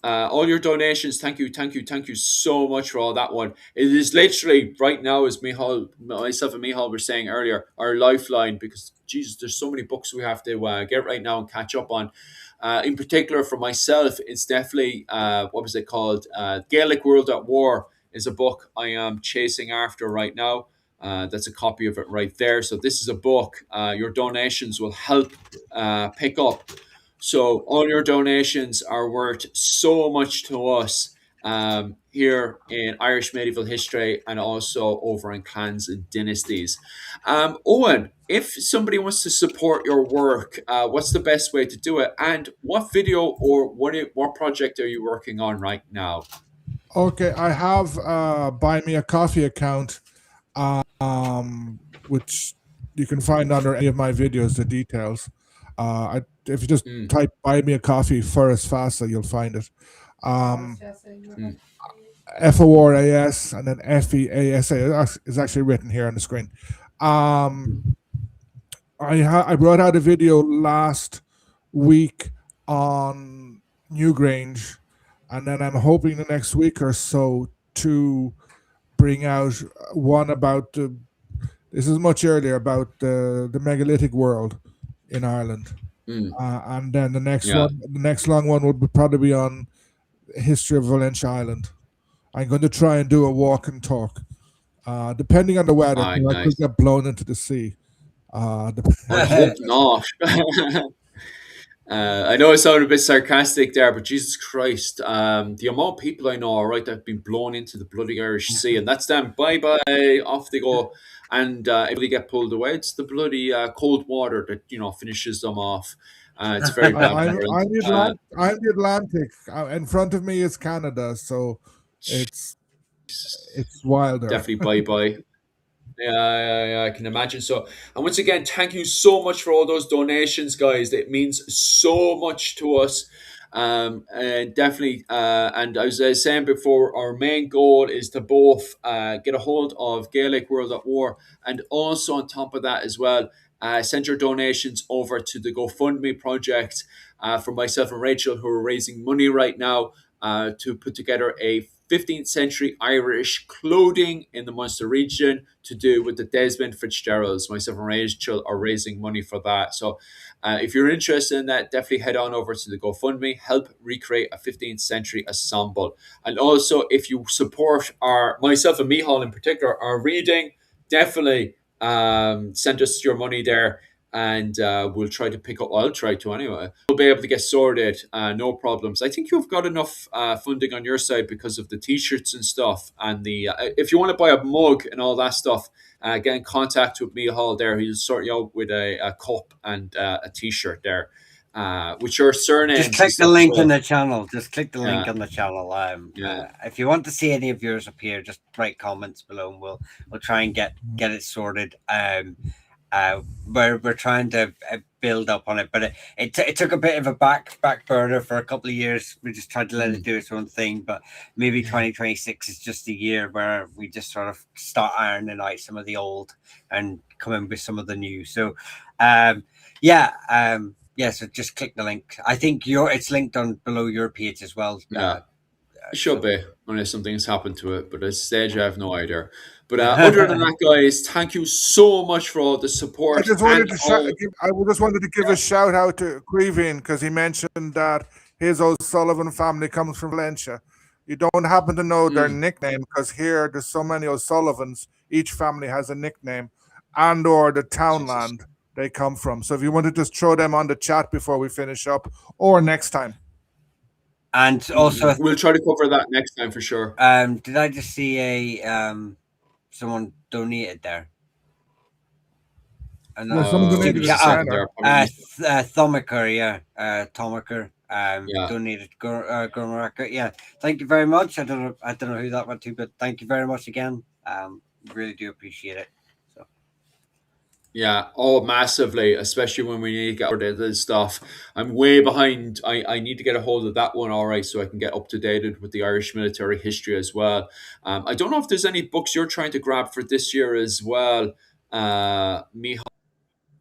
All your donations, thank you so much for all that one. It is literally right now, as myself and Mihal were saying earlier, our lifeline, because Jesus, there's so many books we have to get right now and catch up on. In particular, for myself, it's definitely what was it called? Gaelic World at War is a book I am chasing after right now. That's a copy of it right there. So this is a book. Your donations will help pick up. So all your donations are worth so much to us here in Irish medieval history and also over in clans and dynasties. Owen, if somebody wants to support your work, what's the best way to do it? And what video or what project are you working on right now? Okay, I have Buy Me a Coffee account, which you can find under any of my videos, the details. If you just Mm, type Buy Me a Coffee Forrest Fassa, you'll find it. Um, mm. FORAS and then FEASA is actually written here on the screen. Um, I brought out a video last week on Newgrange, and then I'm hoping the next week or so to bring out one about this is much earlier about the megalithic world in Ireland, Mm, and then yeah. the next long one would probably be on history of Valentia Island. I'm going to try and do a walk and talk, depending on the weather. All right, 'Cause I could nice. get blown into the sea. Uh, I hope not. I know it sounded a bit sarcastic there, but Jesus Christ, the amount of people I know, all right, that have been blown into the bloody Irish Sea, and that's them. Bye bye, off they go. And if they get pulled away, it's the bloody cold water that finishes them off. It's very bad for them. I'm the Atlantic. In front of me is Canada, so it's it's wilder. Definitely bye bye. Yeah, I can imagine. So, and once again, thank you so much for all those donations, guys. It means so much to us. And definitely, and as I was saying before, our main goal is to both get a hold of Gaelic World at War, and also on top of that as well, send your donations over to the GoFundMe project for myself and Rachel, who are raising money right now to put together a 15th century Irish clothing in the Munster region to do with the Desmond Fitzgeralds. Myself and Rachel are raising money for that. So if you're interested in that, definitely head on over to the GoFundMe, help recreate a 15th century ensemble. And also, if you support myself and Mihal in particular, our reading, definitely send us your money there, and we'll try to pick up. I'll try to anyway. We'll be able to get sorted, no problems. I think you've got enough funding on your side because of the t-shirts and stuff, and the if you want to buy a mug and all that stuff, get in contact with Mihal there. He'll sort you out with a cup and a t-shirt there. With your surnames. Just click the link in the channel. Just click the link Yeah. on the channel. Yeah. If you want to see any of yours appear, just write comments below, and we'll try and get it sorted. We're trying to build up on it, but it took a bit of a back burner for a couple of years. We just tried to let it do its own thing, but maybe 2026 is just a year where we just sort of start ironing out some of the old and come in with some of the new. So, so just click the link. I think it's linked on below your page as well. Yeah. It should be, unless something's happened to it. But at this stage, I have no idea. But other than that, guys, thank you so much for all the support. I just wanted to give a shout out to Queevin because he mentioned that his O'Sullivan family comes from Valencia. You don't happen to know their nickname because here there's so many O'Sullivans. Each family has a nickname and/or the townland they come from. So if you want to just throw them on the chat before we finish up, or next time. And also, we'll try to cover that next time for sure. Did I just see someone donated there? And someone donated Thomaker, Thomaker donated Gurmaraka. Yeah, thank you very much. I don't know who that went to, but thank you very much again. Really do appreciate it. Yeah, massively, especially when we need to get ordered this stuff. I'm way behind. I need to get a hold of that one, all right, so I can get up to date with the Irish military history as well. I don't know if there's any books you're trying to grab for this year as well, Mihal.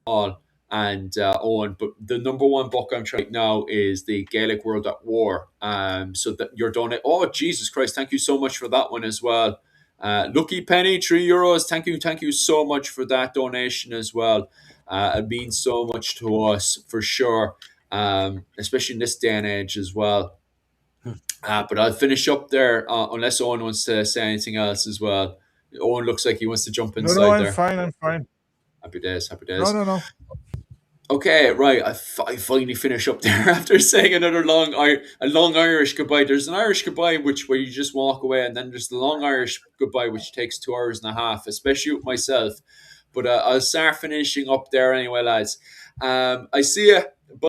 all and Owen. But the number one book I'm trying right now is The Gaelic World at War. So that you're donate. Oh Jesus Christ! Thank you so much for that one as well. Lucky Penny, €3. Thank you so much for that donation as well. It means so much to us for sure, especially in this day and age as well. But I'll finish up there unless Owen wants to say anything else as well. Owen looks like he wants to jump No, inside I'm there. fine. I'm fine. Happy days, happy days. No. Okay, right. I finally finish up there after saying another a long Irish goodbye. There's an Irish goodbye where you just walk away, and then there's the long Irish goodbye which takes 2 hours and a half, especially with myself. But I'll start finishing up there anyway, lads. I see you